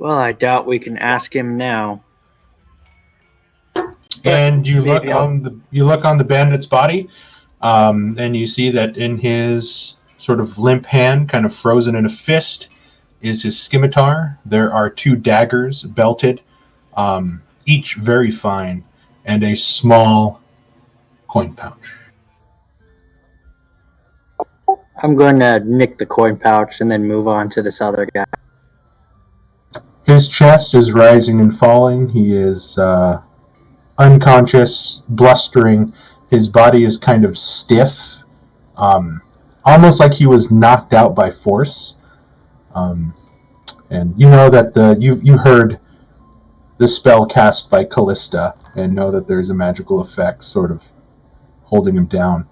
Well, I doubt we can ask him now. And you look on the bandit's body, and you see that in his sort of limp hand, kind of frozen in a fist, is his scimitar. There are 2 daggers belted, each very fine, and a small coin pouch. I'm going to nick the coin pouch and then move on to this other guy. His chest is rising and falling. He is unconscious, blustering. His body is kind of stiff, almost like he was knocked out by force. And you know that you heard the spell cast by Callista, and know that there's a magical effect sort of holding him down.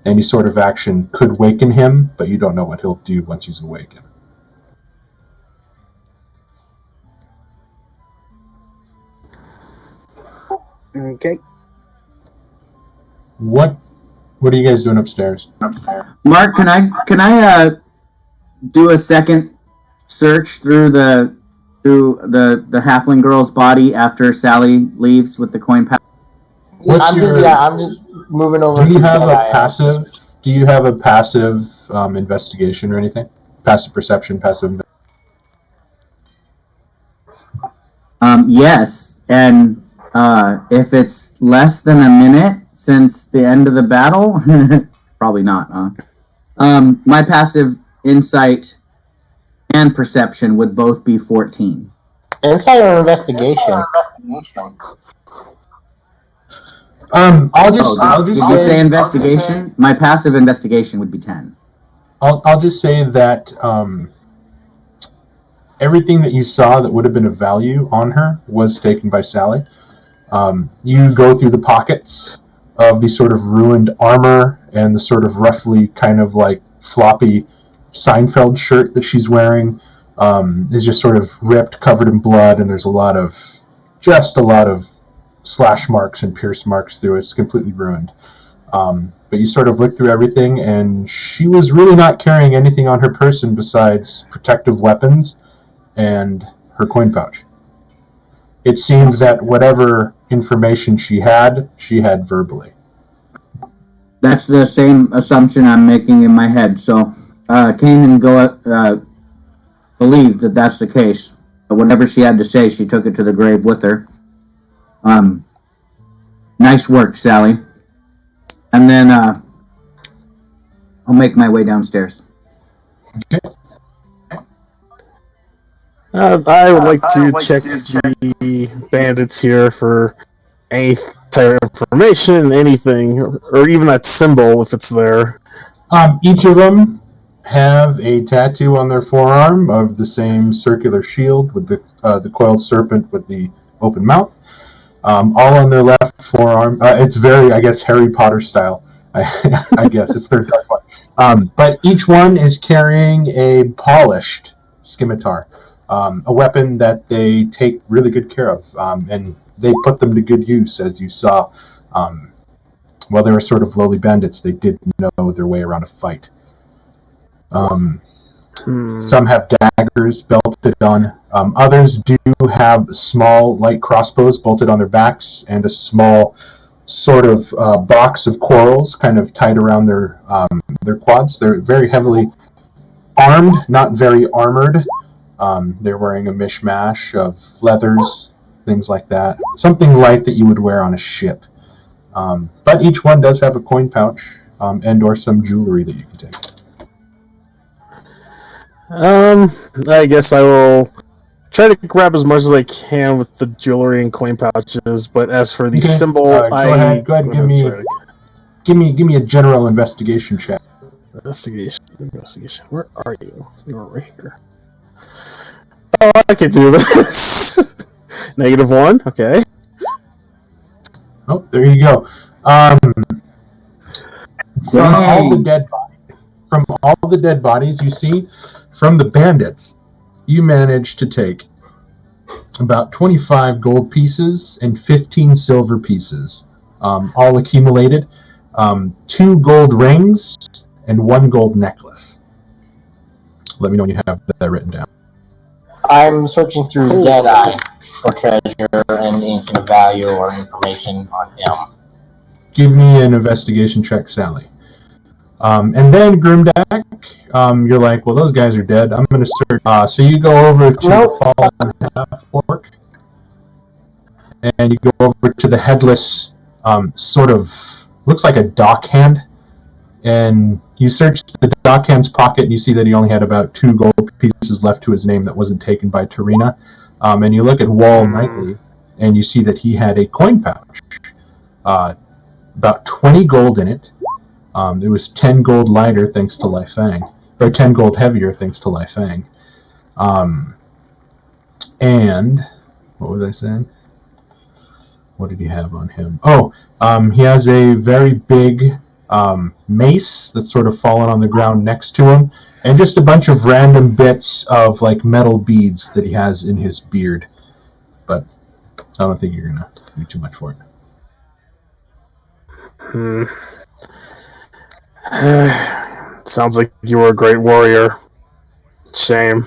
Any sort of action could waken him, but you don't know what he'll do once he's awakened. Okay. What are you guys doing upstairs? Mark, can I do a second search through the halfling girl's body after Sally leaves with the coin pouch? I'm just moving over. Do you have a passive? Do you have a passive investigation or anything? Passive perception, passive. Yes, and if it's less than a minute since the end of the battle, probably not. My passive insight and perception would both be 14. Insight or investigation? I'll just did you say investigation? My passive investigation would be 10. I'll just say that everything that you saw that would have been of value on her was taken by Sally. You go through the pockets of the sort of ruined armor and the sort of roughly kind of like floppy Seinfeld shirt that she's wearing is just sort of ripped, covered in blood, and there's a lot of slash marks and pierce marks through it. It's completely ruined. But you sort of look through everything, and she was really not carrying anything on her person besides protective weapons and her coin pouch. It seems that whatever information she had verbally. That's the same assumption I'm making in my head. So Kane and Goa believe that that's the case. But whatever she had to say, she took it to the grave with her. Nice work, Sally. And then I'll make my way downstairs. Okay. I would like to check the bandits here for any type of information, anything, or even that symbol if it's there. Each of them have a tattoo on their forearm of the same circular shield with the coiled serpent with the open mouth. All on their left forearm. It's very, I guess, Harry Potter style. I guess it's their dark one. But each one is carrying a polished scimitar, a weapon that they take really good care of, and they put them to good use, as you saw. While they were sort of lowly bandits, they did know their way around a fight. Some have daggers belted on. Others do have small light crossbows bolted on their backs and a small sort of box of corals kind of tied around their quads. They're very heavily armed, not very armored. They're wearing a mishmash of leathers, things like that. Something light that you would wear on a ship. But each one does have a coin pouch and or some jewelry that you can take. I guess I will try to grab as much as I can with the jewelry and coin pouches. But as for the symbol, go ahead. Give me a general investigation check. Investigation. Where are you? You're right here. Oh, I can do this. -1. Okay. Oh, there you go. From all the dead bodies you see, from the bandits, you managed to take about 25 gold pieces and 15 silver pieces, all accumulated, 2 gold rings, and 1 gold necklace. Let me know when you have that written down. I'm searching through Deadeye for treasure and anything of value or information on him. Give me an investigation check, Sally. And then Grimdak, you're like, well, those guys are dead. I'm going to search. So you go over to the fallen half-orc, and you go over to the headless, sort of, looks like a dockhand, and you search the dockhand's pocket, and you see that he only had about 2 gold pieces left to his name that wasn't taken by Tarina. And you look at Wall Knightley, and you see that he had a coin pouch, about 20 gold in it. It was 10 gold lighter thanks to Lai Fang, or 10 gold heavier thanks to Lai Fang. And what was I saying? What did he have on him? Oh, he has a very big mace that's sort of fallen on the ground next to him, and just a bunch of random bits of like metal beads that he has in his beard. But I don't think you're gonna do too much for it. Sounds like you were a great warrior. Shame.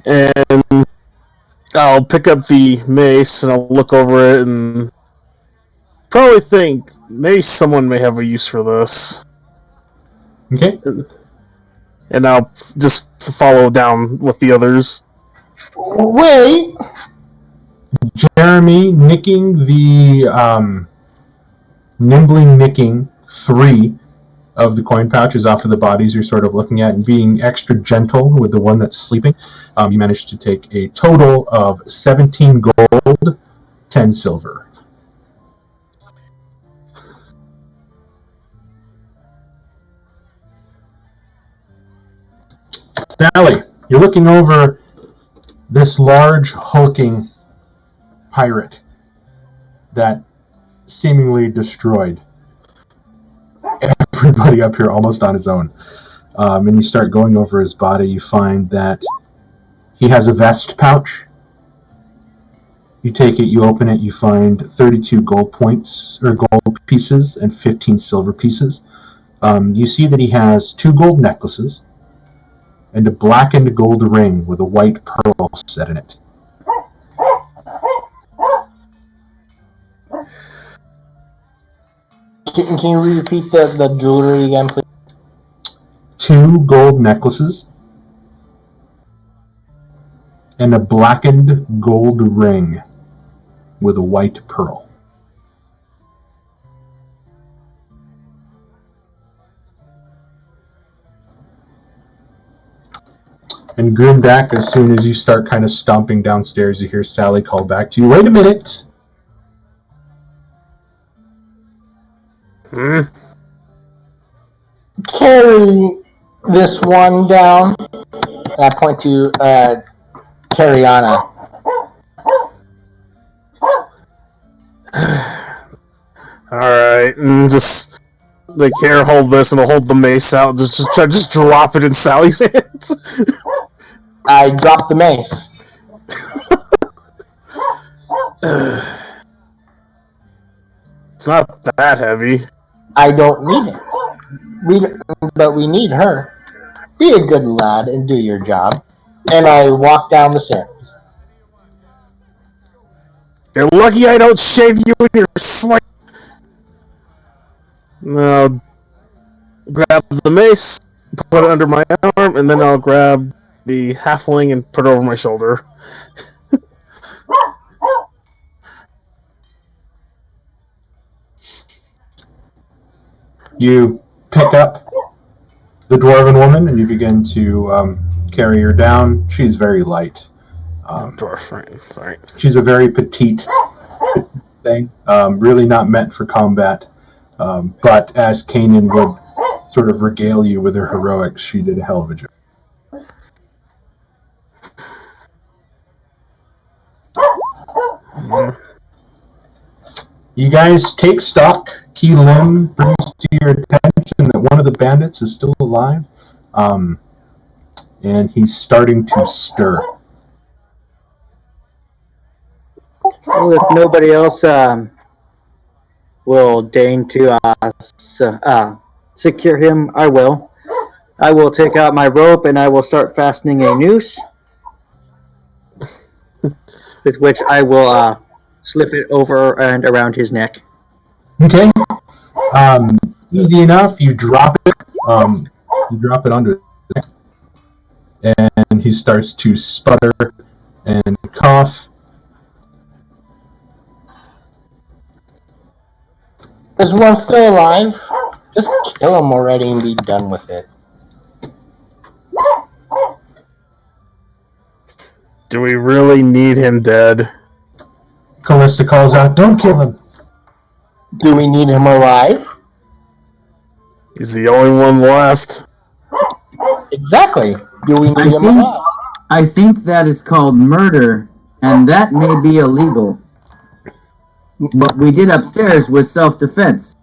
And I'll pick up the mace and I'll look over it and probably think maybe someone may have a use for this. Okay. And I'll just follow down with the others. Wait! Jeremy nicking nimbly nicking 3 of the coin pouches off of the bodies you're sort of looking at and being extra gentle with the one that's sleeping. You managed to take a total of 17 gold, 10 silver. Sally, you're looking over this large, hulking pirate that seemingly destroyed everybody up here almost on his own. And you start going over his body, you find that he has a vest pouch. You take it, you open it, you find 32 gold points, or gold pieces, and 15 silver pieces. You see that he has 2 gold necklaces, and a blackened gold ring with a white pearl set in it. Can you repeat the jewelry again, please? 2 gold necklaces, and a blackened gold ring with a white pearl. And Grimdak, as soon as you start kind of stomping downstairs, you hear Sally call back to you, "Wait a minute!" Carry this one down. And I point to Cariana. Alright, and just the care hold this and I'll hold the mace out and just drop it in Sally's hands. I drop the mace. It's not that heavy. I don't need it. But we need her. Be a good lad and do your job. And I walk down the stairs. You're lucky I don't shave you in your slight. I'll grab the mace, put it under my arm, and then I'll grab the halfling and put it over my shoulder. You pick up the dwarven woman and you begin to carry her down. She's very light. Dwarf, right? Sorry. She's a very petite thing, really not meant for combat. But as Kanan would sort of regale you with her heroics, she did a hell of a job. You guys take stock. Key Lim brings to your attention that one of the bandits is still alive, and he's starting to stir. Well, if nobody else will deign to secure him, I will. I will take out my rope and I will start fastening a noose, with which I will slip it over and around his neck. Okay. Easy enough. You drop it. You drop it under the neck, and he starts to sputter and cough. Is one still alive? Just kill him already and be done with it. Do we really need him dead? Callista calls out, "Don't kill him." Do we need him alive? He's the only one left. Exactly. Do we need him alive? I think that is called murder, and that may be illegal. What we did upstairs was self-defense.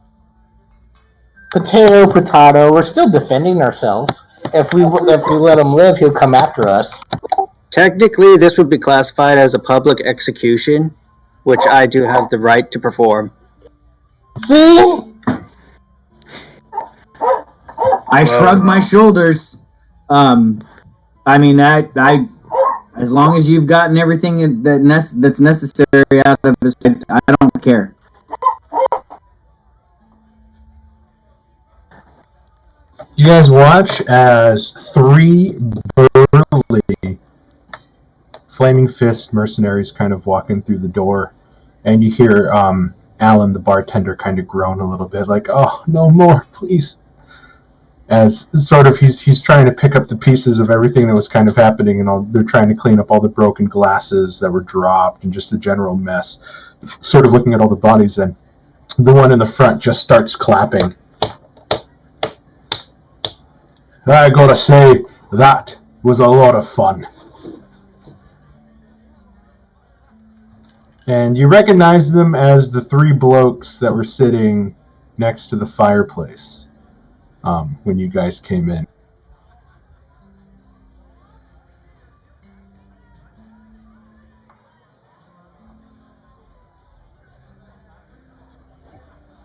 Potato. We're still defending ourselves. If we let him live, he'll come after us. Technically, this would be classified as a public execution, which I do have the right to perform. See? I shrug my shoulders. I mean, I as long as you've gotten everything that's necessary out of his, I don't care. You guys watch as 3 burly Flaming Fist mercenaries kind of walk in through the door, and you hear Alan, the bartender, kind of groan a little bit, like, "Oh, no more, please." As sort of he's trying to pick up the pieces of everything that was kind of happening, and they're trying to clean up all the broken glasses that were dropped and just the general mess. Sort of looking at all the bodies, and the one in the front just starts clapping. I gotta say, that was a lot of fun. And you recognize them as the 3 blokes that were sitting next to the fireplace when you guys came in.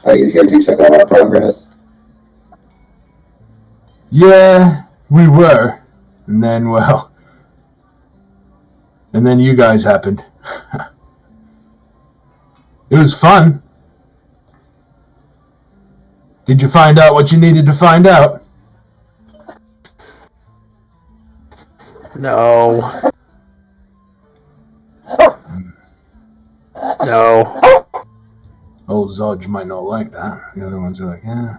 Are you here to check on our progress? Yeah, we were. And then, and then you guys happened. It was fun. Did you find out what you needed to find out? No. No. Old Zodge might not like that. The other ones are like, yeah.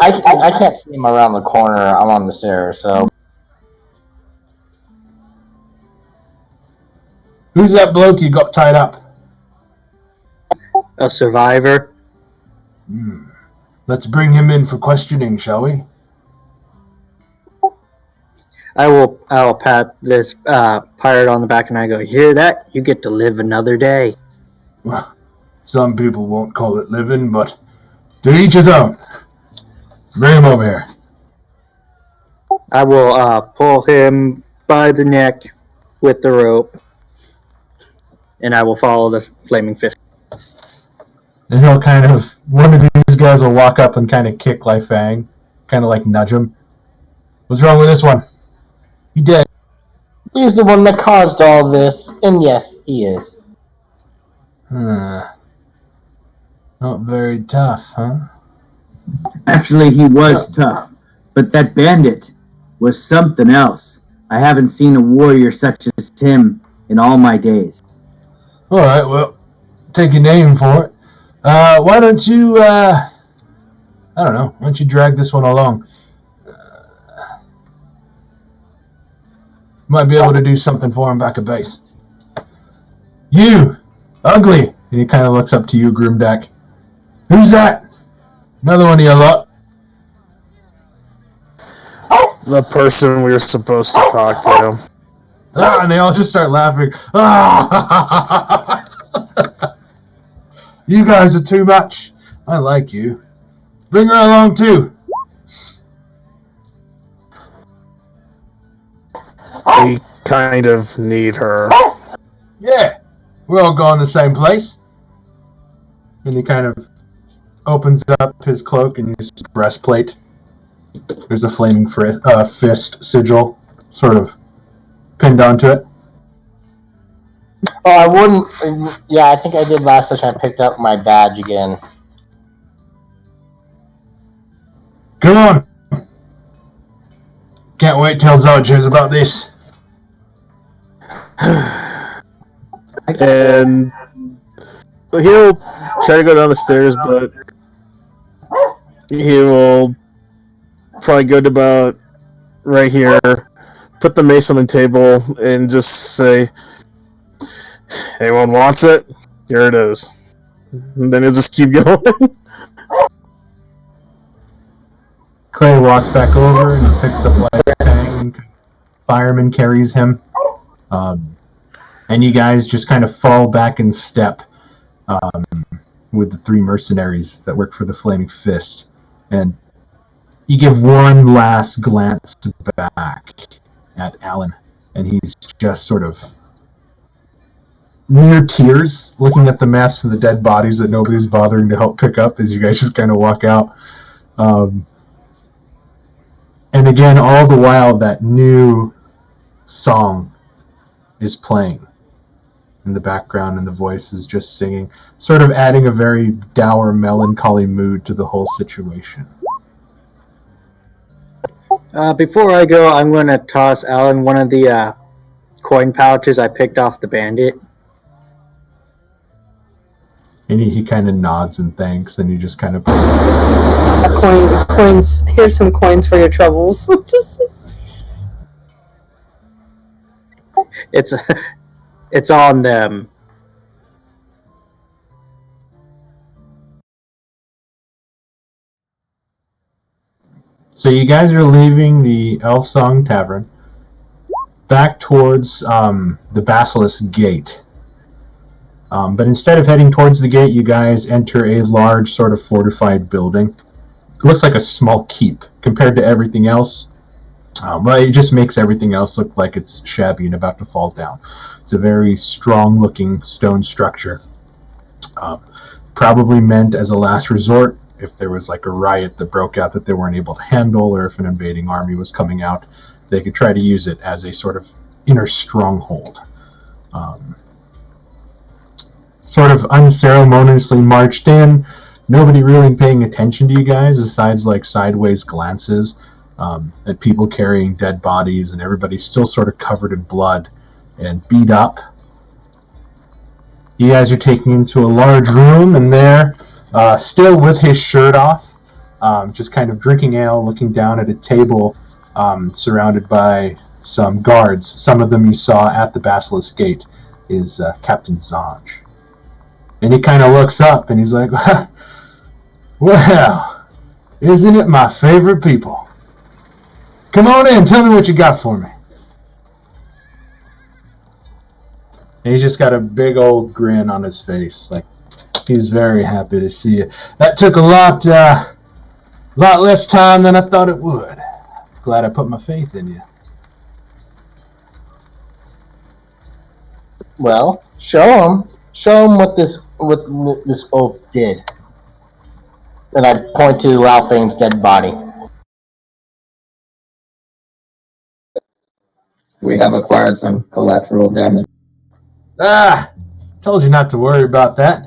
I can't see him around the corner. I'm on the stairs, so. Who's that bloke you got tied up? A survivor. Let's bring him in for questioning, shall we? I'll pat this pirate on the back and I go, "You hear that? You get to live another day." Well, some people won't call it living, but to each his own. Bring him over here. I will pull him by the neck with the rope, and I will follow the Flaming Fist. And he'll kind of, one of these guys will walk up and kind of kick Lai Fang, kind of like nudge him. What's wrong with this one? He dead. He's the one that caused all this, and yes, he is. Not very tough, huh? Actually, he was tough, but that bandit was something else. I haven't seen a warrior such as him in all my days. All right, well, take your name for it. Why don't you, I don't know, why don't you drag this one along? Might be able to do something for him back at base. You, ugly! And he kind of looks up to you, Grimdak. Who's that? Another one of your lot. The person we were supposed to talk to. And they all just start laughing. Ah! You guys are too much. I like you. Bring her along too. We kind of need her. Yeah, we're all going the same place. And he kind of opens up his cloak and his breastplate. There's a flaming fist sigil sort of pinned onto it. Oh, I wouldn't. Yeah, I think I did last session. I picked up my badge again. Come on! Can't wait till Zod hears about this. And he'll try to go down the stairs, but he will probably go to about right here, put the mace on the table, and just say, anyone wants it? Here it is. And then he'll just keep going. Clay walks back over and he picks up Light Tang. Fireman carries him. And you guys just kind of fall back in step with the three mercenaries that work for the Flaming Fist. And you give one last glance back at Alan, and he's just sort of near tears, looking at the mess and the dead bodies that nobody's bothering to help pick up as you guys just kind of walk out. And again, all the while, that new song is playing in the background, and the voice is just singing, sort of adding a very dour, melancholy mood to the whole situation. Before I go, I'm going to toss Alan one of the coin pouches I picked off the bandit. And he kind of nods and thanks, and he just kind of... Coins. Here's some coins for your troubles. It's on them. So you guys are leaving the Elf Song Tavern back towards the Basilisk Gate. But instead of heading towards the gate, you guys enter a large sort of fortified building. It looks like a small keep compared to everything else. But it just makes everything else look like it's shabby and about to fall down. It's a very strong-looking stone structure. Probably meant as a last resort if there was like a riot that broke out that they weren't able to handle, or if an invading army was coming out, they could try to use it as a sort of inner stronghold. Sort of unceremoniously marched in, nobody really paying attention to you guys besides like sideways glances at people carrying dead bodies, and everybody's still sort of covered in blood and beat up. You guys are taken into a large room, and there, still with his shirt off, just kind of drinking ale, looking down at a table surrounded by some guards. Some of them you saw at the Basilisk Gate is Captain Zanj. And he kind of looks up and he's like, well, isn't it my favorite people? Come on in, tell me what you got for me. And he's just got a big old grin on his face, like he's very happy to see you. That took a lot less time than I thought it would. Glad I put my faith in you. Well, show him what this oath did. And I point to Laofane's dead body. We have acquired some collateral damage. Told you not to worry about that.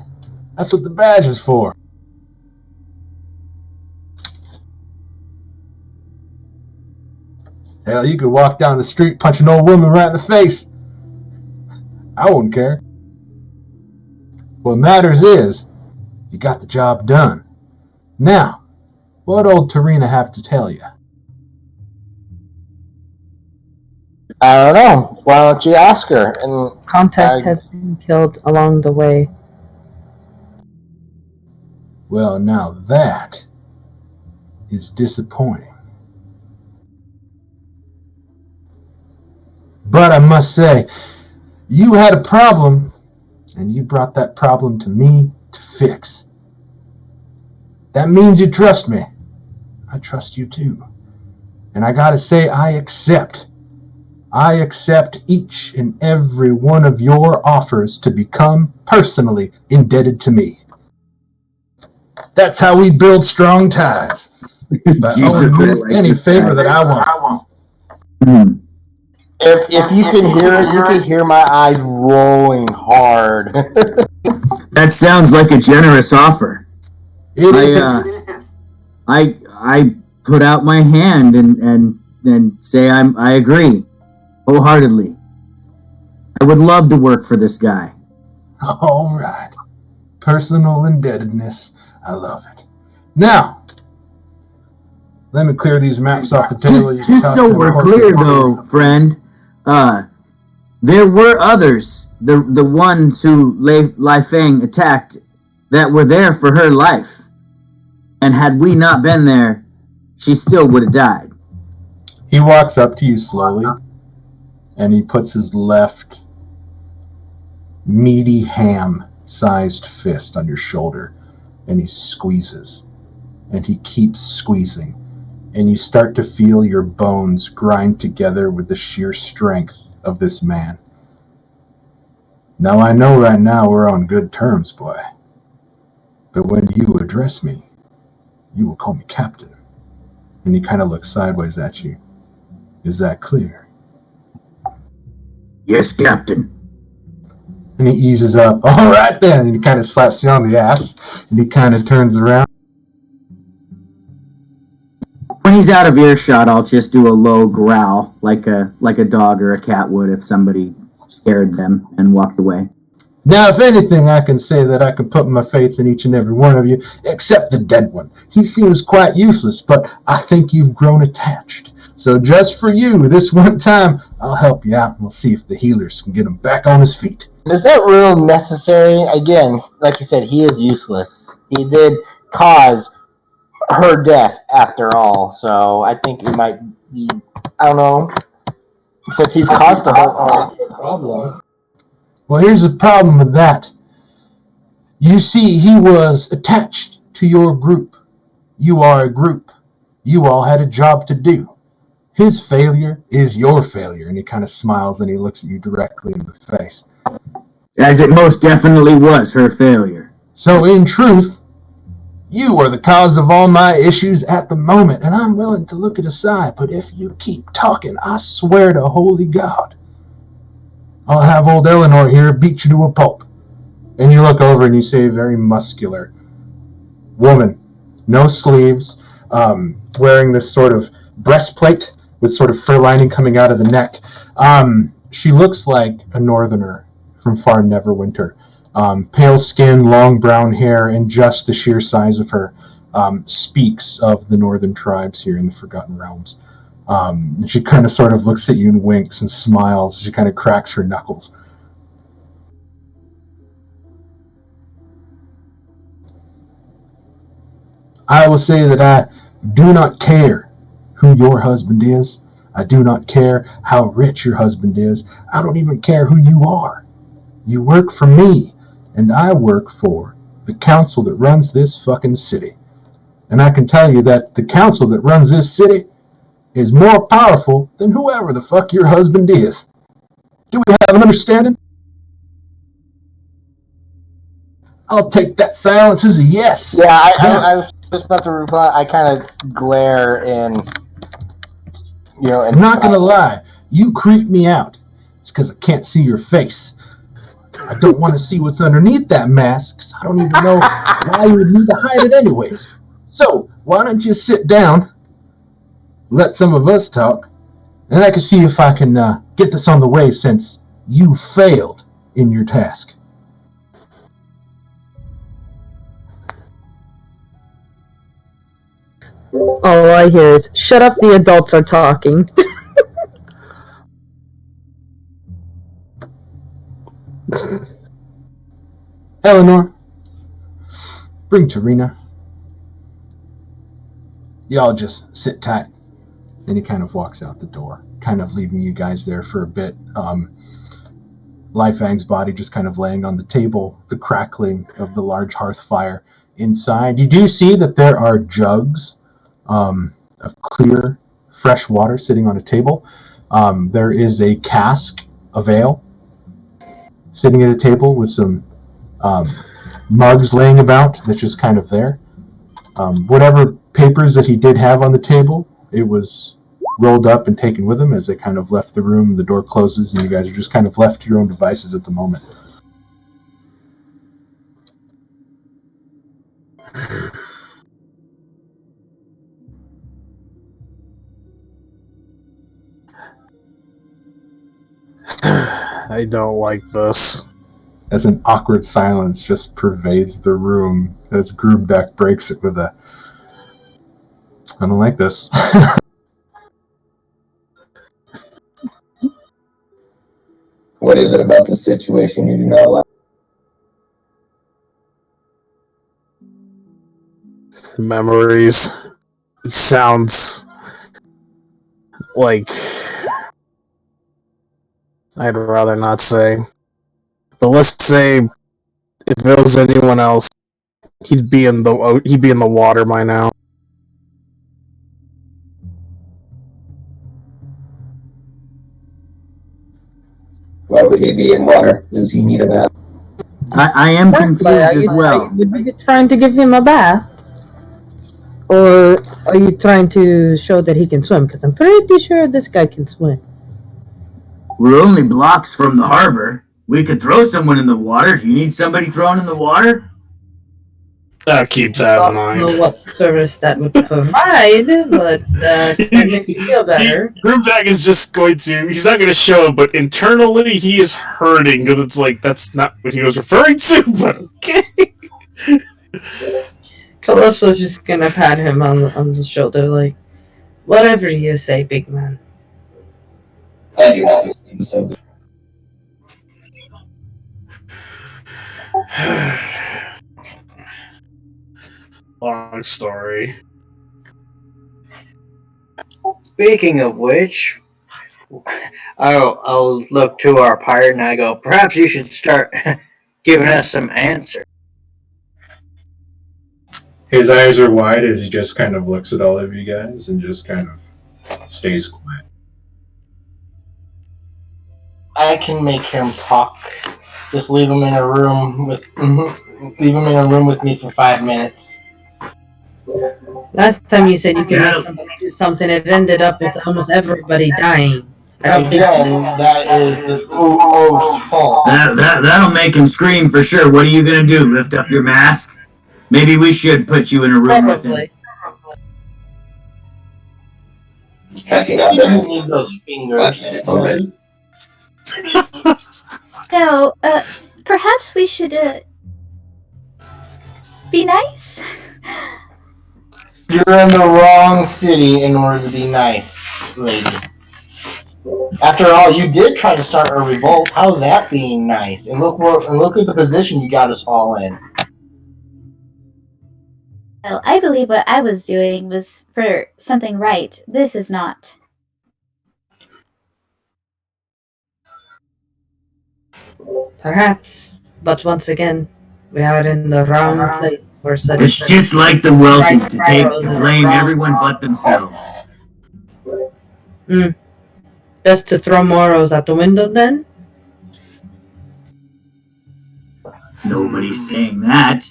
That's what the badge is for. Hell, you could walk down the street, punch an old woman right in the face. I wouldn't care. What matters is, you got the job done. Now, what old Tarina have to tell you? I don't know. Why don't you ask her? And Contact has been killed along the way. Well, now that is disappointing. But I must say, you had a problem, and you brought that problem to me to fix. That means you trust me. I trust you too. And I gotta say, I accept each and every one of your offers to become personally indebted to me. That's how we build strong ties. By Jesus, owing I you like any this favor guy. that I want. Hmm. If you can hear it, you can hear my eyes rolling hard. That sounds like a generous offer. It I, is. I put out my hand and say I agree wholeheartedly. I would love to work for this guy. All right. Personal indebtedness. I love it. Now, let me clear these maps off the table. Just so we're clear, though, friend, there were others, the ones who Lai Feng attacked, that were there for her life. And had we not been there, she still would have died. He walks up to you slowly, and he puts his left meaty ham-sized fist on your shoulder, and he squeezes, and he keeps squeezing, and you start to feel your bones grind together with the sheer strength of this man. Now I know right now we're on good terms, boy, but when you address me, you will call me Captain. And he kind of looks sideways at you. Is that clear? Yes, Captain. And he eases up. All right then. And he kind of slaps you on the ass. And he kind of turns around. When he's out of earshot, I'll just do a low growl, like a dog or a cat would if somebody scared them and walked away. Now, if anything, I can say that I can put my faith in each and every one of you, except the dead one. He seems quite useless, but I think you've grown attached. So just for you, this one time, I'll help you out, and we'll see if the healers can get him back on his feet. Is that real necessary? Again, like you said, he is useless. He did cause her death after all, so I think it might be, I don't know, since he's caused a whole problem. Well, here's the problem with that. You see, he was attached to your group. You are a group. You all had a job to do. His failure is your failure. And he kind of smiles and he looks at you directly in the face. As it most definitely was her failure. So in truth, you are the cause of all my issues at the moment, and I'm willing to look it aside, but if you keep talking, I swear to holy God, I'll have old Eleanor here beat you to a pulp. And you look over and you see a very muscular woman, no sleeves, wearing this sort of breastplate with sort of fur lining coming out of the neck. She looks like a northerner from far Neverwinter. Pale skin, long brown hair, and just the sheer size of her speaks of the northern tribes here in the Forgotten Realms. She kind of sort of looks at you and winks and smiles. She kind of cracks her knuckles. I will say that I do not care who your husband is. I do not care how rich your husband is. I don't even care who you are. You work for me, and I work for the council that runs this fucking city. And I can tell you that the council that runs this city is more powerful than whoever the fuck your husband is. Do we have an understanding? I'll take that silence as a yes. Yeah, I was just about to reply. I kind of glare and, I'm not going to lie. You creep me out. It's because I can't see your face. I don't want to see what's underneath that mask because I don't even know why you would need to hide it anyways. So, why don't you sit down, let some of us talk, and I can see if I can get this on the way since you failed in your task. All I hear is, shut up, the adults are talking. Eleanor, bring Tarina. Y'all just sit tight. And he kind of walks out the door, kind of leaving you guys there for a bit. Lai Fang's body just kind of laying on the table, the crackling of the large hearth fire inside. You do see that there are jugs of clear, fresh water sitting on a table. There is a cask of ale sitting at a table with some mugs laying about that's just kind of there. Whatever papers that he did have on the table, it was rolled up and taken with him as they kind of left the room. The door closes, and you guys are just kind of left to your own devices at the moment. I don't like this. As an awkward silence just pervades the room as Grubek breaks it with a, I don't like this. What is it about the situation you do not like? Memories. He sounds like... I'd rather not say. But let's say if it was anyone else, he'd be in the water by now. Why would he be in water? Does he need a bath? I am confused as well. Are you trying to give him a bath? Or are you trying to show that he can swim? Because I'm pretty sure this guy can swim. We're only blocks from the harbor. We could throw someone in the water. Do you need somebody thrown in the water? I'll keep that in I don't know mind. what service that would provide, but that makes you feel better. Grubek is just going to... He's not going to show it, but internally he is hurting, because it's like, that's not what he was referring to, but okay. Calypso's just gonna pat him on the shoulder, like, whatever you say, big man. I do not seem so good. Long story. Speaking of which, I'll look to our pirate and I go, perhaps you should start giving us some answers. His eyes are wide as he just kind of looks at all of you guys and just kind of stays quiet. I can make him talk. Just leave him in a room with me for 5 minutes. Last time you said you could make somebody do something, it ended up with almost everybody dying. Again, that is the fault. That'll make him scream for sure. What are you gonna do? Lift up your mask? Maybe we should put you in a room with him. Probably. Has he He not doesn't been need those 5 fingers. minutes already? No, perhaps we should, be nice? You're in the wrong city in order to be nice, lady. After all, you did try to start a revolt. How's that being nice? And look at the position you got us all in. Well, I believe what I was doing was for something right. This is not. Perhaps, but once again, we are in the wrong place for such. It's just like the wealthy to take to blame everyone but themselves. Best to throw Moros out the window then? Nobody's saying that.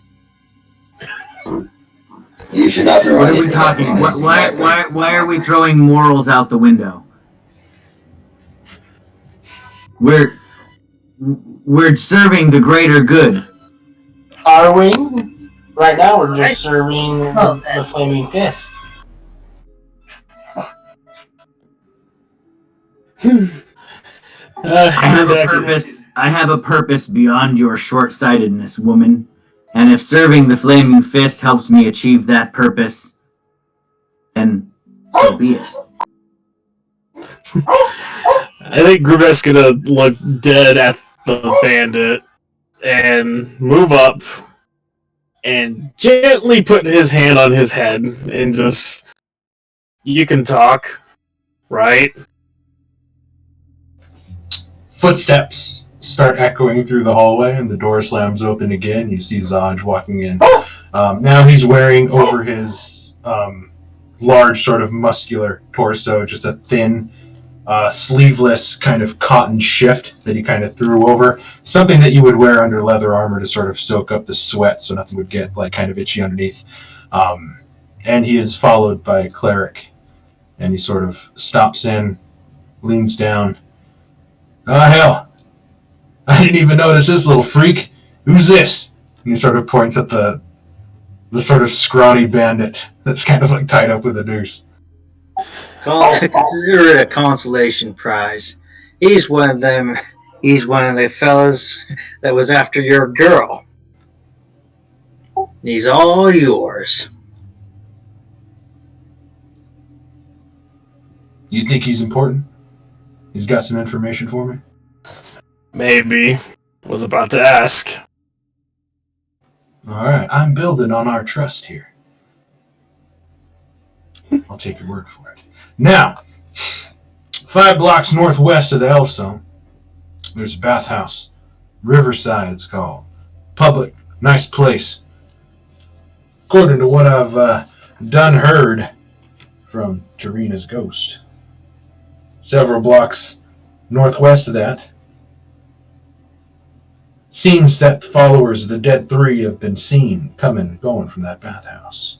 You should not. What are we talking? Why are we throwing morals out the window? We're serving the greater good. Are we? Right now, we're just serving the Flaming Fist. I have a purpose beyond your short-sightedness, woman. And if serving the Flaming Fist helps me achieve that purpose, then so be it. I think Grubek's gonna look dead at the bandit and move up and gently put his hand on his head and just, you can talk, right? Footsteps start echoing through the hallway, and the door slams open again. You see Zaj walking in. Now he's wearing over his large, sort of muscular torso, just a thin, sleeveless kind of cotton shift that he kind of threw over. Something that you would wear under leather armor to sort of soak up the sweat so nothing would get like kind of itchy underneath. And he is followed by a cleric. And he sort of stops in, leans down. Ah, hell! I didn't even notice this little freak. Who's this? And he sort of points at the sort of scrawny bandit that's kind of like tied up with a noose. Consider it a consolation prize. He's one of them. He's one of the fellas that was after your girl. He's all yours. You think he's important? He's got some information for me? Maybe. Was about to ask. Alright, I'm building on our trust here. I'll take your word for it. Now, 5 blocks northwest of the Elf Zone, there's a bathhouse. Riverside, it's called. Public, nice place. According to what I've done heard from Tarina's ghost. Several blocks northwest of that, seems that followers of the Dead Three have been seen coming and going from that bathhouse.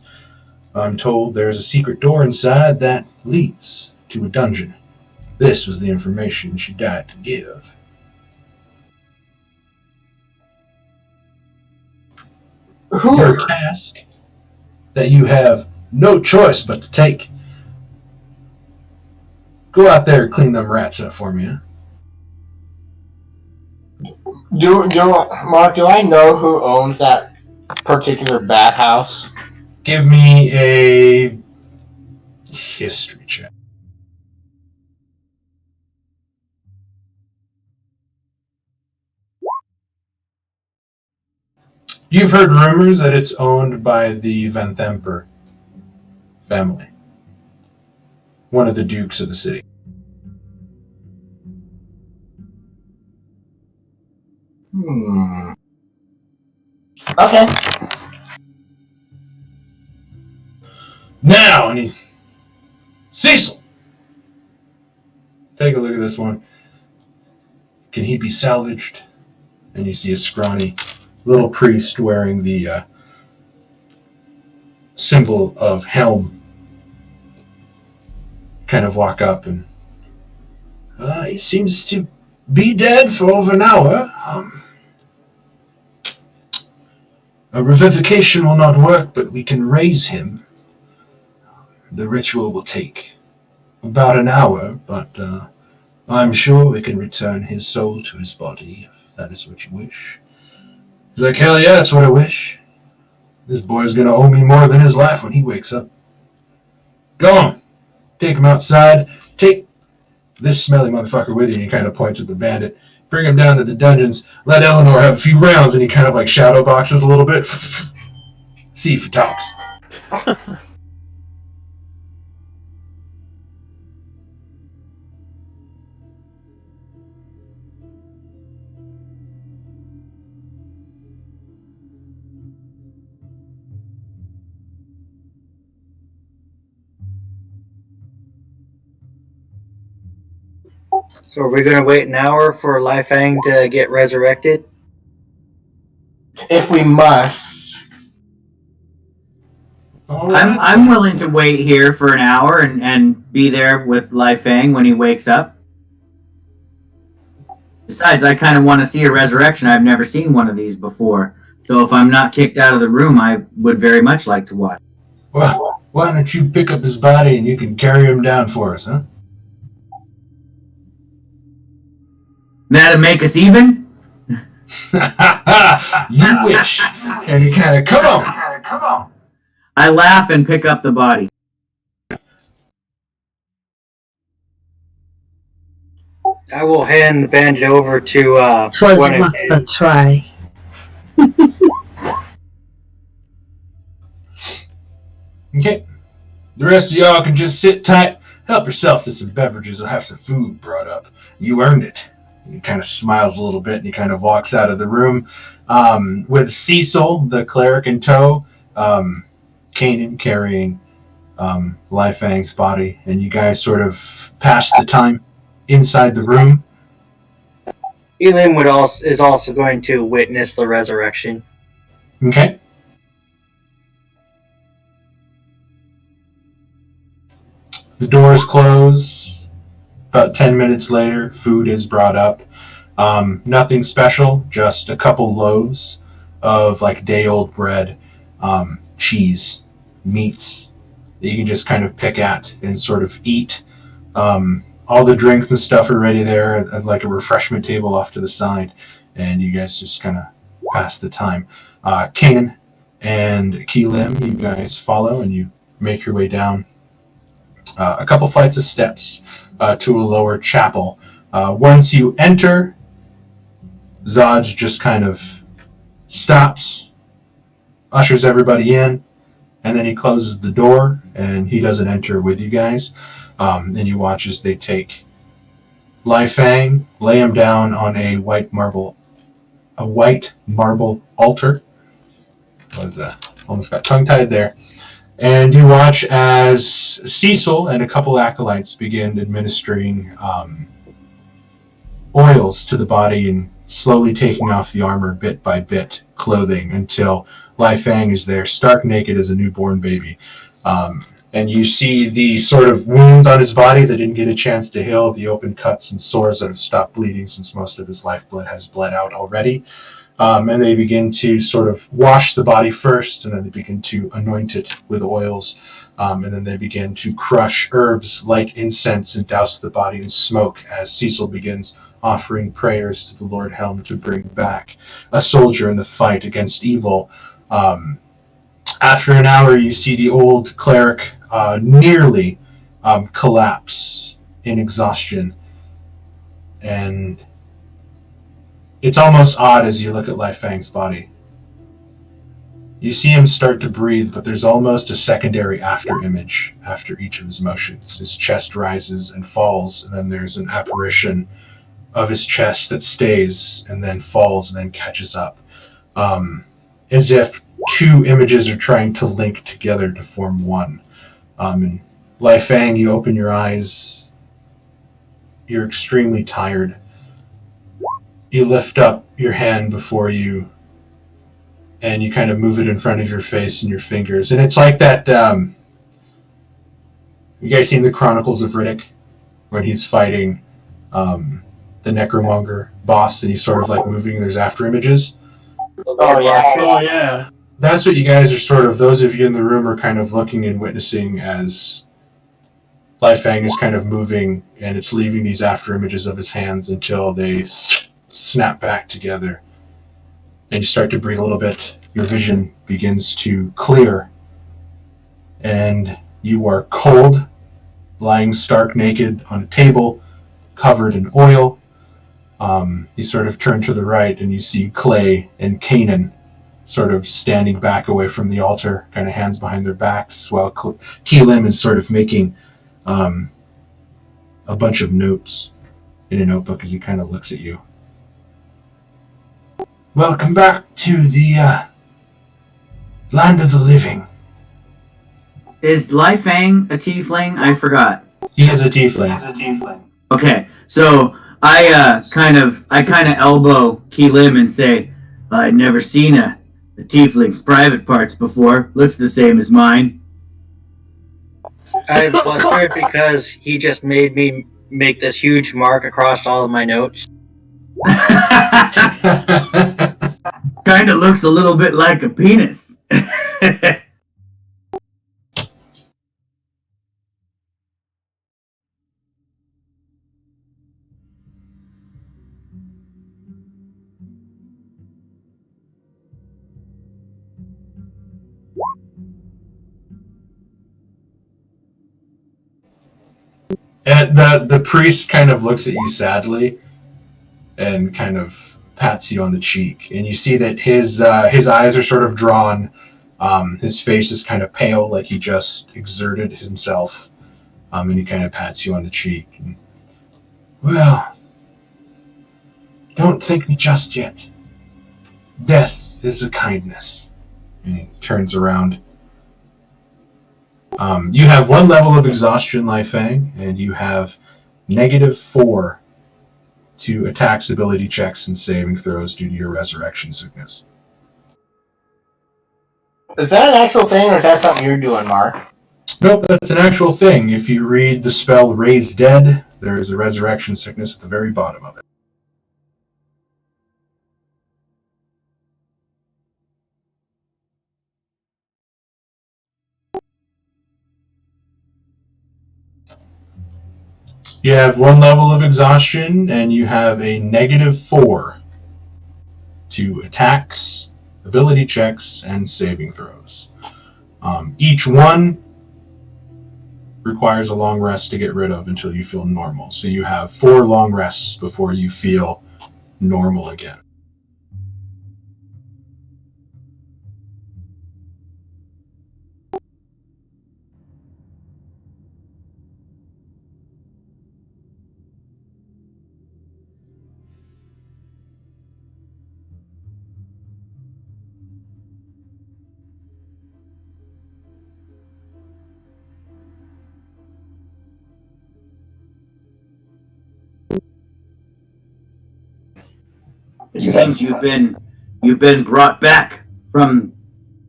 I'm told there's a secret door inside that leads to a dungeon. This was the information she died to give. Your task that you have no choice but to take. Go out there and clean them rats up for me, huh? Mark, do I know who owns that particular bathhouse? Give me a history check. You've heard rumors that it's owned by the Van Themper family, one of the dukes of the city. Okay. Now, Cecil, take a look at this one. Can he be salvaged? And you see a scrawny little priest wearing the symbol of Helm kind of walk up and he seems to be dead for over an hour. A revivification will not work, but we can raise him. The ritual will take about an hour, but I'm sure we can return his soul to his body, if that is what you wish. He's like, hell yeah, that's what I wish. This boy's gonna owe me more than his life when he wakes up. Go on, take him outside, take this smelly motherfucker with you, and he kind of points at the bandit. Bring him down to the dungeons, let Eleanor have a few rounds, and he kind of like shadow boxes a little bit. See if he talks. So are we going to wait an hour for Lifang to get resurrected? If we must. I'm willing to wait here for an hour and be there with Lai Fang when he wakes up. Besides, I kind of want to see a resurrection. I've never seen one of these before. So if I'm not kicked out of the room, I would very much like to watch. Well, why don't you pick up his body and you can carry him down for us, huh? That'll make us even? You wish. And he kind of, come on. I laugh and pick up the body. I will hand the bandage over to Twas one of worth the try. Okay. The rest of y'all can just sit tight, help yourself to some beverages. I'll have some food brought up. You earned it. And he kind of smiles a little bit and he kind of walks out of the room with Cecil, the cleric, in tow, Kanan carrying Lai Fang's body, and you guys sort of pass the time inside the room. Elim is also going to witness the resurrection. Okay. The doors close. About 10 minutes later, food is brought up. Nothing special, just a couple loaves of like day-old bread, cheese, meats that you can just kind of pick at and sort of eat. All the drinks and stuff are ready there, like a refreshment table off to the side, and you guys just kind of pass the time. Kanan and Keelim, you guys follow and you make your way down a couple flights of steps to a lower chapel. Once you enter, Zodge just kind of stops, ushers everybody in, and then he closes the door, and he doesn't enter with you guys. And you watch as they take Lai Fang, lay him down on a white marble altar. Almost got tongue-tied there. And you watch as Cecil and a couple acolytes begin administering oils to the body and slowly taking off the armor bit by bit, clothing, until Lai Fang is there, stark naked as a newborn baby. And you see the sort of wounds on his body that didn't get a chance to heal, the open cuts and sores that have stopped bleeding since most of his lifeblood has bled out already. And they begin to sort of wash the body first, and then they begin to anoint it with oils, and then they begin to crush herbs like incense and douse the body in smoke as Cecil begins offering prayers to the Lord Helm to bring back a soldier in the fight against evil. After an hour, you see the old cleric nearly collapse in exhaustion, and it's almost odd as you look at Lai Fang's body. You see him start to breathe, but there's almost a secondary after image after each of his motions. His chest rises and falls, and then there's an apparition of his chest that stays and then falls and then catches up. As if two images are trying to link together to form one. And Lai Fang, you open your eyes. You're extremely tired. You lift up your hand before you, and you kind of move it in front of your face and your fingers. And it's like that, you guys seen the Chronicles of Riddick, when he's fighting the Necromonger boss, and he's sort of like moving, there's after images? Oh yeah. Oh yeah. That's what you guys are sort of, those of you in the room are kind of looking and witnessing as Lai Fang is kind of moving, and it's leaving these after images of his hands until they snap back together. And you start to breathe a little bit. Your vision begins to clear. And you are cold, lying stark naked on a table, covered in oil. You sort of turn to the right, and you see Clay and Kanan sort of standing back away from the altar, kind of hands behind their backs, while Keelim is sort of making a bunch of notes in a notebook as he kind of looks at you. Welcome back to the land of the living. Is Lai Fang a tiefling? I forgot. He is a tiefling. Okay, so I kind of elbow Keelim and say, I'd never seen a tiefling's private parts before. Looks the same as mine. I flustered because he just made me make this huge mark across all of my notes. Kind of looks a little bit like a penis. And the priest kind of looks at you sadly and kind of pats you on the cheek. And you see that his eyes are sort of drawn. His face is kind of pale, like he just exerted himself. And he kind of pats you on the cheek. And, well, don't think me just yet. Death is a kindness. And he turns around. You have one level of exhaustion, Lai Fang, and you have -4 to attacks, ability checks, and saving throws due to your resurrection sickness. Is that an actual thing, or is that something you're doing, Mark? Nope, that's an actual thing. If you read the spell Raise Dead, there is a resurrection sickness at the very bottom of it. You have 1 level of exhaustion, and you have a -4 to attacks, ability checks, and saving throws. Each one requires a long rest to get rid of until you feel normal. So you have 4 long rests before you feel normal again. It seems you've been brought back from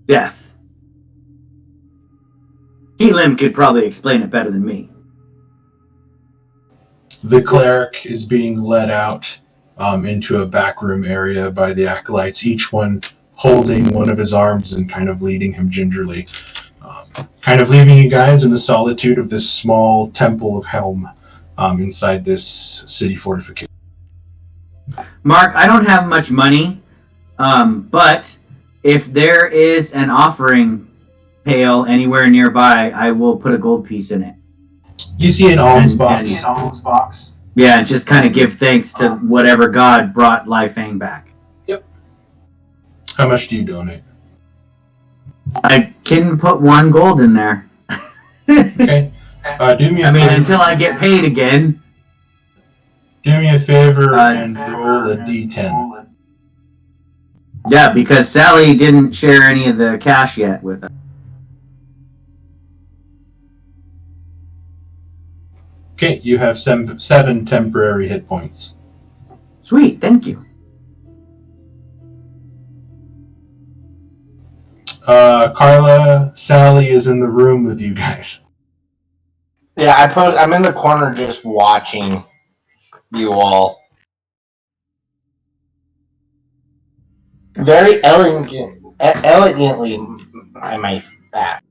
death. Elim could probably explain it better than me. The cleric is being led out into a backroom area by the acolytes, each one holding one of his arms and kind of leading him gingerly, kind of leaving you guys in the solitude of this small temple of Helm inside this city fortification. Mark, I don't have much money, but if there is an offering pail anywhere nearby, I will put a gold piece in it. You see an alms box. Yeah, and just kind of give thanks to whatever god brought Lifang back. Yep. How much do you donate? I can put 1 gold in there. Okay. Do me a favor. Until I get paid again. Do me a favor and roll a d10. Yeah, because Sally didn't share any of the cash yet with us. Okay, you have 7 temporary hit points. Sweet, thank you. Carla, Sally is in the room with you guys. Yeah, I'm in the corner just watching you all. Very elegantly, I might add.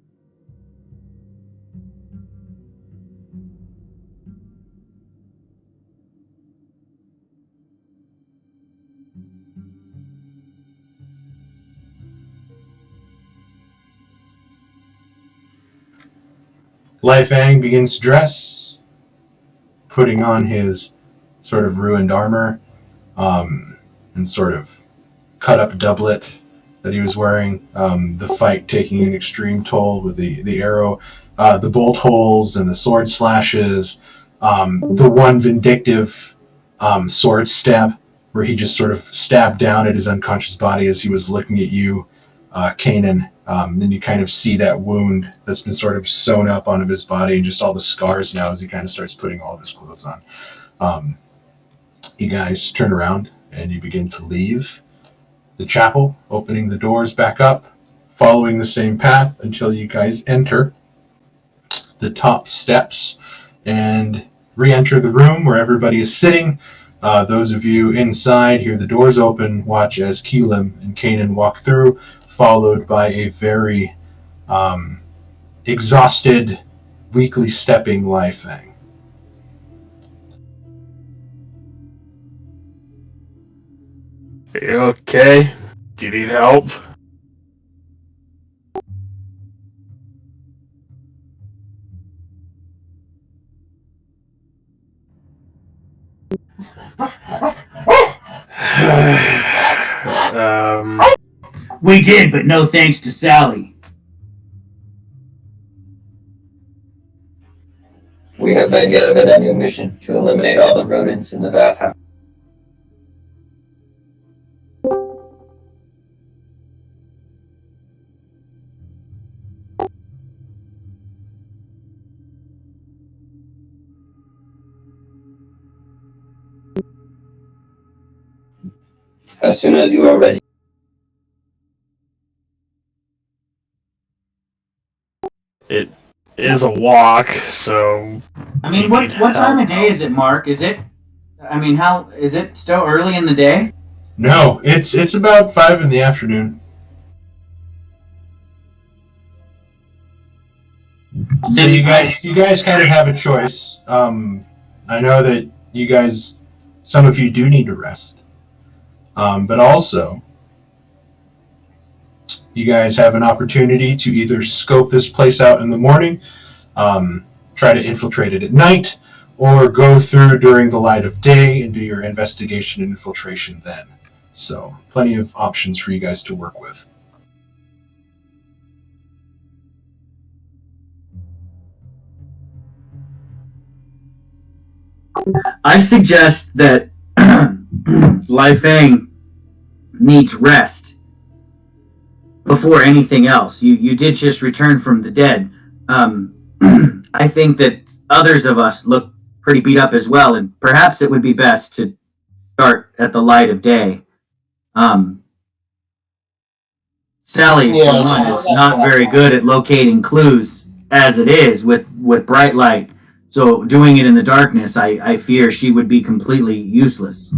Lifang begins to dress, putting on his sort of ruined armor and sort of cut up doublet that he was wearing. The fight taking an extreme toll with the arrow, the bolt holes and the sword slashes, the one vindictive sword stab where he just sort of stabbed down at his unconscious body as he was looking at you, Kanan. Then you kind of see that wound that's been sort of sewn up onto his body and just all the scars now as he kind of starts putting all of his clothes on. You guys turn around and you begin to leave the chapel, opening the doors back up, following the same path until you guys enter the top steps and re-enter the room where everybody is sitting. Those of you inside hear the doors open, watch as Keelim and Kanan walk through, followed by a very exhausted, weakly stepping Lifang. You okay? Do you need help? We did, but no thanks to Sally. We have been given a new mission to eliminate all the rodents in the bathhouse. As soon as you are ready. It is a walk, so... I mean, what time of day is it, Mark? Is it? I mean, how is it still early in the day? No, it's about 5 in the afternoon. So you guys kind of have a choice. I know that you guys, some of you do need to rest, but also you guys have an opportunity to either scope this place out in the morning, try to infiltrate it at night, or go through during the light of day and do your investigation and infiltration then. So plenty of options for you guys to work with. I suggest that Lai Feng needs rest before anything else. You did just return from the dead. I think that others of us look pretty beat up as well, and perhaps it would be best to start at the light of day. Sally, for one, is not very good at locating clues as it is with bright light. So doing it in the darkness, I fear she would be completely useless.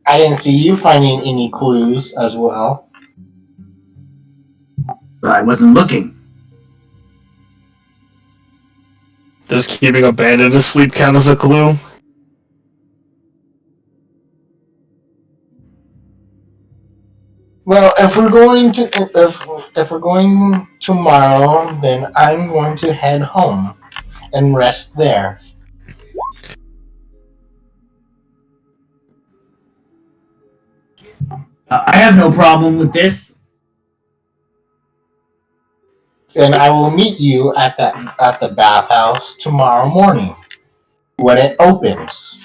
I didn't see you finding any clues as well. But I wasn't looking. Does keeping a bandit asleep count as a clue? Well, if we're going tomorrow, then I'm going to head home and rest there. I have no problem with this. Then I will meet you at the bathhouse tomorrow morning when it opens.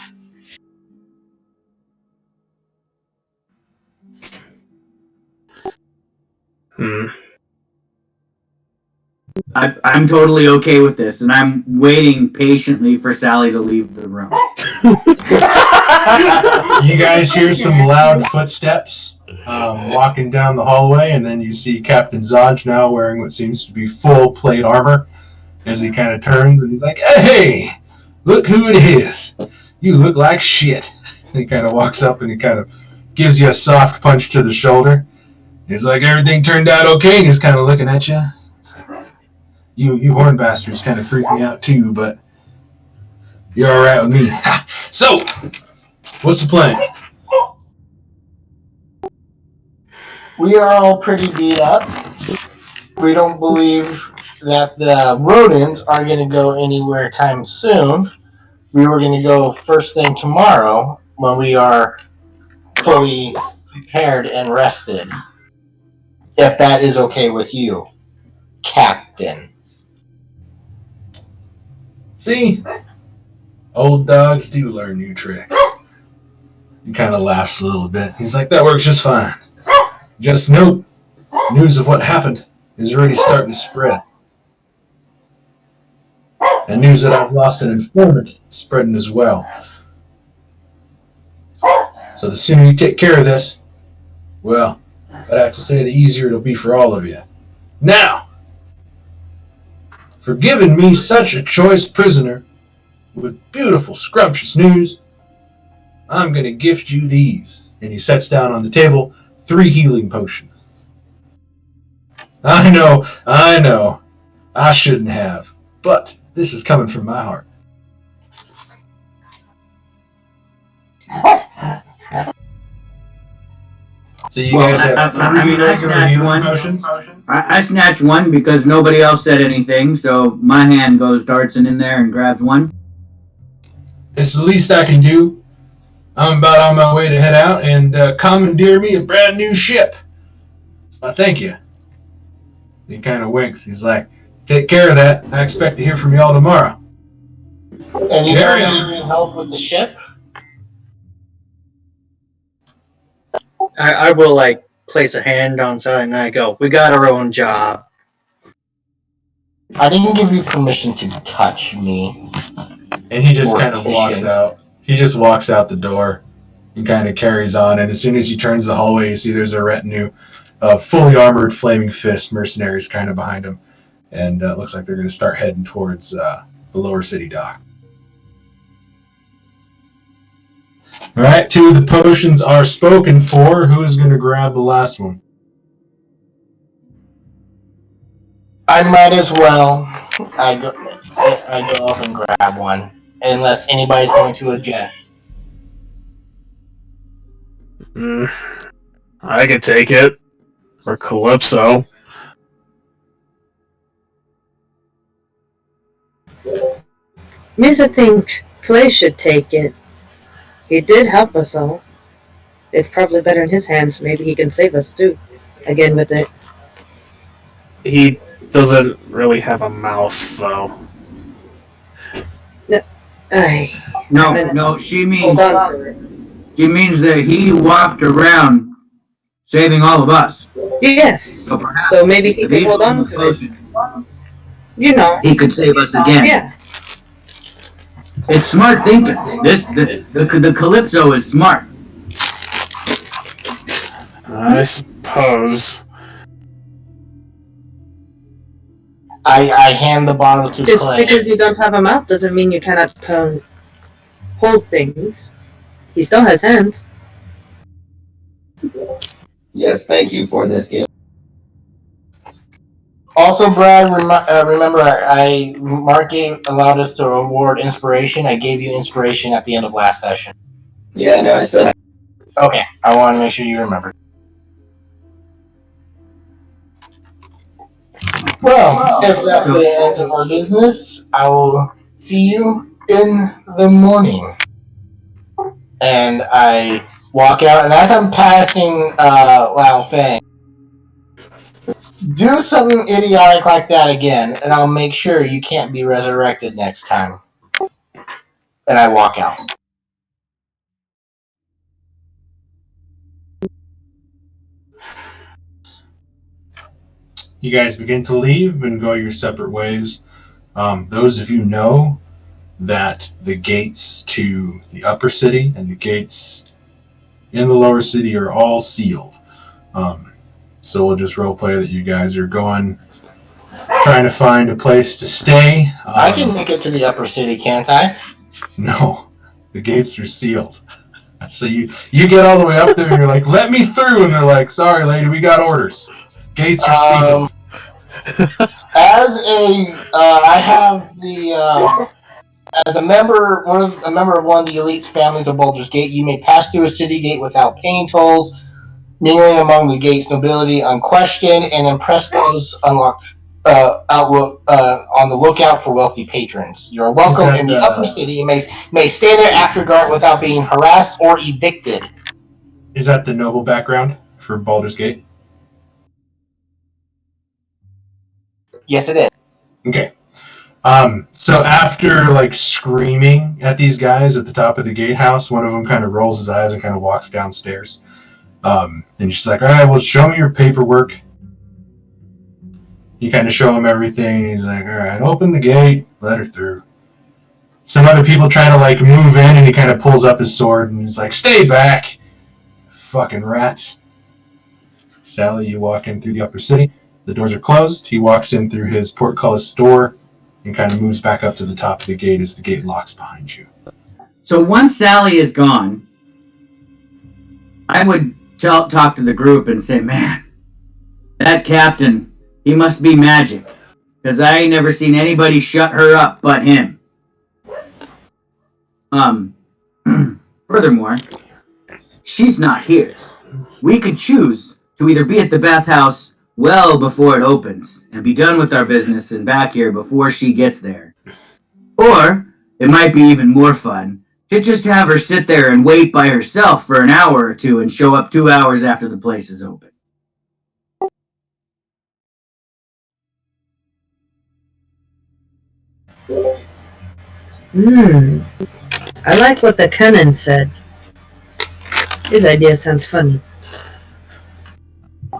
I'm totally okay with this, and I'm waiting patiently for Sally to leave the room. You guys hear some loud footsteps walking down the hallway, and then you see Captain Zodge now wearing what seems to be full plate armor as he kind of turns and he's like, "Hey, look who it is. You look like shit." And he kind of walks up and he kind of gives you a soft punch to the shoulder. He's like, "Everything turned out okay," and he's kind of looking at you. You horn bastards kind of freak me out too, but you're alright with me. So, what's the plan? We are all pretty beat up. We don't believe that the rodents are going to go anywhere time soon. We were going to go first thing tomorrow when we are fully prepared and rested. If that is okay with you, Captain. See? Old dogs do learn new tricks. He kind of laughs a little bit. He's like, "That works just fine. Just note, news of what happened is already starting to spread. And news that I've lost an informant is spreading as well. So the sooner you take care of this, well, I'd have to say the easier it'll be for all of you. Now, for giving me such a choice prisoner with beautiful, scrumptious news, I'm going to gift you these." And he sets down on the table 3 healing potions. I know, I shouldn't have, but this is coming from my heart. So you guys have 3 regular healing potions? I snatch one because nobody else said anything, so my hand goes darting in there and grabs one. It's the least I can do. I'm about on my way to head out and commandeer me a brand new ship. Thank you. He kind of winks. He's like, "Take care of that. I expect to hear from you all tomorrow." And you don't need help with the ship? I will place a hand on something and I go, "We got our own job." I didn't give you permission to touch me. And he just kind of walks out. He just walks out the door and kind of carries on. And as soon as he turns the hallway, you see there's a retinue of fully armored Flaming Fist mercenaries kind of behind him. and it looks like they're going to start heading towards the lower city dock. All right, 2 of the potions are spoken for. Who is going to grab the last one? I might as well. I go up and grab one, unless anybody's going to object. I could take it. Or Calypso. Misa thinks Clay should take it. He did help us all. It's probably better in his hands. Maybe he can save us too. Again with it. He doesn't really have a mouth, though. No, she means Hold on to it. she means that he walked around saving all of us. Yes. So perhaps So maybe he if can he hold on found the to it. potion, You know. he could save us again. Yeah. It's smart thinking. The Calypso is smart. I suppose. I hand the bottle to Just Clay. because you don't have a mouth doesn't mean you cannot hold things. He still has hands. Yes, thank you for this gift. Also, Brad, remember, Mark allowed us to award inspiration. I gave you inspiration at the end of last session. Yeah, no, I still have. Okay, I want to make sure you remember. Well, if that's the end of our business, I will see you in the morning. And I walk out, and as I'm passing Lao Feng, do something idiotic like that again, and I'll make sure you can't be resurrected next time. And I walk out. You guys begin to leave and go your separate ways. Those of you know that the gates to the upper city and the gates in the lower city are all sealed. So we'll just roleplay that you guys are going, trying to find a place to stay. I can make it to the upper city, can't I? No, the gates are sealed. So you get all the way up there and you're like, let me through. And they're like, sorry, lady, we got orders. Gates are sealed. I have the as a member of one of the elite families of Baldur's Gate, you may pass through a city gate without paying tolls, mingling among the gate's nobility unquestioned, and impress those on the lookout for wealthy patrons. You are welcome in the upper city. You may stay there after dark without being harassed or evicted. Is that the noble background for Baldur's Gate? Yes, it is. Okay. So after screaming at these guys at the top of the gatehouse, one of them kind of rolls his eyes and kind of walks downstairs. And she's like, all right, well, show me your paperwork. You kind of show him everything, and he's like, all right, open the gate, let her through. Some other people try to move in, and he kind of pulls up his sword, and he's like, stay back, fucking rats. Sally, you walk in through the upper city. The doors are closed. He walks in through his portcullis door and kind of moves back up to the top of the gate as the gate locks behind you. So once Sally is gone, I would talk to the group and say, man, that captain, he must be magic. Because I ain't never seen anybody shut her up but him. Furthermore, she's not here. We could choose to either be at the bathhouse well before it opens and be done with our business and back here before she gets there. Or, it might be even more fun to just have her sit there and wait by herself for an hour or two and show up 2 hours after the place is open. I like what the canon said. His idea sounds funny.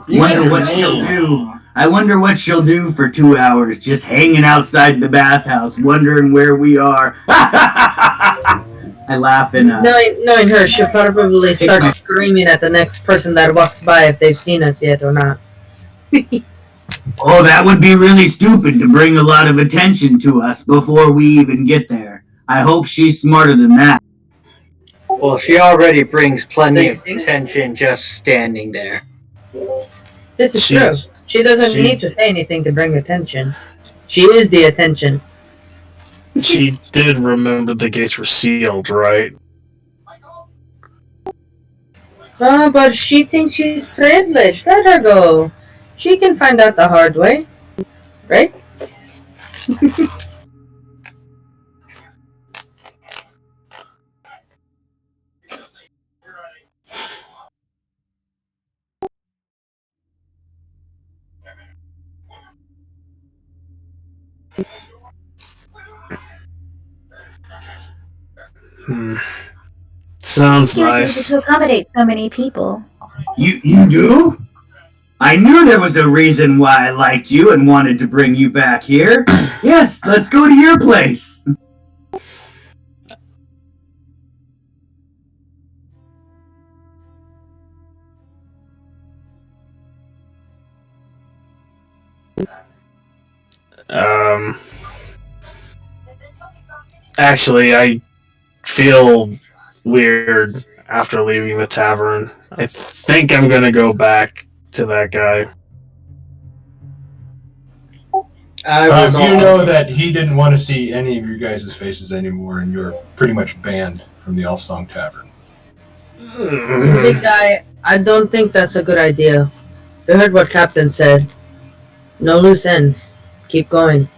I wonder what she'll do for 2 hours, just hanging outside the bathhouse, wondering where we are. I laugh and Knowing her, she'll probably start screaming at the next person that walks by if they've seen us yet or not. Oh, that would be really stupid to bring a lot of attention to us before we even get there. I hope she's smarter than that. Well, she already brings plenty of attention just standing there. This is true. She doesn't need to say anything to bring attention. She is the attention. She did remember the gates were sealed, right? But she thinks she's privileged. Let her go. She can find out the hard way. Right? Sounds He was nice. able to accommodate so many people. You do? I knew there was a reason why I liked you and wanted to bring you back here. Yes, let's go to your place. Actually, I feel weird after leaving the tavern. I think I'm gonna go back to that guy. You know that he didn't want to see any of your guys' faces anymore, and you're pretty much banned from the Elf Song Tavern. Big guy, I don't think that's a good idea. You heard what Captain said. No loose ends. Keep going.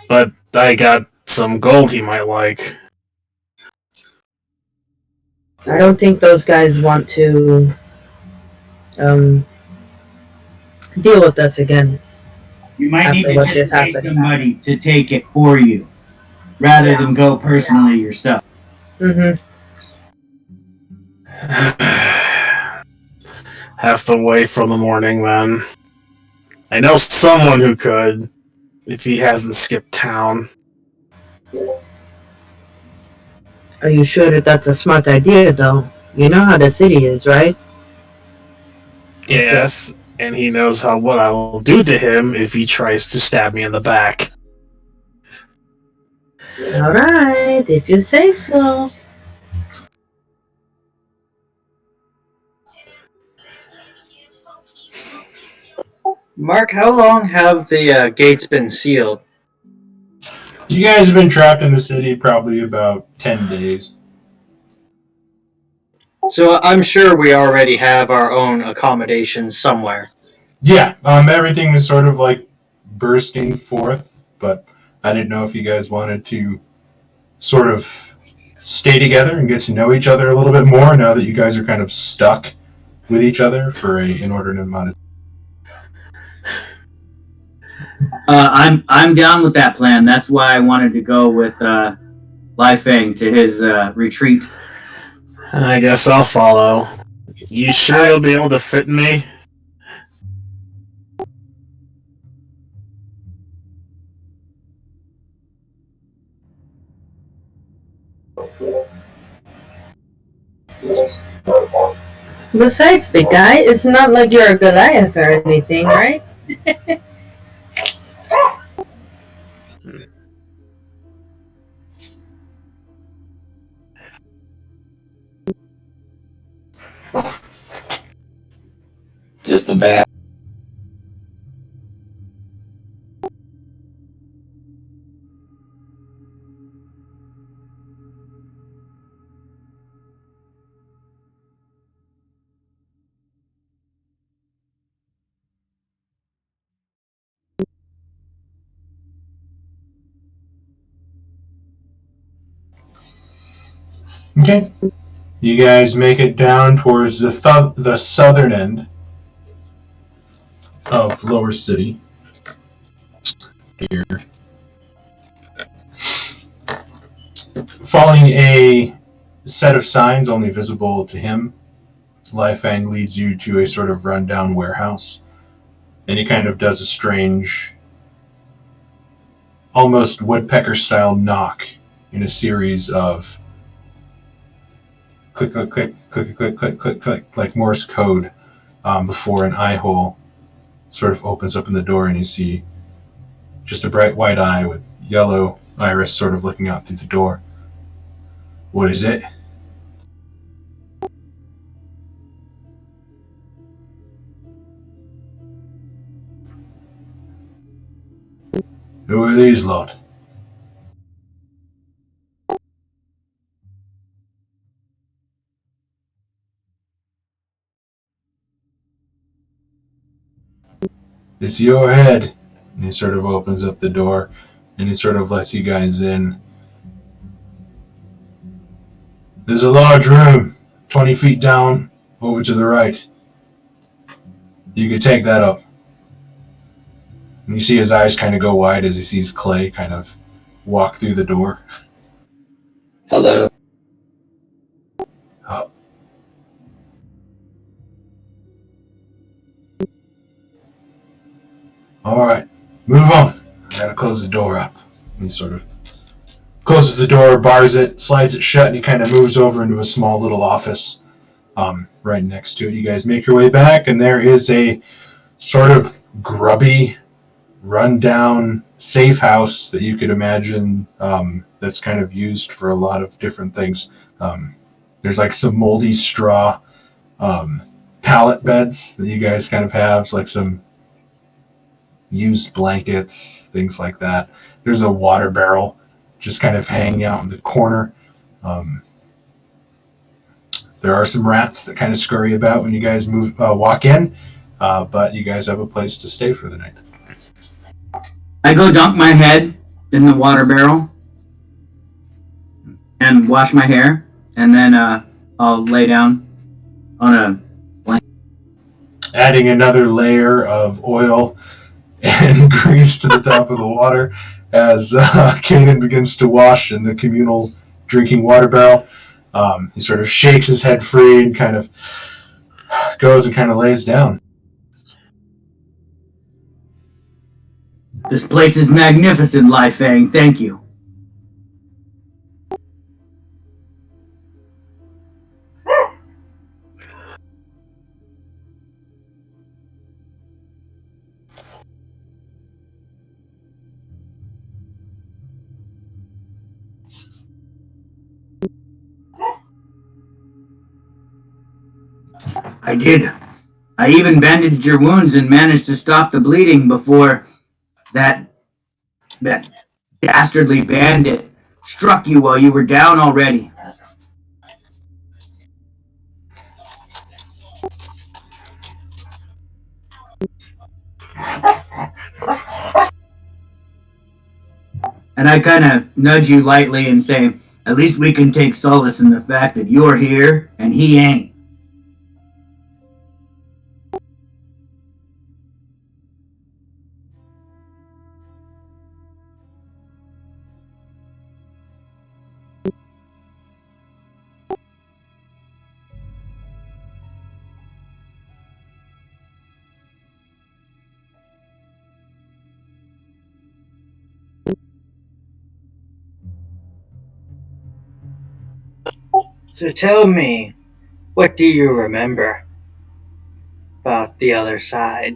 But I got some gold he might like. I don't think those guys want to deal with us again. You might need After what to just just pay happened. somebody to take it for you, rather than go personally yourself. Mm-hmm. Have to wait for the morning then. I know someone who could, if he hasn't skipped town. Are you sure that that's a smart idea, though? You know how the city is, right? Yes, and he knows what I will do to him if he tries to stab me in the back. Alright, if you say so. Mark, how long have the gates been sealed? You guys have been trapped in the city probably about 10 days. So I'm sure we already have our own accommodations somewhere. Yeah, everything was sort of like bursting forth, but I didn't know if you guys wanted to sort of stay together and get to know each other a little bit more now that you guys are kind of stuck with each other for an inordinate amount of I'm down with that plan. That's why I wanted to go with Lai Feng to his retreat. I guess I'll follow. You sure you'll be able to fit me? Besides, big guy, it's not like you're a Goliath or anything, right? Just the bad. Okay. You guys make it down towards the southern end of Lower City. Here. Following a set of signs only visible to him, Lai Fang leads you to a sort of rundown warehouse. And he kind of does a strange, almost woodpecker-style knock in a series of click, click, click, click, click, click, click, click, like Morse code before an eye hole sort of opens up in the door, and you see just a bright white eye with yellow iris sort of looking out through the door. What is it? Who are these lot? It's your head. And he sort of opens up the door, and he sort of lets you guys in. There's a large room, 20 feet down, over to the right. You could take that up. And you see his eyes kind of go wide as he sees Clay kind of walk through the door. Hello. Alright, move on. I gotta close the door up. And he sort of closes the door, bars it, slides it shut, and he kind of moves over into a small little office right next to it. You guys make your way back, and there is a sort of grubby, run-down safe house that you could imagine that's kind of used for a lot of different things. There's like some moldy straw pallet beds that you guys kind of have, like some used blankets, things like that. There's a water barrel just kind of hanging out in the corner. There are some rats that kind of scurry about when you guys walk in, but you guys have a place to stay for the night. I go dunk my head in the water barrel and wash my hair, and then I'll lay down on a blanket. Adding another layer of oil and grease to the top of the water as Kanan begins to wash in the communal drinking water barrel. He sort of shakes his head free and kind of goes and kind of lays down. This place is magnificent, Lai Fang. Thank you. I did. I even bandaged your wounds and managed to stop the bleeding before that dastardly bandit struck you while you were down already. And I kind of nudge you lightly and say, at least we can take solace in the fact that you're here and he ain't. So tell me, what do you remember about the other side?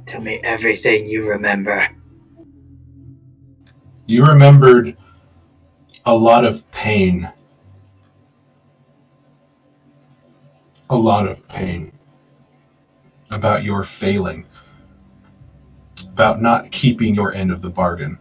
Tell me everything you remember. You remembered a lot of pain. A lot of pain about your failing, about not keeping your end of the bargain.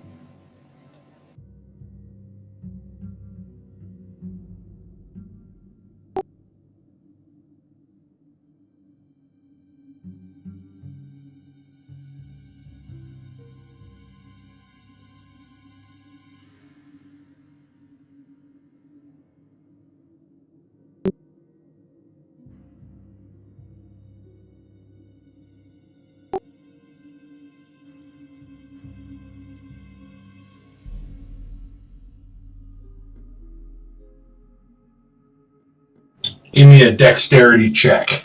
Give me a dexterity check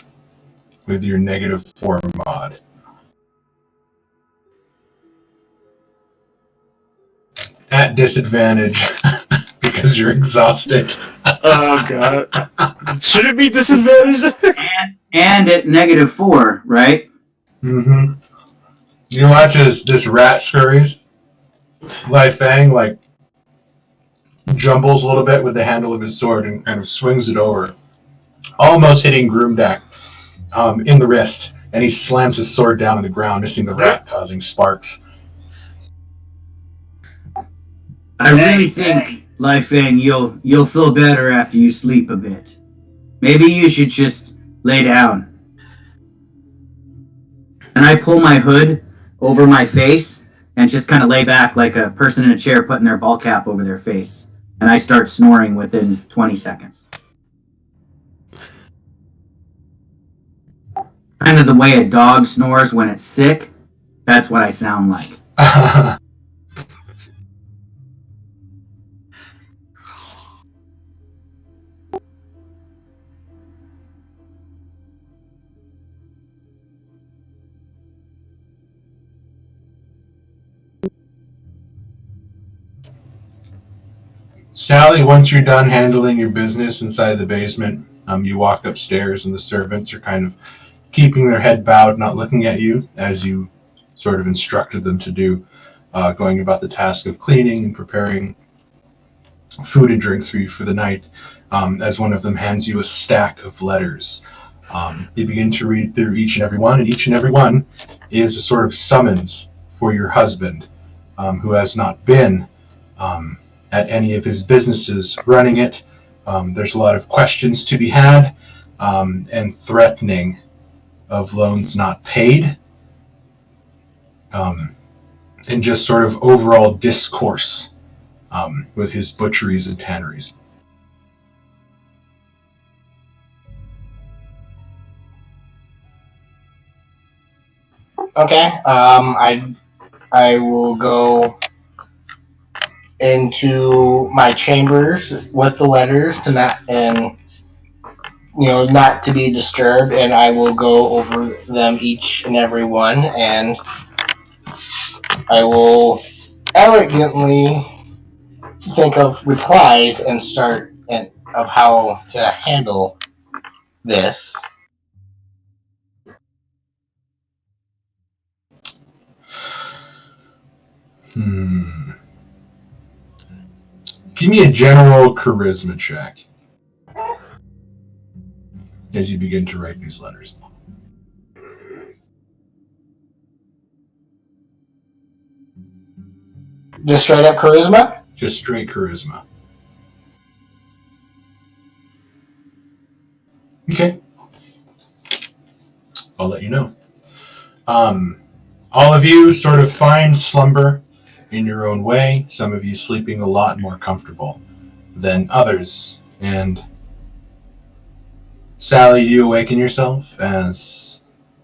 with your -4 mod. At disadvantage because you're exhausted. Oh god. Should it be disadvantaged? and at -4, right? Mm-hmm. You watch as this rat scurries. Lai Fang, like, jumbles a little bit with the handle of his sword and kind of swings it over, almost hitting Groomdak in the wrist, and he slams his sword down on the ground, missing the rat, causing sparks. I really think, Lai Fang, you'll feel better after you sleep a bit. Maybe you should just lay down. And I pull my hood over my face and just kind of lay back like a person in a chair putting their ball cap over their face. And I start snoring within 20 seconds. Kind of the way a dog snores when it's sick. That's what I sound like. Sally, once you're done handling your business inside the basement, you walk upstairs, and the servants are kind of keeping their head bowed, not looking at you, as you sort of instructed them to do, going about the task of cleaning and preparing food and drinks for you for the night, as one of them hands you a stack of letters. They begin to read through each and every one, and each and every one is a sort of summons for your husband, who has not been at any of his businesses running it. There's a lot of questions to be had, and threatening of loans not paid, and just sort of overall discourse with his butcheries and tanneries. Okay. I will go into my chambers with the letters to not to be disturbed, and I will go over them each and every one, and I will elegantly think of replies and start and of how to handle this. Give me a general charisma check as you begin to write these letters. Just straight up charisma? Just straight charisma. Okay. I'll let you know. All of you sort of find slumber in your own way, some of you sleeping a lot more comfortable than others. And Sally, you awaken yourself as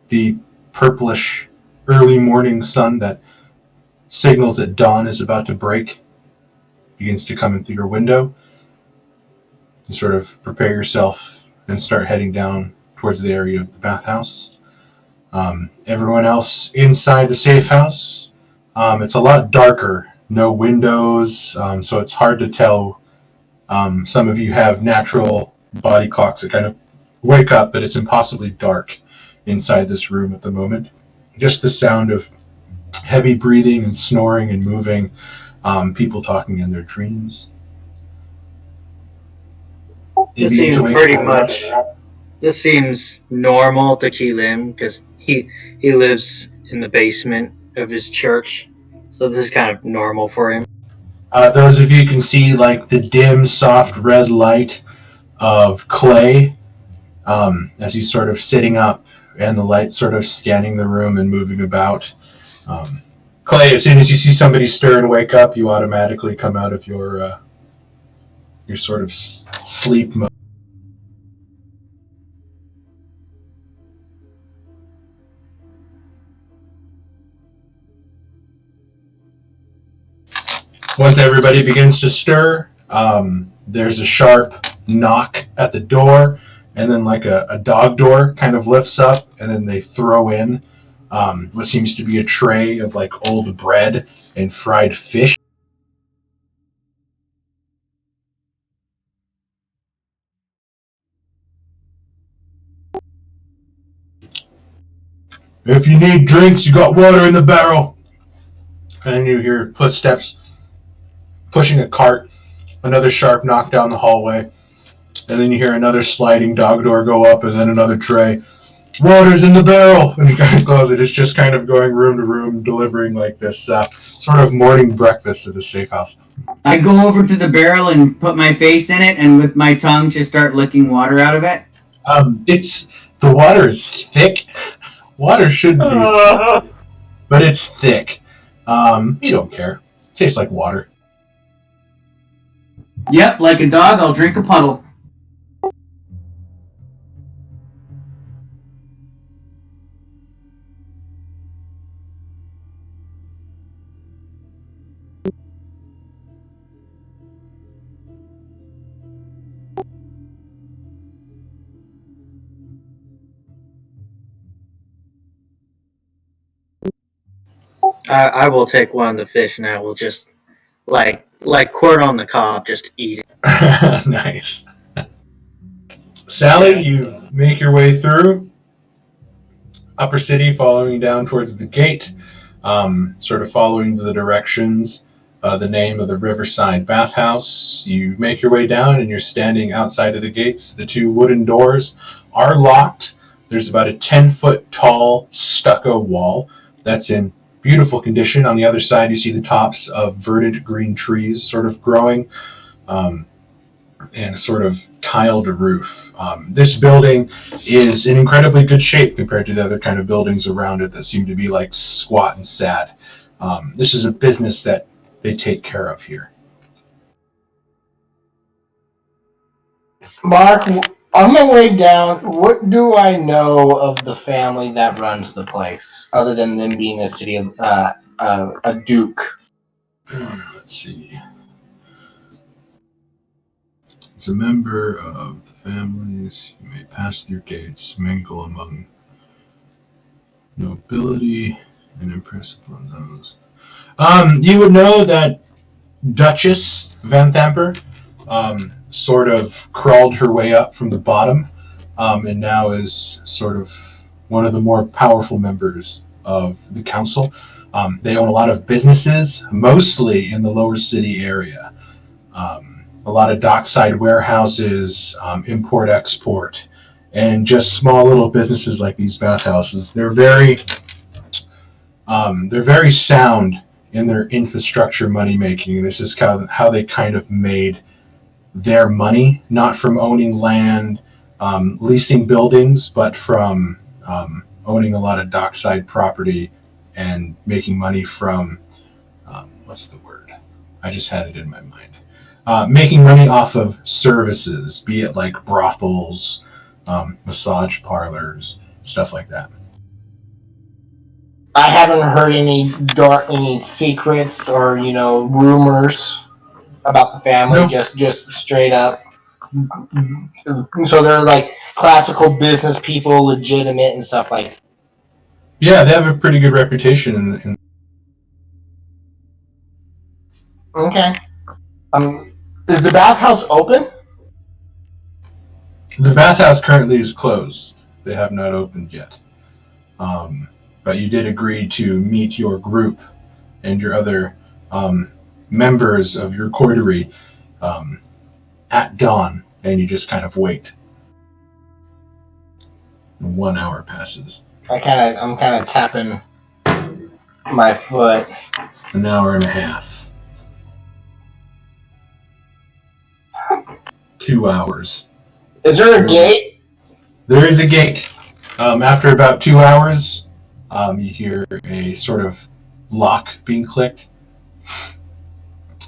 the purplish early morning sun that signals that dawn is about to break begins to come in through your window. You sort of prepare yourself and start heading down towards the area of the bathhouse. Everyone else inside the safe house, it's a lot darker, no windows, so it's hard to tell. Some of you have natural body clocks that kind of wake up, but it's impossibly dark inside this room at the moment. Just the sound of heavy breathing and snoring and moving, people talking in their dreams. This seems pretty much. This seems normal to Keelan because he lives in the basement of his church, so this is kind of normal for him. Those of you can see like the dim, soft red light of Clay as he's sort of sitting up, and the light sort of scanning the room and moving about. Clay, as soon as you see somebody stir and wake up, you automatically come out of your sort of sleep mode. Once everybody begins to stir, there's a sharp knock at the door, and then like a dog door kind of lifts up, and then they throw in what seems to be a tray of like old bread and fried fish. If you need drinks, you got water in the barrel. And then you hear footsteps pushing a cart, another sharp knock down the hallway, and then you hear another sliding dog door go up, and then another tray. Water's in the barrel! And you kind of close it. It's just kind of going room to room, delivering like this sort of morning breakfast to the safe house. I go over to the barrel and put my face in it, and with my tongue just start licking water out of it. The water is thick. Water should be, but it's thick. You don't care. Tastes like water. Yep, like a dog, I'll drink a puddle. I will take one of the fish and I will just like corn on the cob, just eat it. Nice. Sally, you make your way through Upper City, following down towards the gate, sort of following the directions, the name of the Riverside Bathhouse. You make your way down and you're standing outside of the gates. The two wooden doors are locked. There's about a 10-foot tall stucco wall that's in beautiful condition. On the other side, you see the tops of verdant green trees sort of growing, and a sort of tiled roof. This building is in incredibly good shape compared to the other kind of buildings around it that seem to be like squat and sad. This is a business that they take care of here. Mark, on my way down, what do I know of the family that runs the place, other than them being a duke? Let's see. As a member of the families, you may pass through gates, mingle among nobility, and impress upon those. You would know that Duchess Van Thamper sort of crawled her way up from the bottom, and now is sort of one of the more powerful members of the council. They own a lot of businesses, mostly in the lower city area. A lot of dockside warehouses, import-export, and just small little businesses like these bathhouses. They're very sound in their infrastructure money making. This is how they kind of made their money, not from owning land, leasing buildings, but from owning a lot of dockside property and making money from what's the word? I just had it in my mind. Making money off of services, be it like brothels, massage parlors, stuff like that. I haven't heard any secrets or rumors about the family. Nope. Just straight up. So they're like classical business people, legitimate and stuff like that. Yeah, they have a pretty good reputation. Okay. Is the bathhouse open? The bathhouse currently is closed. They have not opened yet. But you did agree to meet your group and your other members of your coterie at dawn, and you just kind of wait. 1 hour passes. I'm kind of tapping my foot. An hour and a half. 2 hours. Is there a gate? There is a gate. After about 2 hours, you hear a sort of lock being clicked,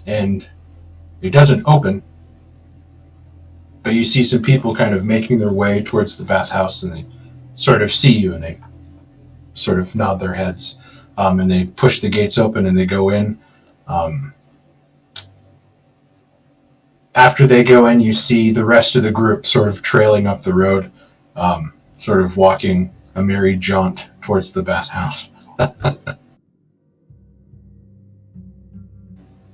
and it doesn't open, but you see some people kind of making their way towards the bathhouse, and they sort of see you, and they sort of nod their heads, and they push the gates open, and they go in. After they go in, you see the rest of the group sort of trailing up the road, sort of walking a merry jaunt towards the bathhouse.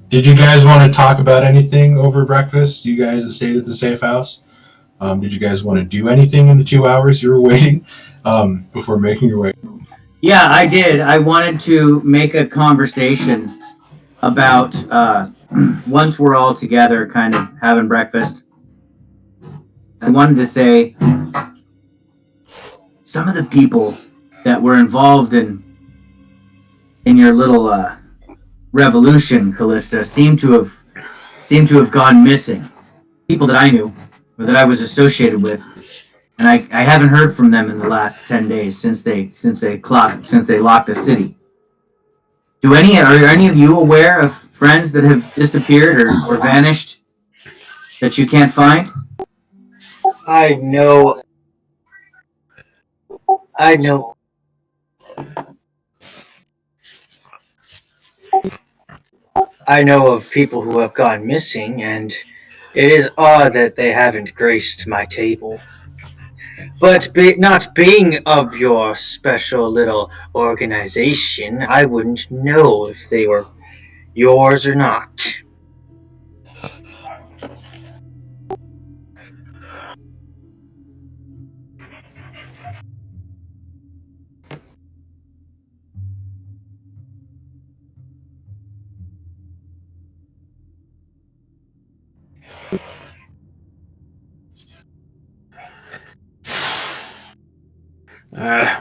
Did you guys want to talk about anything over breakfast? You guys that stayed at the safe house? Did you guys want to do anything in the 2 hours you were waiting before making your way? Yeah, I did. I wanted to make a conversation about once we're all together, kind of having breakfast. I wanted to say some of the people that were involved in your little revolution, Callista, seem to have gone missing. People that I knew or that I was associated with, and I haven't heard from them in the last 10 days since they locked the city. Are any of you aware of friends that have disappeared or vanished that you can't find? I know, I know, I know of people who have gone missing, and it is odd that they haven't graced my table. But not being of your special little organization, I wouldn't know if they were yours or not.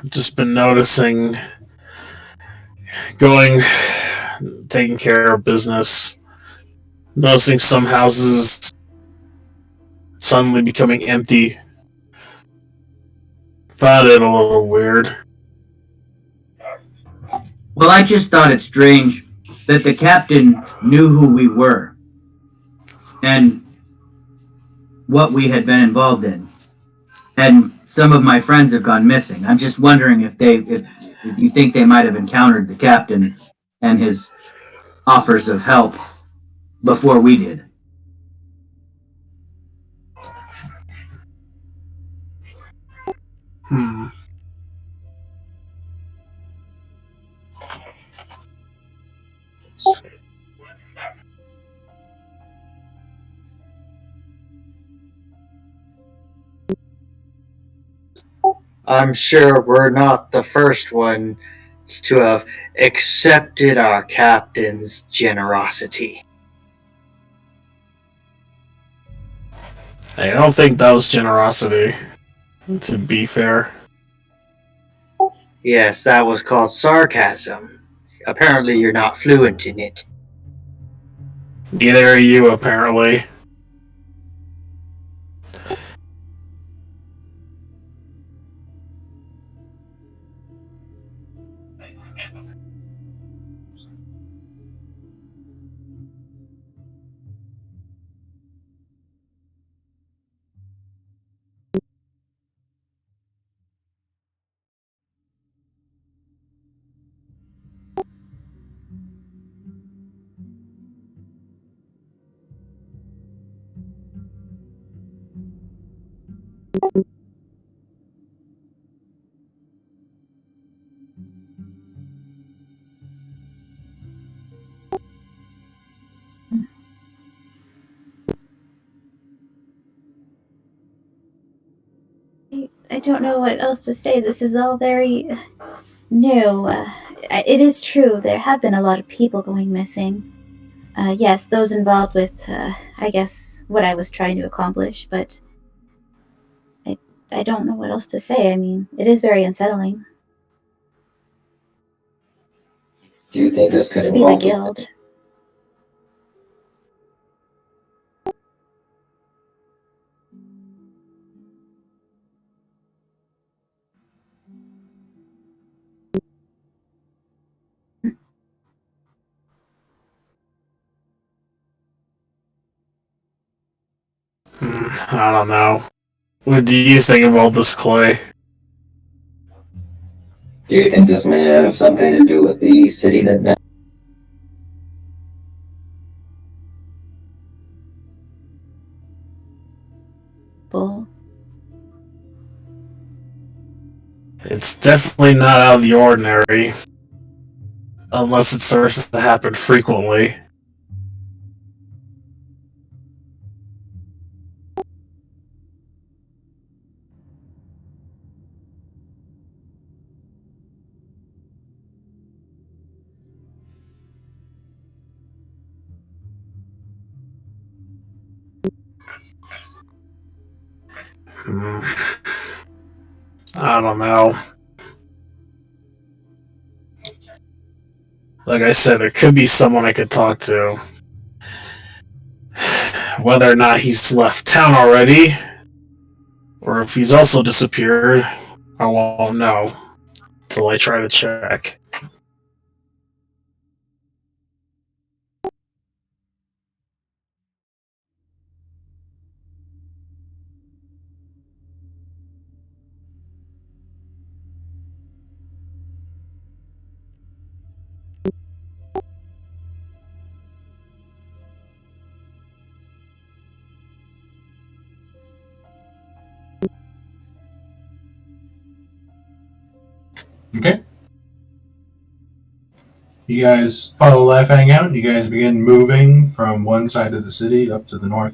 Just been noticing, going, taking care of business, noticing some houses suddenly becoming empty. Found it a little weird. Well, I just thought it strange that the captain knew who we were and what we had been involved in. And some of my friends have gone missing. I'm just wondering if you think they might have encountered the captain and his offers of help before we did. Hmm. I'm sure we're not the first ones to have accepted our captain's generosity. I don't think that was generosity, to be fair. Yes, that was called sarcasm. Apparently, you're not fluent in it. Neither are you, apparently. I don't know what else to say. This is all very new. It is true, there have been a lot of people going missing. Yes, those involved with, I guess, what I was trying to accomplish, but I don't know what else to say. I mean, it is very unsettling. Do you think this could Be the involve guild. I don't know. What do you think of all this, Clay? Do you think this may have something to do with the city that Bull. It's definitely not out of the ordinary, unless it starts to happen frequently. I don't know. Like I said, there could be someone I could talk to. Whether or not he's left town already, or if he's also disappeared, I won't know till I try to check. Okay. You guys follow Life Hang Out. You guys begin moving from one side of the city up to the north.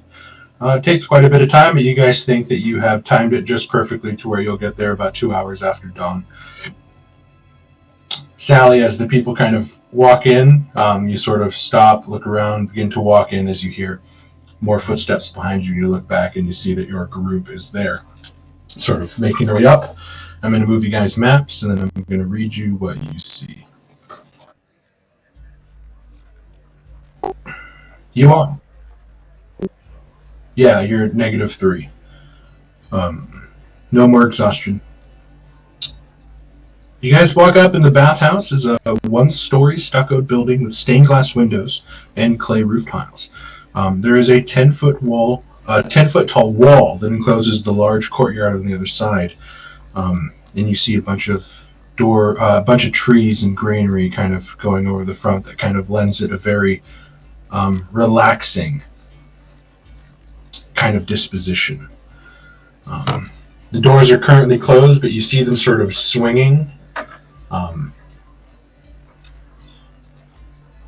It takes quite a bit of time, but you guys think that you have timed it just perfectly to where you'll get there about 2 hours after dawn. Sally, as the people kind of walk in, you sort of stop, look around, begin to walk in as you hear more footsteps behind you. You look back and you see that your group is there, sort of making their way up. I'm going to move you guys maps, and then I'm going to read you what you see. You on? Yeah, you're at -3. No more exhaustion. You guys walk up, and the bathhouse is a one-story stuccoed building with stained glass windows and clay roof tiles. There is a 10-foot tall wall that encloses the large courtyard on the other side, and you see a bunch of trees and greenery kind of going over the front that kind of lends it a very relaxing kind of disposition. The doors are currently closed, but you see them sort of swinging.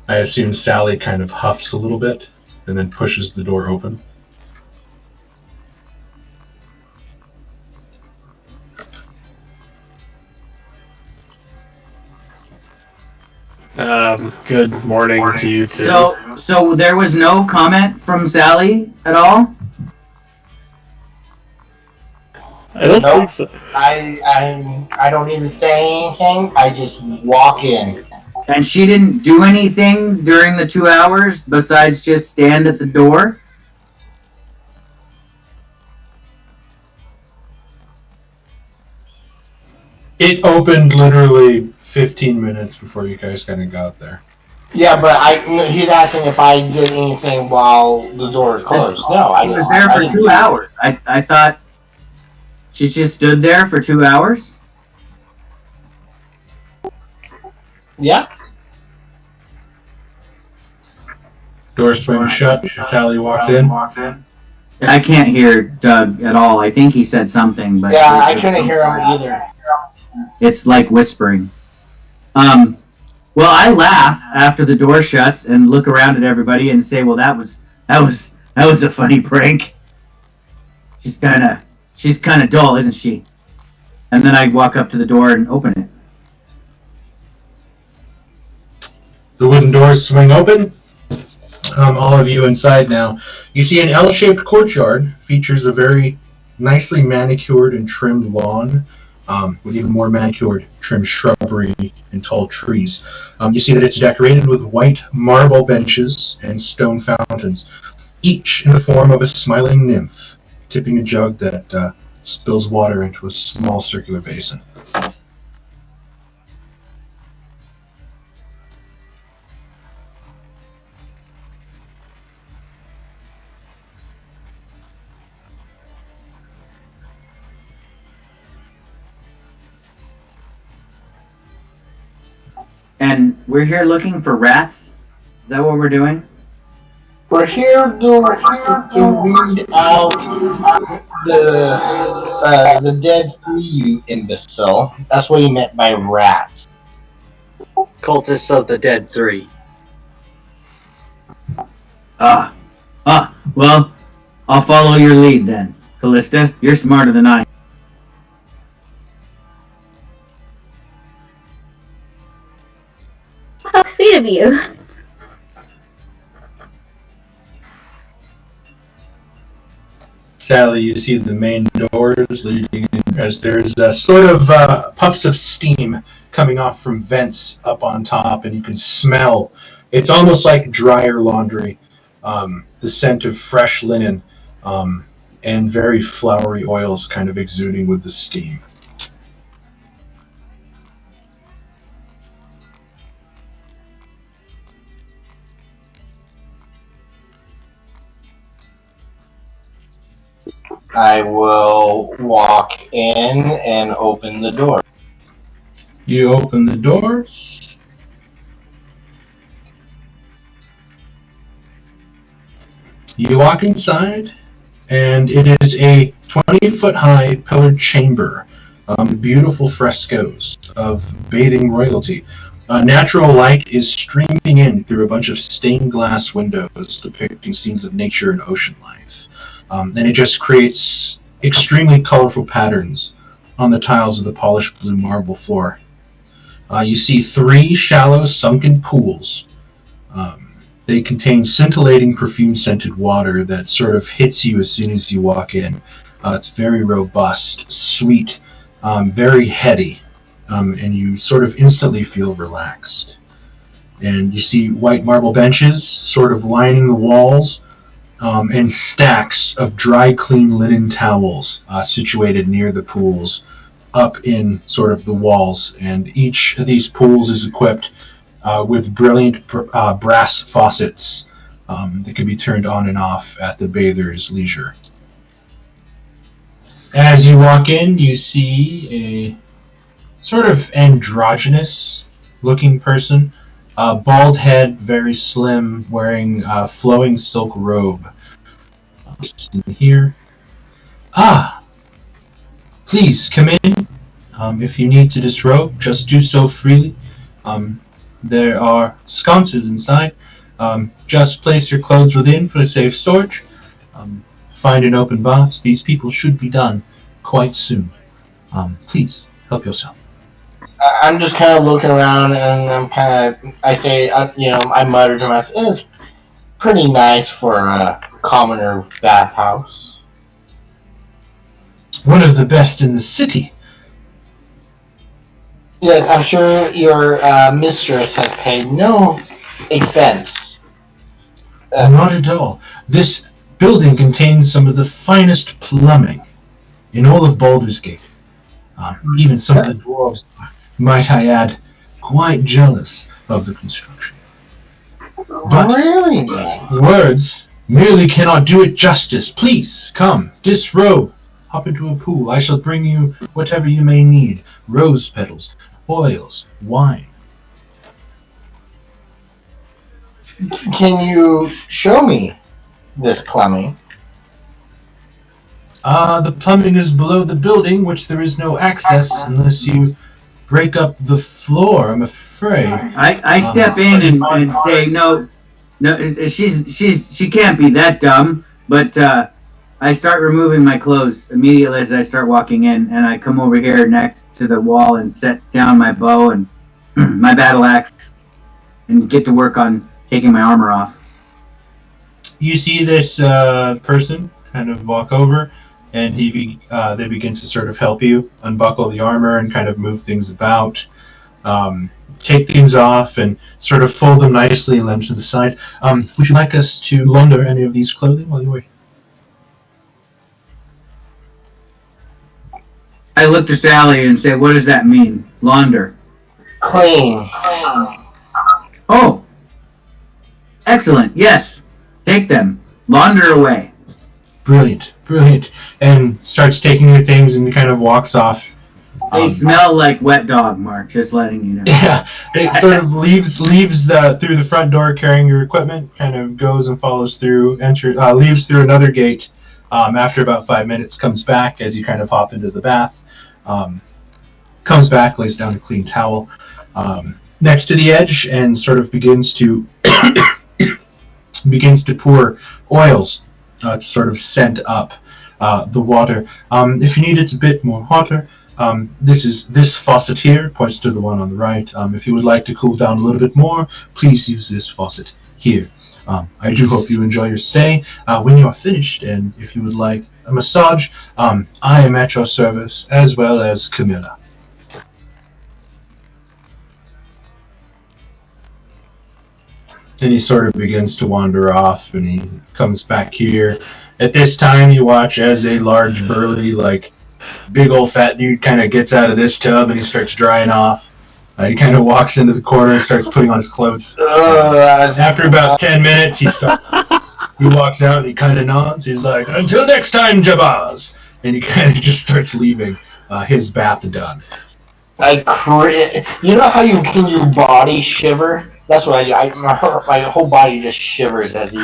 I assume Sally kind of huffs a little bit and then pushes the door open. Good morning to you too. So there was no comment from Sally at all? I don't Nope. think so. I don't even say anything. I just walk in. And she didn't do anything during the 2 hours besides just stand at the door? It opened literally 15 minutes before you guys kind of got there. Yeah, but he's asking if I did anything while the door is closed. No, I He was there for 2 hours. I thought she just stood there for 2 hours? Yeah. Door swings shut. Sally walks in. I can't hear Doug at all. I think he said something, but Yeah, I couldn't hear him either. It's like whispering. Well, I laugh after the door shuts and look around at everybody and say, "Well, that was a funny prank." She's kind of dull, isn't she? And then I walk up to the door and open it. The wooden doors swing open. All of you inside now. You see an L-shaped courtyard. Features a very nicely manicured and trimmed lawn, with even more manicured, trimmed shrubbery and tall trees. You see that it's decorated with white marble benches and stone fountains, each in the form of a smiling nymph, tipping a jug that spills water into a small circular basin. And we're here looking for rats? Is that what we're doing? We're here to weed out the dead three, you imbecile. That's what he meant by rats. Cultists of the Dead 3. Well, I'll follow your lead then. Callista, you're smarter than I. How sweet of you. Sadly, you see the main doors leading in, as there's sort of puffs of steam coming off from vents up on top, and you can smell. It's almost like dryer laundry. The scent of fresh linen and very flowery oils kind of exuding with the steam. I will walk in and open the door. You open the doors. You walk inside, and it is a 20-foot-high pillared chamber. Beautiful frescoes of bathing royalty. Natural light is streaming in through a bunch of stained glass windows depicting scenes of nature and ocean life. And it just creates extremely colorful patterns on the tiles of the polished blue marble floor. You see 3 shallow sunken pools. They contain scintillating perfume-scented water that sort of hits you as soon as you walk in. It's very robust, sweet, very heady, and you sort of instantly feel relaxed. And you see white marble benches sort of lining the walls, and stacks of dry, clean linen towels situated near the pools up in sort of the walls. And each of these pools is equipped with brilliant brass faucets that can be turned on and off at the bather's leisure. As you walk in, you see a sort of androgynous looking person, bald head, very slim, wearing a flowing silk robe. In here. Please come in. If you need to disrobe, just do so freely. There are sconces inside. Just place your clothes within for safe storage. Find an open bath. These people should be done quite soon. Please, help yourself. I'm just kind of looking around, and I mutter to myself, it's pretty nice for a commoner bathhouse. One of the best in the city. Yes, I'm sure your mistress has paid no expense. Not at all. This building contains some of the finest plumbing in all of Baldur's Gate. Even some of the dwarves, might I add, quite jealous of the construction. But really? Words merely cannot do it justice. Please, come, disrobe, hop into a pool. I shall bring you whatever you may need. Rose petals, oils, wine. Can you show me this plumbing? The plumbing is below the building, which there is no access unless you break up the floor, I'm afraid. I step in and say, no, she can't be that dumb. But I start removing my clothes immediately as I start walking in, and I come over here next to the wall and set down my bow and my battle axe and get to work on taking my armor off. You see this person kind of walk over, and they begin to sort of help you unbuckle the armor and kind of move things about, take things off, and sort of fold them nicely and lay them to the side. Would you like us to launder any of these clothing while you wait? I look to Sally and say, what does that mean? Launder. Clean. Oh. Excellent. Yes. Take them. Launder away. Brilliant. And starts taking your things and kind of walks off. They smell like wet dog, Mark, just letting you know. Yeah, it sort of leaves through the front door carrying your equipment, kind of goes and follows through, leaves through another gate. After about 5 minutes, comes back as you kind of hop into the bath. Comes back, lays down a clean towel next to the edge, and sort of begins to pour oils to sort of scent up the water. If you need it a bit more hotter, this faucet here, points to the one on the right. If you would like to cool down a little bit more, please use this faucet here. I do hope you enjoy your stay. When you are finished, and if you would like a massage, I am at your service, as well as Camilla. And he sort of begins to wander off, and he comes back here. At this time, you watch as a large, burly, big old fat dude kind of gets out of this tub, and he starts drying off. He kind of walks into the corner and starts putting on his clothes. After about 10 minutes, he walks out and he kind of nods. He's like, "Until next time, Jabaz!" And he kind of just starts leaving, his bath done. You know how your body shiver? That's what my whole body just shivers as he.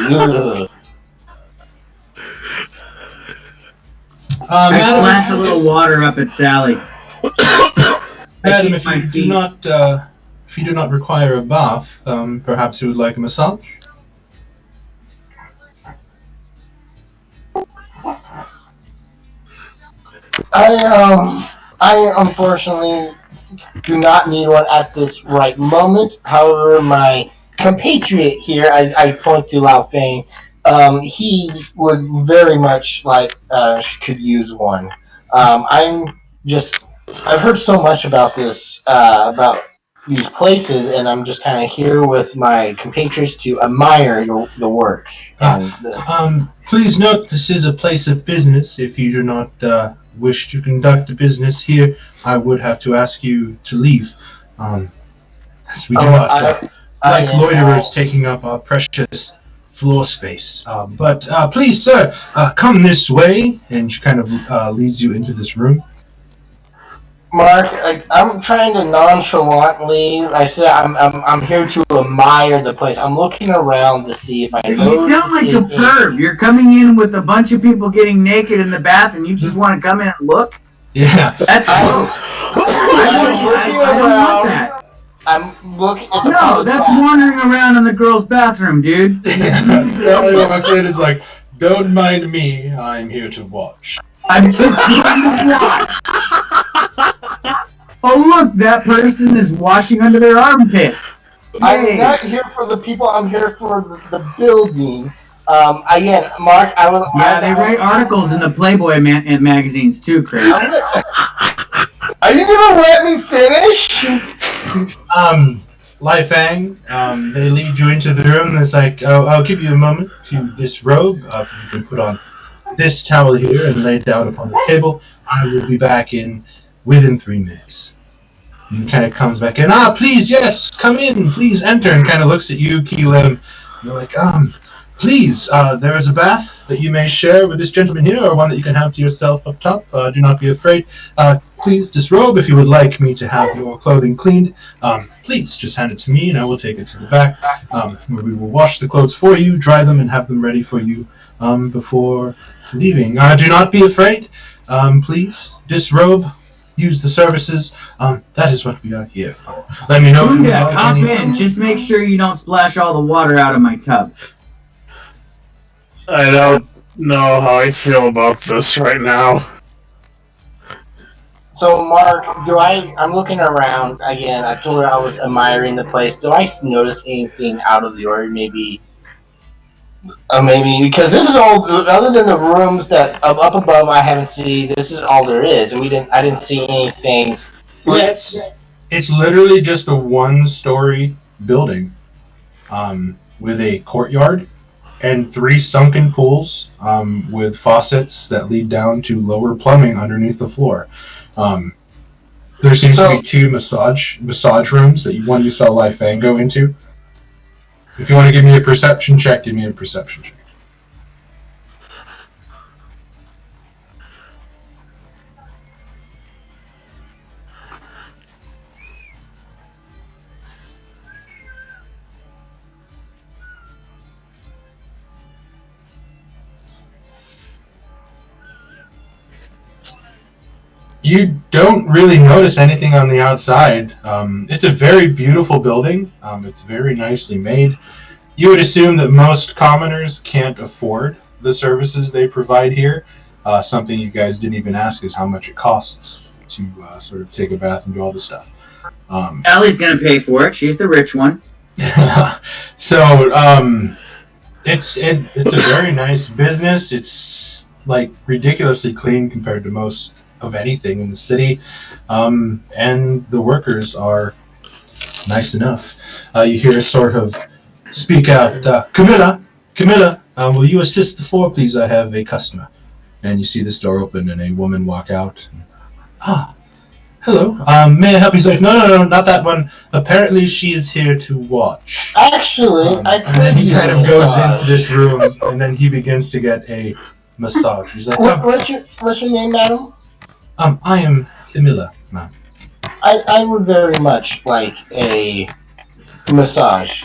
I splash a little water up at Sally. Madam, if you do not require a bath, perhaps you would like a massage? I unfortunately do not need one at this right moment. However, my compatriot here, I point to Lao Feng, he would very much could use one. I've heard so much about about these places, and I'm just kind of here with my compatriots to admire the work. Please note, this is a place of business. If you do not wish to conduct a business here, I would have to ask you to leave. As we do not like loiterers taking up our precious floor space. But please, sir, come this way, and she kind of leads you into this room. Mark, I'm trying to nonchalantly. I said I'm here to admire the place. I'm looking around to see if I know. You sound like a perv. You're coming in with a bunch of people getting naked in the bath, and you just want to come in and look. Yeah, that's gross. I don't want that. I'm looking. No, that's wandering around in the girls' bathroom, dude. Sally walks in and is like, "Don't mind me. I'm here to watch." I'm just here to watch. Oh, look, that person is washing under their armpit. I'm not here for the people. I'm here for the building. Again, Mark, I will. Yeah, they write articles in the Playboy magazines too, Chris. Are you gonna let me finish? Lai Fang, they lead you into the room, and it's like, I'll give you a moment to disrobe. You can put on this towel here and lay it down upon the table. I will be back within 3 minutes. And kind of comes back in. Please, yes, come in, please enter. And kind of looks at you, Keelan. You're like, please, there is a bath that you may share with this gentleman here, or one that you can have to yourself up top. Do not be afraid. Please disrobe if you would like me to have your clothing cleaned. Please just hand it to me, and I will take it to the back, where we will wash the clothes for you, dry them, and have them ready for you before leaving. Do not be afraid. Please disrobe. Use the services. That is what we are here for. Let me know if you would like hop in. Just make sure you don't splash all the water out of my tub. I don't know how I feel about this right now. So, Mark, I'm looking around again. I told her I was admiring the place. Do I notice anything out of the ordinary? Maybe because this is all. Other than the rooms that up above, I haven't seen. This is all there is, and I didn't see anything. It's literally just a one-story building, with a courtyard and 3 sunken pools, with faucets that lead down to lower plumbing underneath the floor. There seems to be 2 massage rooms that you saw Lai Fang go into. If you want to give me a perception check, give me a perception check. You don't really notice anything on the outside. It's a very beautiful building. It's very nicely made. You would assume that most commoners can't afford the services they provide here. Something you guys didn't even ask is how much it costs to sort of take a bath and do all this stuff. Allie's going to pay for it. She's the rich one. So it's a very nice business. like ridiculously clean compared to most of anything in the city, and the workers are nice enough. You hear a sort of speak out, Camilla, will you assist the floor, please? I have a customer. And you see this door open and a woman walk out. Ah, hello. May I help you, sir? No, not that one. Apparently, she is here to watch. Actually, I And then could he use kind a of goes massage. into this room, and then he begins to get a massage. He's like, What's your name, madam? I am Camilla, ma'am. I would very much like a massage.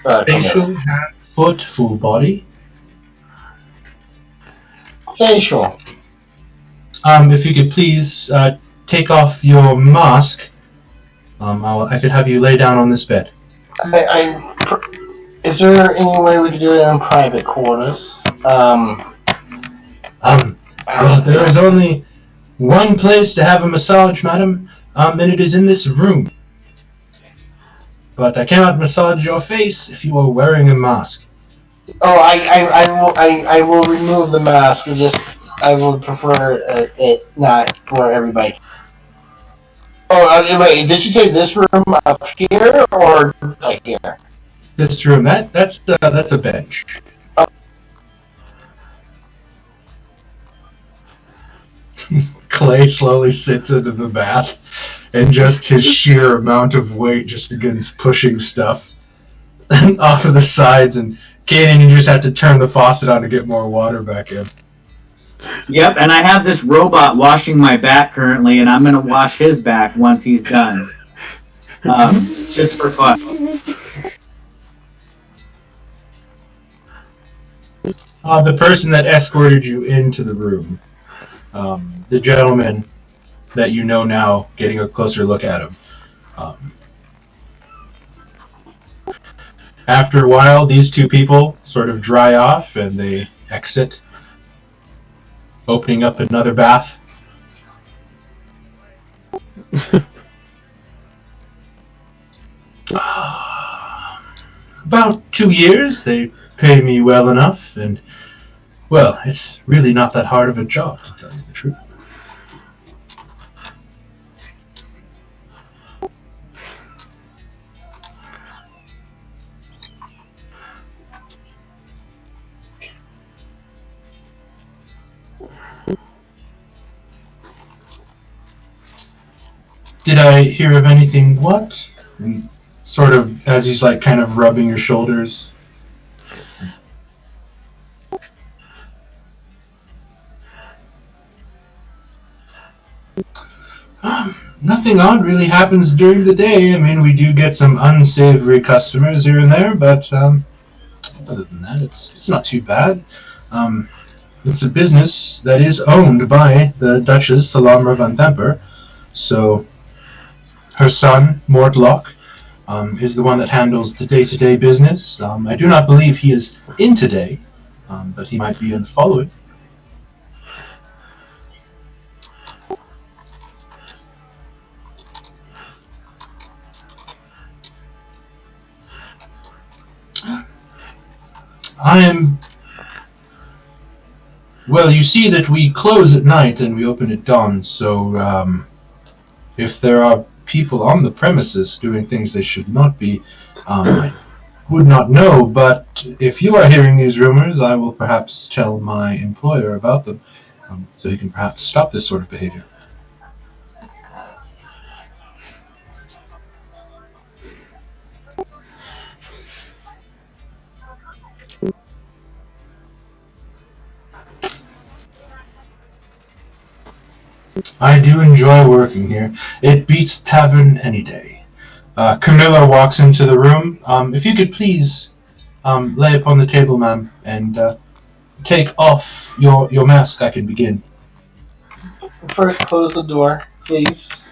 Facial, hand, foot, full body. Facial. If you could please take off your mask, I could have you lay down on this bed. Is there any way we could do it in private quarters? Well, there is only one place to have a massage, madam, and it is in this room. But I cannot massage your face if you are wearing a mask. Oh, I will remove the mask. I would prefer it not for everybody. Oh, wait, did you say this room up here or right here? This room, that's a bench. Clay slowly sits into the bath, and just his sheer amount of weight just begins pushing stuff off of the sides, and Kaden, you just have to turn the faucet on to get more water back in. Yep, and I have this robot washing my back currently, and I'm gonna wash his back once he's done. Just for fun. The person that escorted you into the room, the gentleman that you know now, getting a closer look at him. After a while, these two people sort of dry off and they exit, opening up another bath. About 2 years. They pay me well enough, and, well, it's really not that hard of a job, to tell you the truth. Did I hear of anything? What? And sort of, as he's like kind of rubbing your shoulders. Nothing odd really happens during the day. I mean, we do get some unsavory customers here and there, but other than that, it's not too bad. It's a business that is owned by the Duchess Salamra van Temper, so her son, Mortlock, is the one that handles the day-to-day business. I do not believe he is in today, but he might be in the following. Well, you see that we close at night and we open at dawn, so if there are people on the premises doing things they should not be, I would not know, but if you are hearing these rumors, I will perhaps tell my employer about them, so he can perhaps stop this sort of behavior. I do enjoy working here. It beats tavern any day. Camilla walks into the room. If you could please lay upon the table, ma'am, and take off your mask, I can begin. First, close the door, please.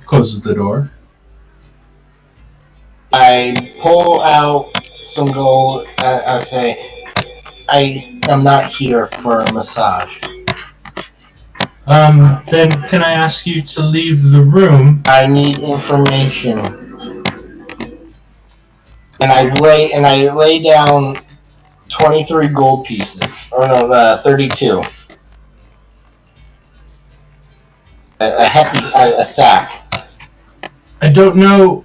Closes the door. I pull out some gold. I say, I am not here for a massage. Then can I ask you to leave the room? I need information. And I lay down 23 gold pieces. Or no, 32. A sack. I don't know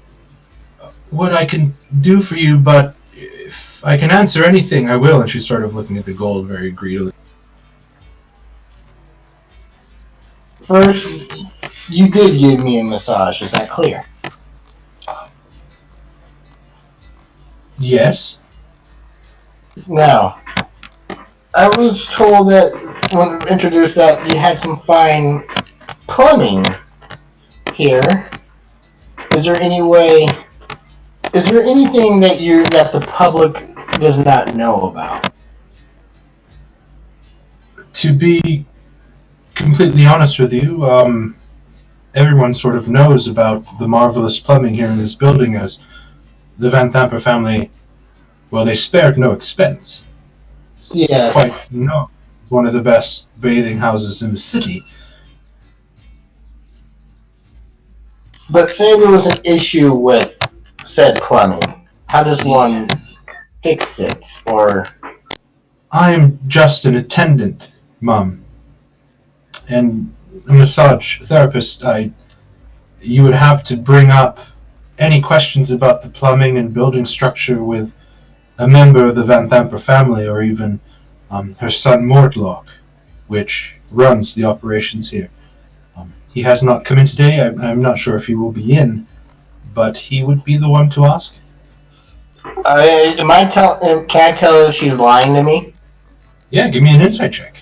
what I can do for you, but if I can answer anything, I will. And she's sort of looking at the gold very greedily. First, you did give me a massage, is that clear? Yes? Now, I was told that when introduced that you had some fine plumbing here. Is there anything that the public does not know about? To be completely honest with you, everyone sort of knows about the marvelous plumbing here in this building, as the Van Thamper family, well, they spared no expense. Yes. Quite no. It's one of the best bathing houses in the city. But say there was an issue with said plumbing. How does one fix it? Or I'm just an attendant, Mum. And a massage therapist, you would have to bring up any questions about the plumbing and building structure with a member of the Van Thamper family, or even her son Mortlock, which runs the operations here. He has not come in today. I'm not sure if he will be in, but he would be the one to ask. can I tell if she's lying to me? Yeah, give me an insight check.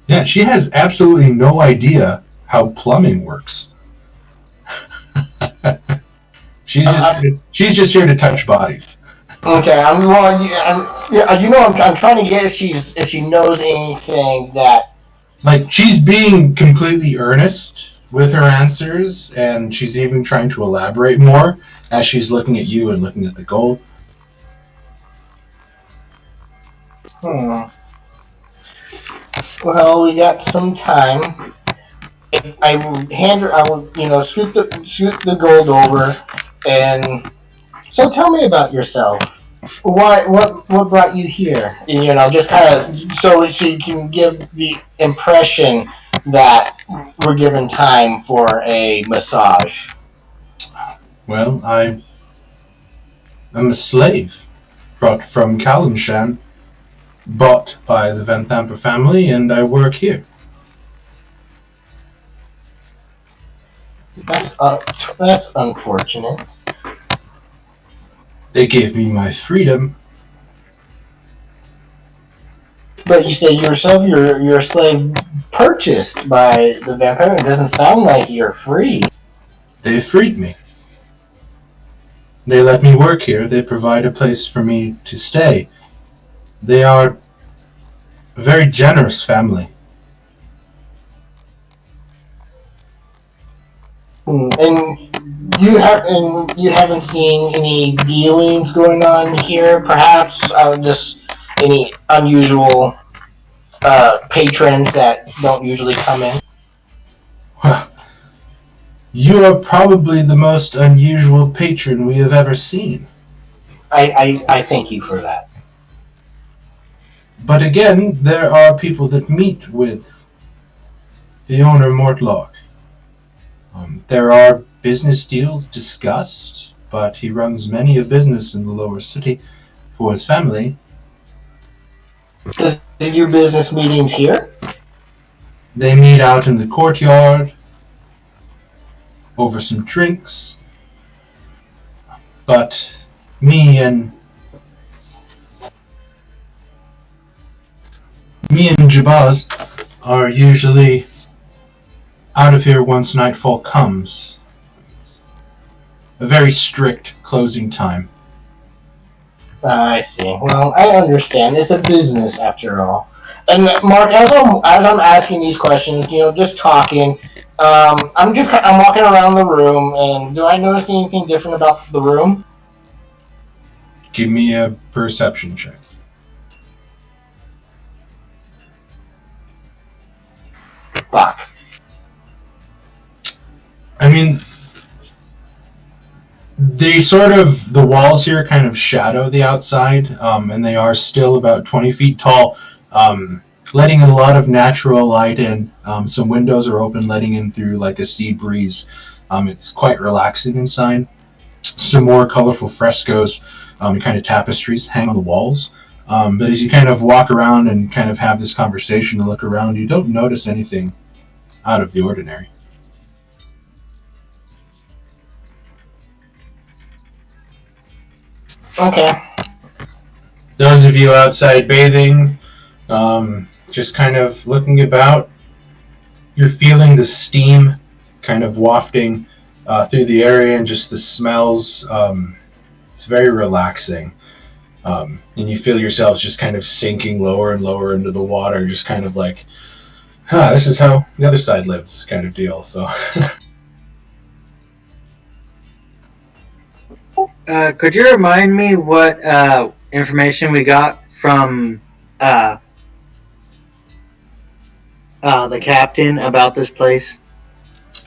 Yeah, she has absolutely no idea how plumbing works. She's just here to touch bodies. Okay, I'm trying to get if she knows anything that. Like, she's being completely earnest with her answers, and she's even trying to elaborate more as she's looking at you and looking at the gold. Well, we got some time. I will scoot the gold over, and so tell me about yourself. What brought you here? Just kind of so she can give the impression that we're given time for a massage. Well, I'm a slave brought from Kalanshan, bought by the Van Thamper family, and I work here. That's unfortunate. They gave me my freedom. But you say yourself you're a slave purchased by the vampire. It doesn't sound like you're free. They freed me. They let me work here. They provide a place for me to stay. They are a very generous family. And you haven't seen any dealings going on here, perhaps just any unusual patrons that don't usually come in. Well, you are probably the most unusual patron we have ever seen. I thank you for that. But again, there are people that meet with the owner Mortlock. There are business deals discussed, but he runs many a business in the lower city for his family. Does he do business meetings here? They meet out in the courtyard over some drinks. But me and Jabaz are usually out of here once nightfall comes. It's a very strict closing time. I see. Well, I understand. It's a business after all. And Mark, as I'm asking these questions, just talking, I'm walking around the room, and do I notice anything different about the room? Give me a perception check. Fuck. I mean, the walls here kind of shadow the outside, and they are still about 20 feet tall, letting in a lot of natural light in. Some windows are open, letting in through like a sea breeze. It's quite relaxing inside. Some more colorful frescoes, kind of tapestries hang on the walls. But as you kind of walk around and kind of have this conversation and look around, you don't notice anything out of the ordinary. Okay. Those of you outside bathing, just kind of looking about, you're feeling the steam kind of wafting through the area and just the smells. It's very relaxing. And you feel yourselves just kind of sinking lower and lower into the water, just kind of like, this is how the other side lives kind of deal. So, Could you remind me what information we got from the captain about this place?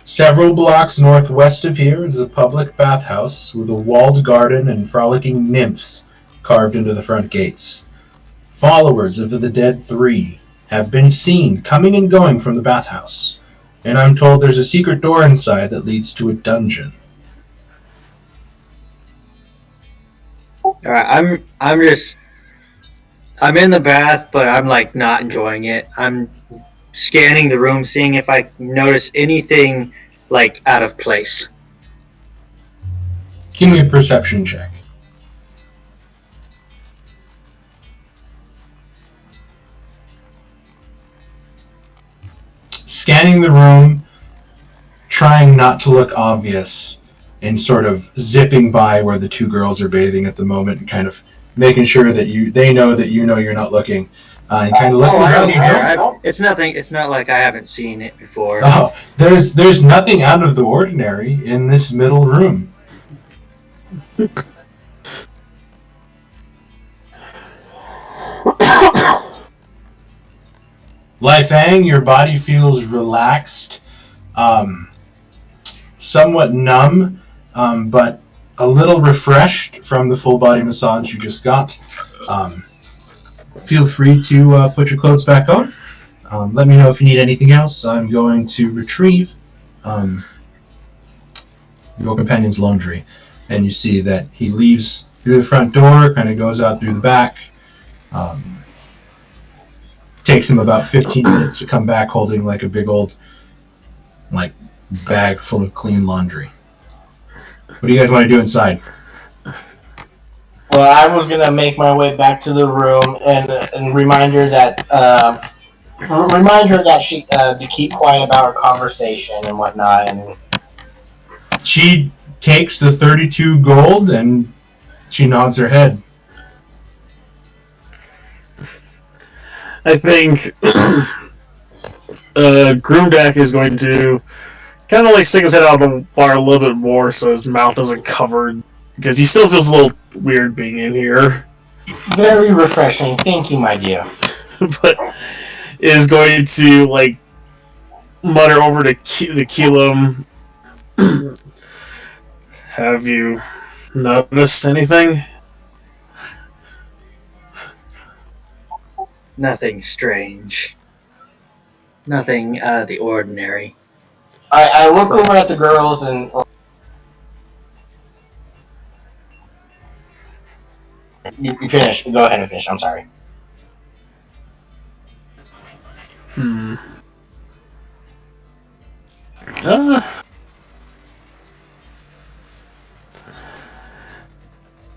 several blocks northwest of here is a public bathhouse with a walled garden and frolicking nymphs carved into the front gates. Followers of the dead three have been seen coming and going from the bathhouse, and I'm told there's a secret door inside that leads to a dungeon. Alright, I'm in the bath, but I'm like not enjoying it. I'm scanning the room, seeing if I notice anything like out of place. Give me a perception check. Scanning the room, trying not to look obvious, and sort of zipping by where the two girls are bathing at the moment, and kind of making sure that they know that you know you're not looking, and kind of looking around. It's nothing. It's not like I haven't seen it before. Oh, there's nothing out of the ordinary in this middle room. Lifang, your body feels relaxed, somewhat numb, but a little refreshed from the full body massage you just got. Feel free to put your clothes back on. Let me know if you need anything else. I'm going to retrieve your companion's laundry. And you see that he leaves through the front door, kind of goes out through the back. Takes him about 15 minutes to come back holding like a big old bag full of clean laundry. What do you guys want to do inside? Well, I was gonna make my way back to the room and remind her that she to keep quiet about our conversation and whatnot. And She takes the 32 gold and she nods her head. I think Groomdak is going to kind of like stick his head out of the bar a little bit more so his mouth isn't covered, because he still feels a little weird being in here. very refreshing. Thank you, my dear. But is going to like mutter over to the Keelam. Have you noticed anything? Nothing strange. Nothing out of the ordinary. I look over at the girls and you finish. Go ahead and finish. I'm sorry. I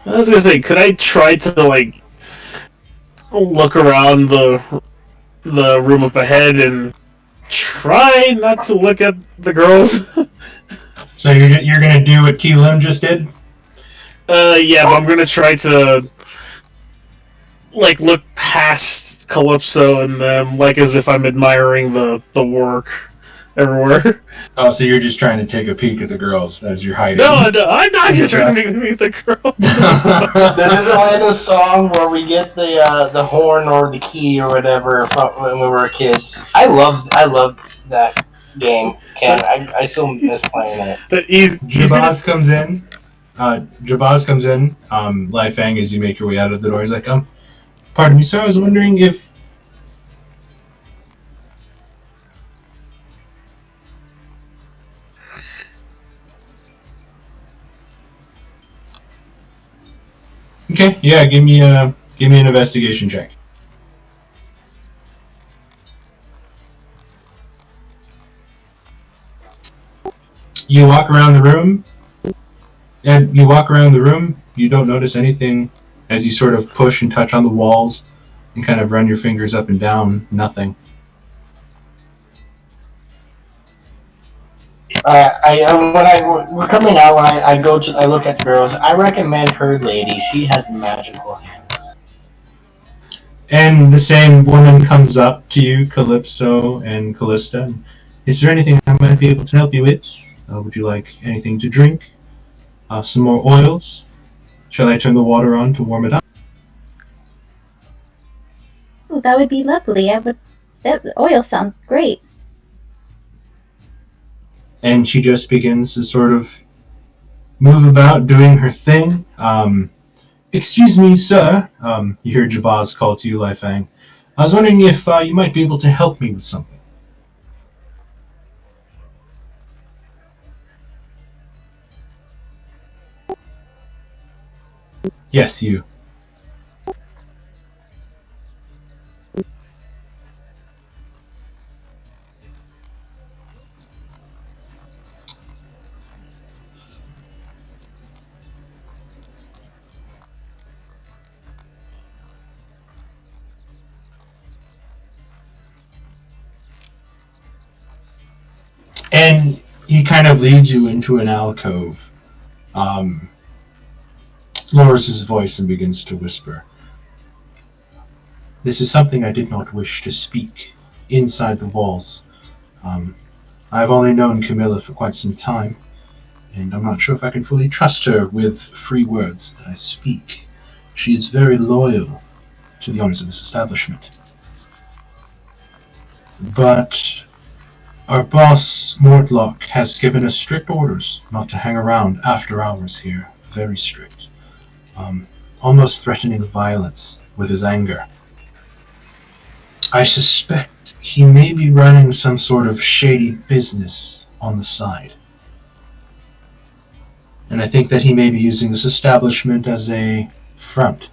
was gonna say, could I try to like look around the room up ahead and try not to look at the girls? So you're gonna do what Keelam just did? Yeah, but I'm gonna try to like look past Calypso and them, like as if I'm admiring the work everywhere. Oh, so you're just trying to take a peek at the girls as you're hiding. No, I'm not just trying to meet the girl. This is like the song where we get the horn or the key or whatever from when we were kids. I love that game, Ken. I still miss playing it. Jabaz comes in. Lai Fang, as you make your way out of the door, he's like, pardon me, sir. I was wondering if. Okay, yeah, give me an investigation check. You walk around the room, and you don't notice anything as you sort of push and touch on the walls and kind of run your fingers up and down. Nothing. We're coming out. When I look at girls. I recommend her lady. She has magical hands. And the same woman comes up to you, Calypso and Callista. Is there anything I might be able to help you with? Would you like anything to drink? Some more oils? Shall I turn the water on to warm it up? Oh, that would be lovely. That oil sounds great. And she just begins to sort of move about doing her thing. Excuse me, sir. You hear Jabaz call to you, Lai Fang. I was wondering if you might be able to help me with something. Yes, you. And he kind of leads you into an alcove, lowers his voice and begins to whisper. This is something I did not wish to speak inside the walls. I've only known Camilla for quite some time, and I'm not sure if I can fully trust her with free words that I speak. She is very loyal to the owners of this establishment. But our boss, Mortlock, has given us strict orders not to hang around after hours here. Very strict. Almost threatening violence with his anger. I suspect he may be running some sort of shady business on the side. And I think that he may be using this establishment as a front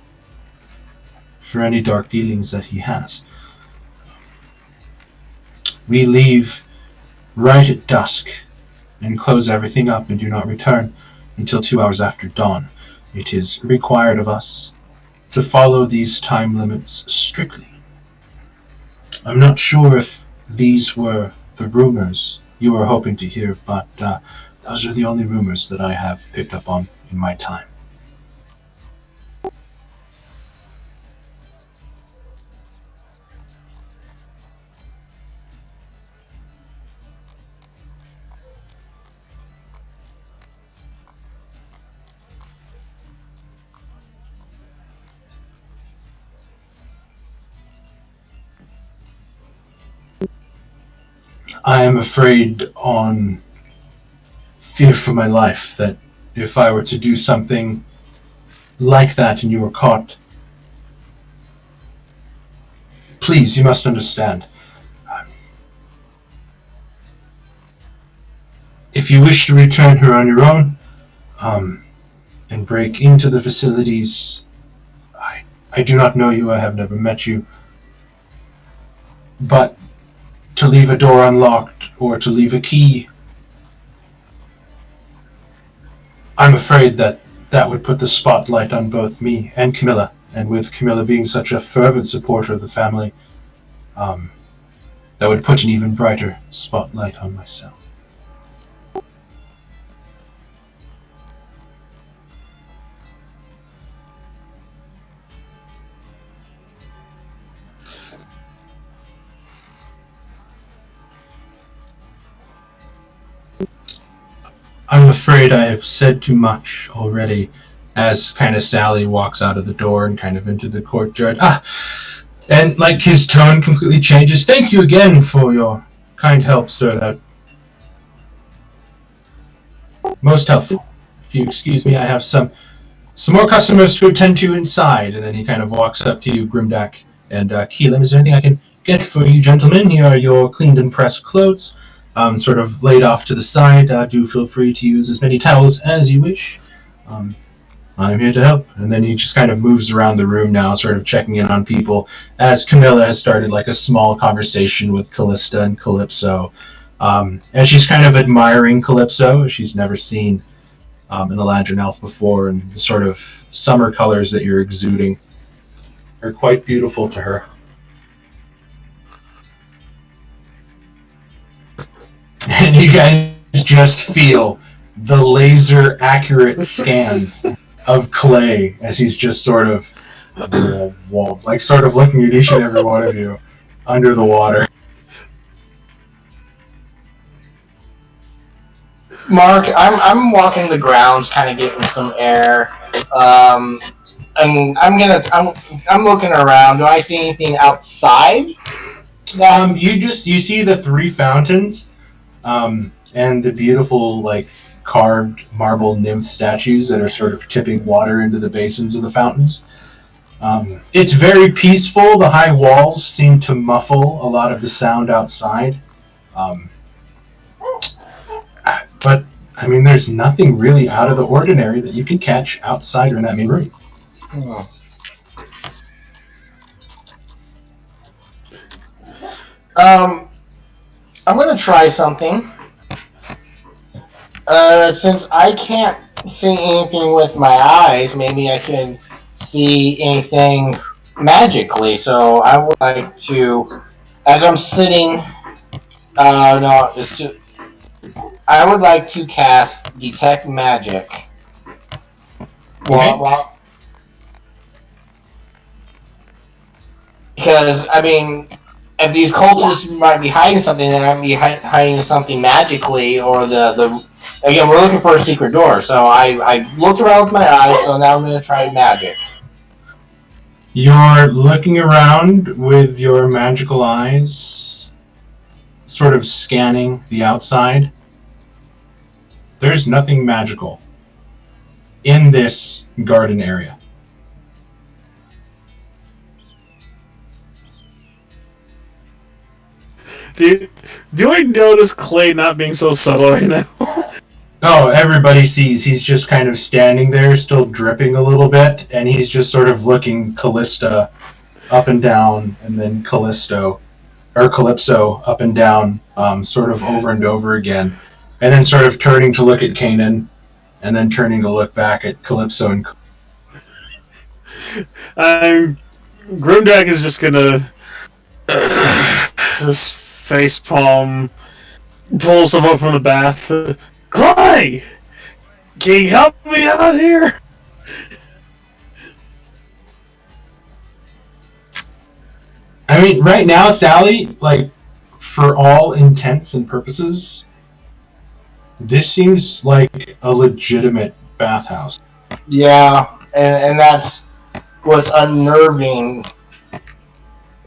for any dark dealings that he has. We leave right at dusk and close everything up and do not return until 2 hours after dawn. It is required of us to follow these time limits strictly. I'm not sure if these were the rumors you were hoping to hear, but those are the only rumors that I have picked up on in my time. I am afraid on fear for my life that if I were to do something like that and you were caught, please, you must understand. If you wish to return her on your own, and break into the facilities, I do not know you, I have never met you, but to leave a door unlocked or to leave a key, I'm afraid that would put the spotlight on both me and Camilla, and with Camilla being such a fervent supporter of the family, that would put an even brighter spotlight on myself. I'm afraid I have said too much already, as kind of Sally walks out of the door and kind of into the courtyard. And like his tone completely changes. Thank you again for your kind help, sir. That most helpful. If you excuse me, I have some more customers to attend to inside. And then he kind of walks up to you, Grimdak and Keelan. Is there anything I can get for you, gentlemen? Here are your cleaned and pressed clothes, sort of laid off to the side. Do feel free to use as many towels as you wish. I'm here to help. And then he just kind of moves around the room now, sort of checking in on people, as Camilla has started like a small conversation with Callista and Calypso. And she's kind of admiring Calypso. She's never seen an Eladrin elf before, and the sort of summer colors that you're exuding are quite beautiful to her. And you guys just feel the laser accurate scans of Clay as he's just sort of like sort of looking at each and every one of you under the water. Mark, I'm walking the grounds, kind of getting some air. And I'm looking around. Do I see anything outside? You see the 3 fountains, and the beautiful like carved marble nymph statues that are sort of tipping water into the basins of the fountains. It's very peaceful. The high walls seem to muffle a lot of the sound outside. But, I mean, there's nothing really out of the ordinary that you can catch outside or in that main room. I'm going to try something. Since I can't see anything with my eyes, maybe I can see anything magically. So I would like to, as I'm sitting, I would like to cast Detect Magic. Okay. Because, I mean, if these cultists might be hiding something, they might be hiding something magically, or again, we're looking for a secret door. So I looked around with my eyes, so now I'm going to try magic. You're looking around with your magical eyes, sort of scanning the outside. There's nothing magical in this garden area. Do I notice Clay not being so subtle right now? Oh, everybody sees. He's just kind of standing there, still dripping a little bit, and he's just sort of looking Callista up and down, and then Calypso up and down, sort of over and over again, and then sort of turning to look at Kanan, and then turning to look back at Calypso and. Grimdak is just gonna just facepalm, pull himself up from the bath. Clay, can you help me out here? I mean, right now, Sally, like, for all intents and purposes, this seems like a legitimate bathhouse. Yeah, and that's what's unnerving,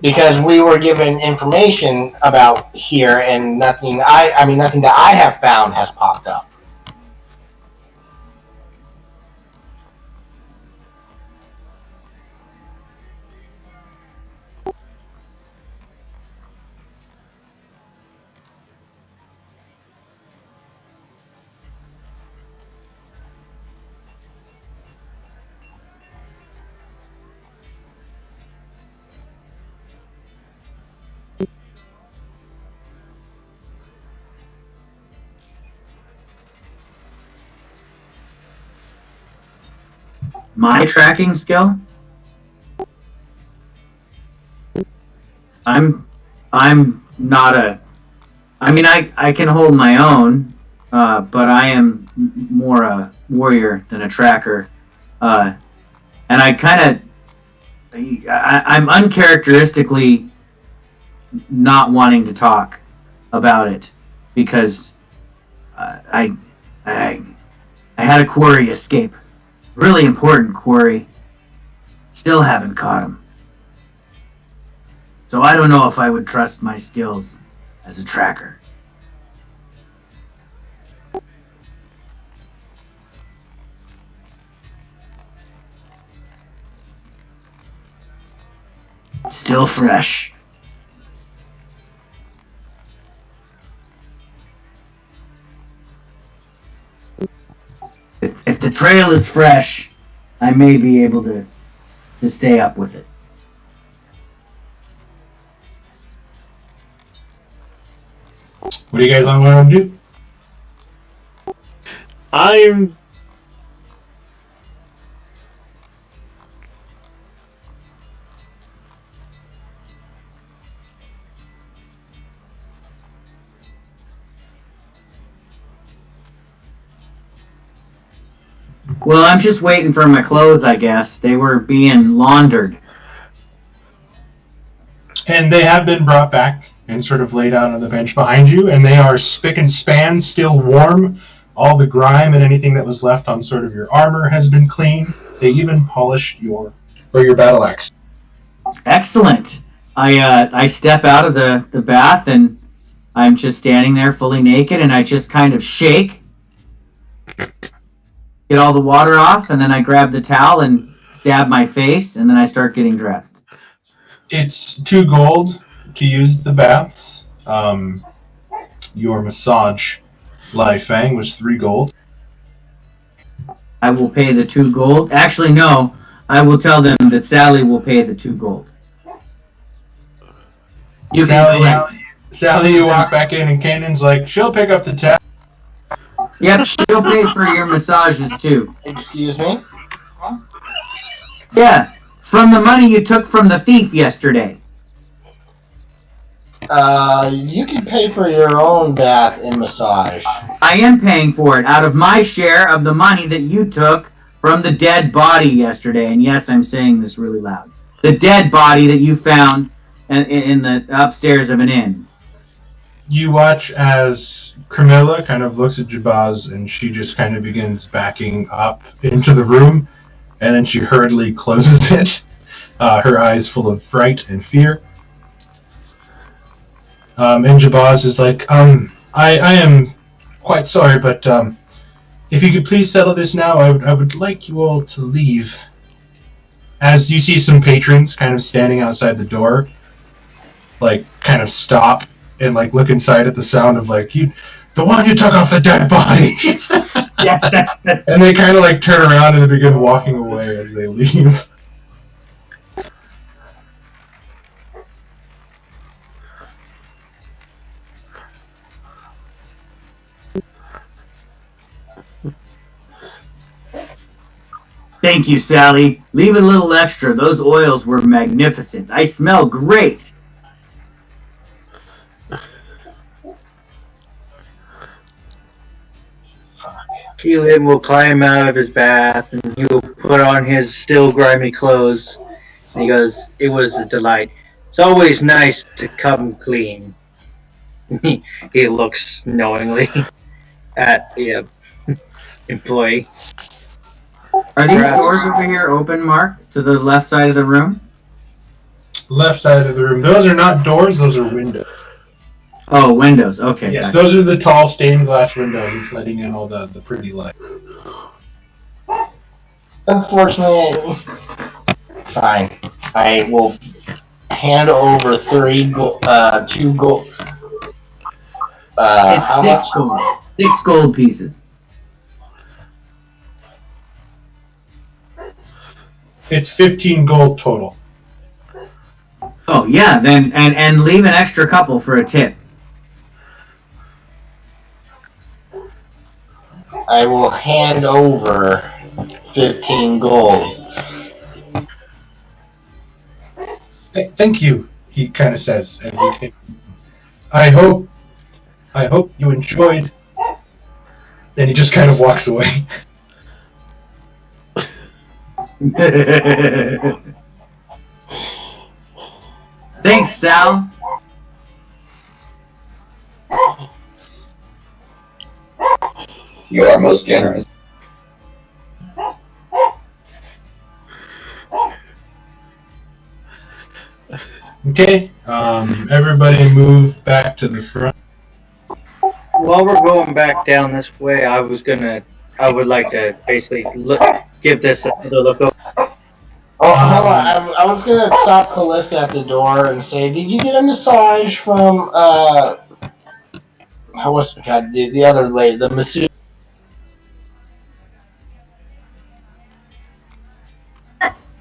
because we were given information about here, and nothing that I have found has popped up. My tracking skill? I'm not a. I mean, I can hold my own, but I am more a warrior than a tracker, and I kind of. I'm uncharacteristically not wanting to talk about it because I had a quarry escape. Really important quarry. Still haven't caught him. So I don't know if I would trust my skills as a tracker. Still fresh. If the trail is fresh, I may be able to stay up with it. What do you guys want to do? I'm. Well, I'm just waiting for my clothes, I guess. They were being laundered. And they have been brought back and sort of laid out on the bench behind you, and they are spick and span, still warm. All the grime and anything that was left on sort of your armor has been cleaned. They even polished your battle axe. Excellent. I step out of the bath and I'm just standing there fully naked, and I just kind of shake, get all the water off, and then I grab the towel and dab my face, and then I start getting dressed. It's 2 gold to use the baths. Your massage, Lai Fang, was 3 gold. I will pay the 2 gold. Actually, no. I will tell them that Sally will pay the 2 gold. You can collect. Sally, you walk back in, and Kanan's like, she'll pick up the tab. Yep, she'll pay for your massages too. Excuse me? Yeah, from the money you took from the thief yesterday. You can pay for your own bath and massage. I am paying for it out of my share of the money that you took from the dead body yesterday. And yes, I'm saying this really loud. The dead body that you found in the upstairs of an inn. You watch as Camilla kind of looks at Jabaz, and she just kind of begins backing up into the room, and then she hurriedly closes it, her eyes full of fright and fear. And Jabaz is like, I am quite sorry, but if you could please settle this now, I would like you all to leave. As you see some patrons kind of standing outside the door, like, kind of stop and, like, look inside at the sound of, like, the one you took off the dead body! Yes, that's... And they kind of, like, turn around and begin walking away as they leave. Thank you, Sally. Leave a little extra. Those oils were magnificent. I smell great. Keelan will climb out of his bath and he will put on his still grimy clothes. And he goes, "It was a delight. It's always nice to come clean." He looks knowingly at the employee. Are these doors over here open, Mark, to the left side of the room? Left side of the room. Those are not doors, those are windows. Oh, windows. Okay. Yes, gotcha. those are the tall stained glass windows. It's letting in all the pretty light. Unfortunately, fine. I will hand over 2 gold. It's 6 gold. 6 gold pieces. It's 15 gold total. Oh yeah, then and leave an extra couple for a tip. I will hand over 15 gold. Thank you, he kind of says as he takes. I hope you enjoyed. Then he just kind of walks away. Thanks, Sal. You are most generous. Okay. Everybody move back to the front. While we're going back down this way, I would like to basically give this another look over. Oh, hold on. I was gonna stop Callista at the door and say, "Did you get a massage from how was God the other lady, the masseuse?"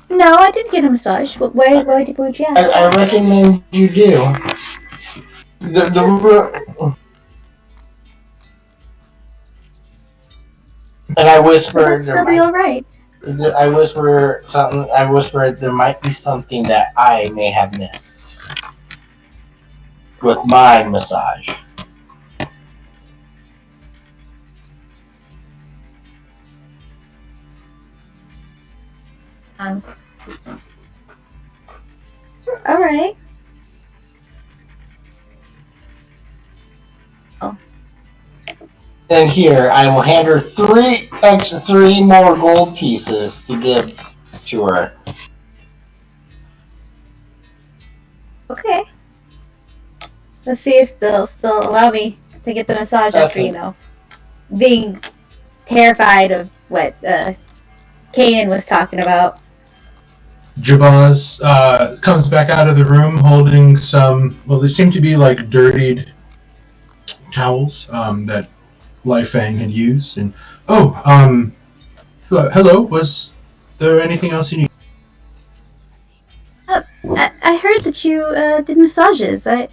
No, I didn't get a massage. Why would you ask? I recommend you do. And I whispered, That'd still be all right. I whisper something. I whispered there might be something that I may have missed with my massage. All right. And here, I will hand her three more gold pieces to give to her. Okay. Let's see if they'll still allow me to get the massage after, being terrified of what Kanan was talking about. Jabaz comes back out of the room holding some, well, they seem to be like dirtied towels that Lifang had used. And, hello, was there anything else you need? I heard that you did massages. Would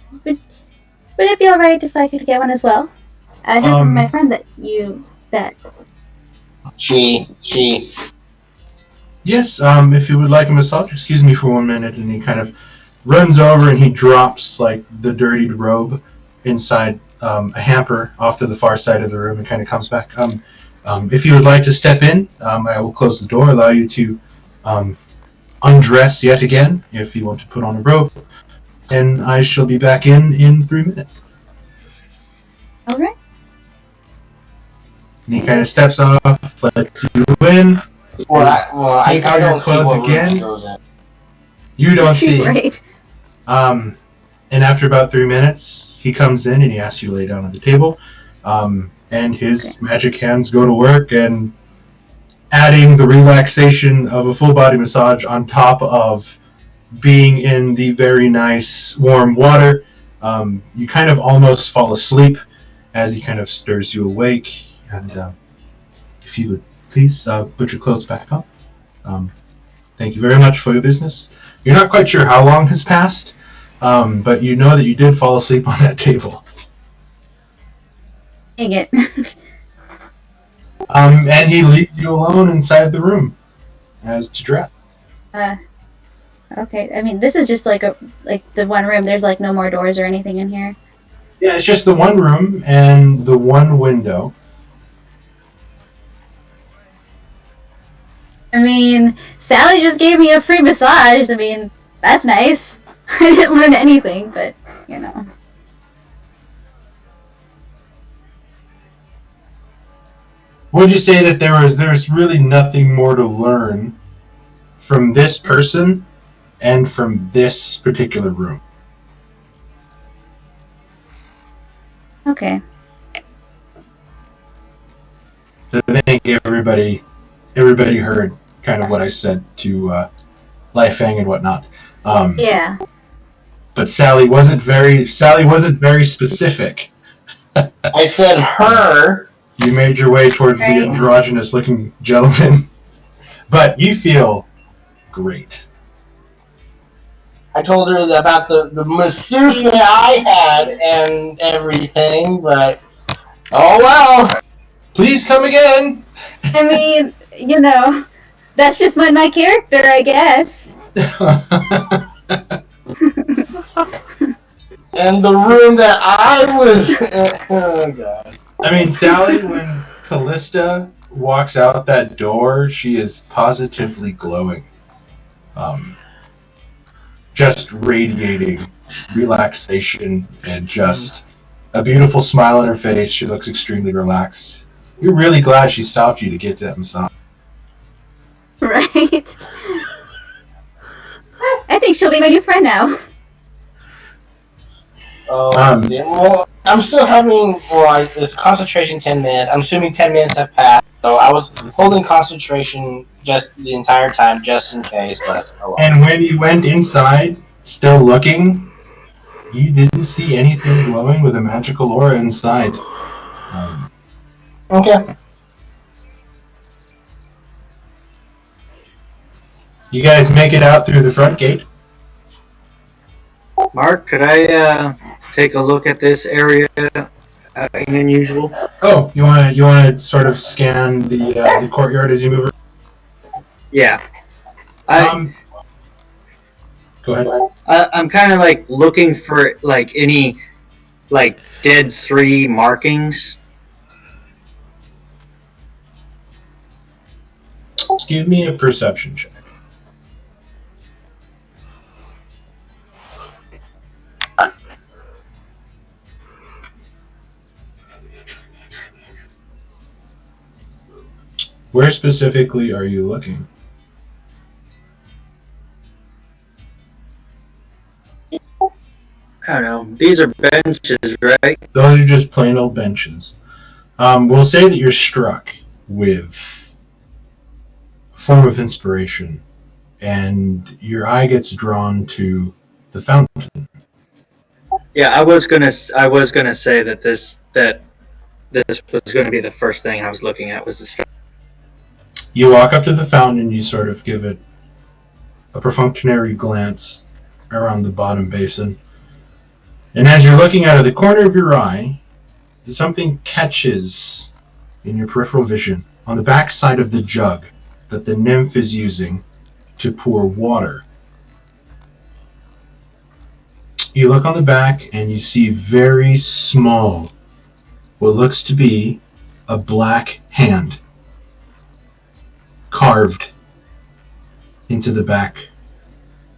it be alright if I could get one as well? I heard from my friend that She. Yes, if you would like a massage, excuse me for 1 minute, and he kind of runs over and he drops like the dirtied robe inside a hamper off to the far side of the room and kind of comes back. If you would like to step in, I will close the door, allow you to undress yet again if you want to put on a robe, and I shall be back in 3 minutes. All right. And he kind of steps off, lets you in. I don't see what again. Goes in. You don't see. Right. And after about 3 minutes, he comes in and he asks you to lay down at the table. And his magic hands go to work and adding the relaxation of a full body massage on top of being in the very nice warm water. You kind of almost fall asleep as he kind of stirs you awake. And if you would please put your clothes back on. Thank you very much for your business. You're not quite sure how long has passed, but you know that you did fall asleep on that table. Dang it. And he leaves you alone inside the room as to dress. Okay. I mean, this is just like the one room. There's like no more doors or anything in here. Yeah, it's just the one room and the one window. I mean, Sally just gave me a free massage. I mean, that's nice. I didn't learn anything, but, Would you say that there's really nothing more to learn from this person and from this particular room? Okay. So I think everybody heard kind of what I said to Lifang and whatnot. Yeah. But Sally wasn't very specific. I said her. You made your way towards the androgynous-looking gentleman, but you feel great. I told her about the masseuse that I had and everything, but oh well. Please come again. I mean, that's just my character, I guess. And the room that I was. Oh god. I mean, Sally, when Callista walks out that door, she is positively glowing. Just radiating relaxation and just a beautiful smile on her face. She looks extremely relaxed. You're really glad she stopped you to get that massage. Right? I think she'll be my new friend now. Oh, I see. Well, I'm still having. Well, it's concentration 10 minutes. I'm assuming 10 minutes have passed. So I was holding concentration just the entire time, just in case. But oh well. And when you went inside, still looking, you didn't see anything glowing with a magical aura inside. Okay. You guys make it out through the front gate. Mark, could I take a look at this area? Anything unusual? Oh, you want to sort of scan the courtyard as you move. Yeah. Go ahead. I'm kind of like looking for like any like dead 3 markings. Give me a perception check. Where specifically are you looking? I don't know. These are benches, right? Those are just plain old benches. We'll say that you're struck with a form of inspiration, and your eye gets drawn to the fountain. Yeah, I was gonna say that this was gonna be the first thing I was looking at was this. You walk up to the fountain and you sort of give it a perfunctory glance around the bottom basin. And as you're looking out of the corner of your eye, something catches in your peripheral vision on the back side of the jug that the nymph is using to pour water. You look on the back and you see very small, what looks to be a black hand carved into the back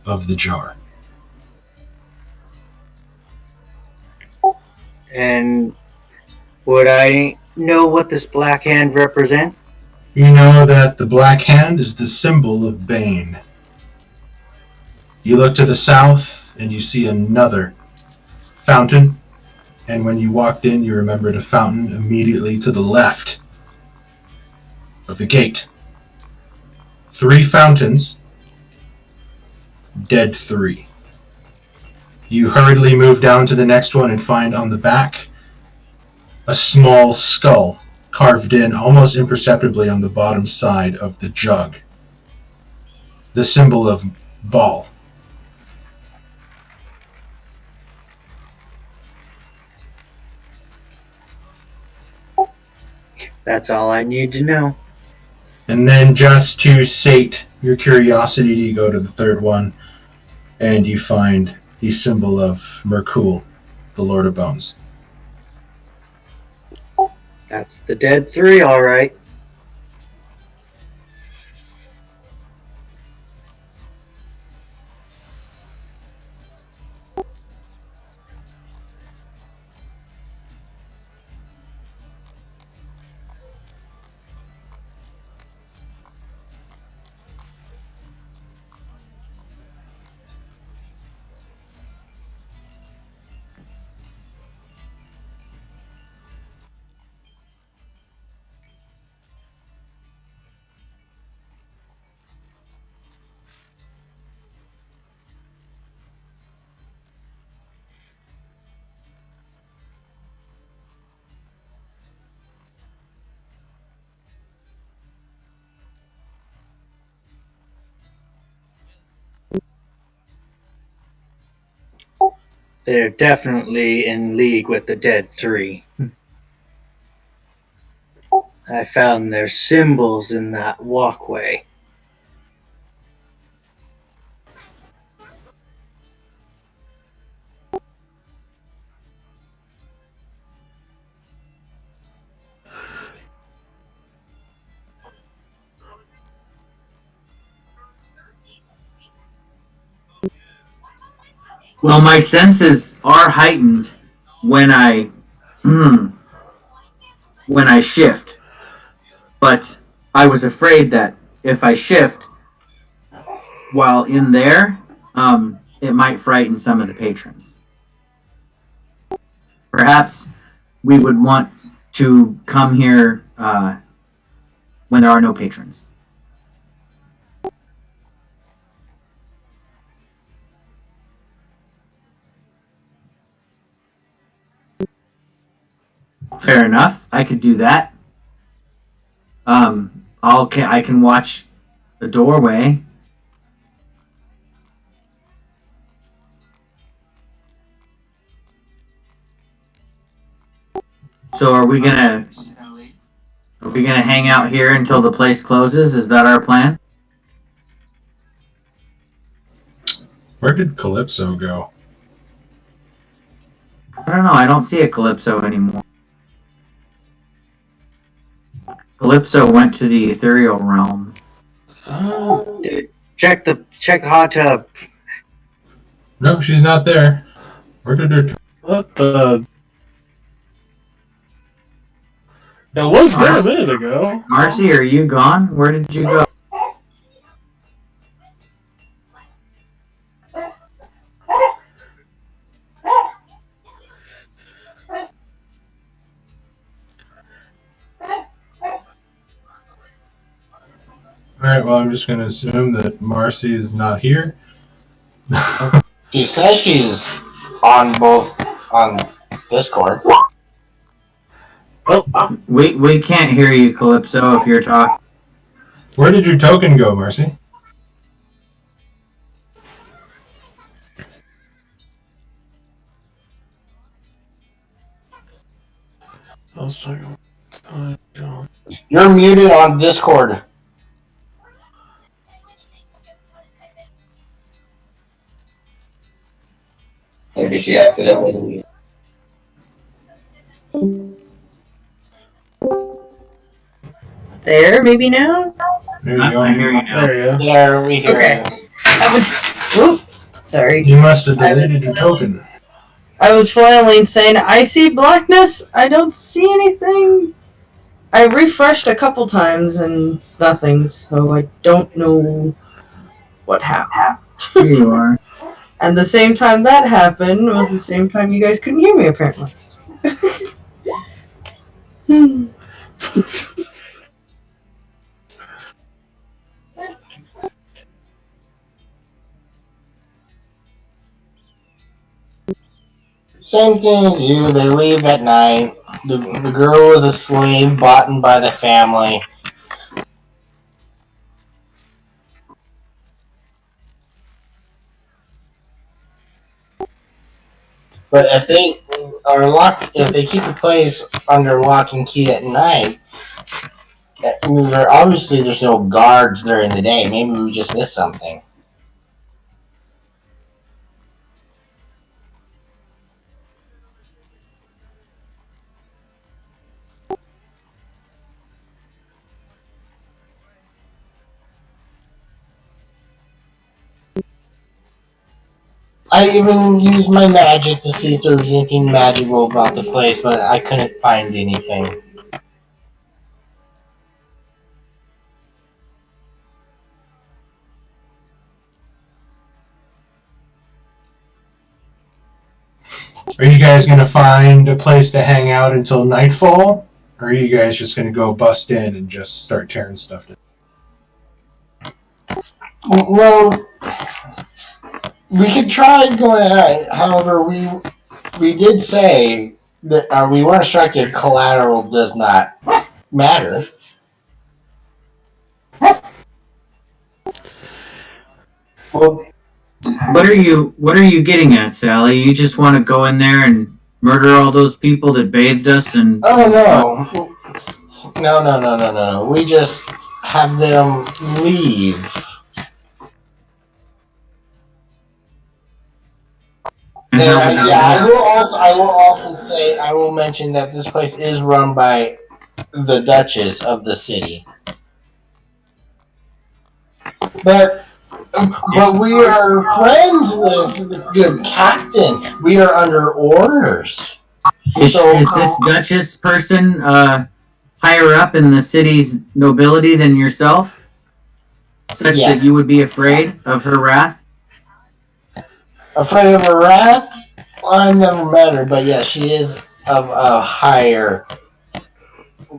of the jar. And would I know what this black hand represents? You know that the black hand is the symbol of Bane. You look to the south and you see another fountain, and when you walked in, you remembered a fountain immediately to the left of the gate. 3 fountains, dead 3. You hurriedly move down to the next one and find on the back a small skull carved in almost imperceptibly on the bottom side of the jug. The symbol of Baal. That's all I need to know. And then just to sate your curiosity, you go to the third one and you find the symbol of Merkul, the Lord of Bones. That's the dead 3, all right. They're definitely in league with the dead 3. I found their symbols in that walkway. Well, my senses are heightened when I shift, but I was afraid that if I shift while in there, it might frighten some of the patrons. Perhaps we would want to come here when there are no patrons. Fair enough. I could do that. I can watch the doorway. So are we gonna hang out here until the place closes? Is that our plan? Where did Calypso go? I don't know. I don't see a Calypso anymore. Calypso went to the ethereal realm. Dude, check the hot tub. No, she's not there. Where did her? What the? It was there a minute ago. Marcy, are you gone? Where did you go? Alright, well, I'm just going to assume that Marcy is not here. She says she's on Discord. Oh, We can't hear you, Calypso, if you're talking. Where did your token go, Marcy? You're muted on Discord. Maybe she accidentally deleted. There, maybe now? There you go. I hear you now. there you go. Yeah, we hear Okay. you. Oop, sorry. You must have deleted your token. I was flailing saying, I see blackness, I don't see anything. I refreshed a couple times and nothing, so I don't know what happened. Here you are. And the same time that happened was the same time you guys couldn't hear me, apparently. Same thing as you. They leave at night. The girl is a slave bought by the family. But if they are locked, if they keep the place under lock and key at night, obviously there's no guards during the day. Maybe we just missed something. I even used my magic to see if there was anything magical about the place, but I couldn't find anything. Are you guys going to find a place to hang out until nightfall? Or are you guys just going to go bust in and just start tearing stuff down? Well, we could try going out. However, we did say that we were instructed collateral does not matter. Well, what are you getting at, Sally? You just want to go in there and murder all those people that bathed us and... Oh, no. We just have them leave. And And how would you I will mention that this place is run by the Duchess of the city. But we are friends with the good captain. We are under orders. Is this Duchess person higher up in the city's nobility than yourself? Such Yes. that you would be afraid of her wrath? Afraid of her wrath? I've never met her, but yeah, she is of a higher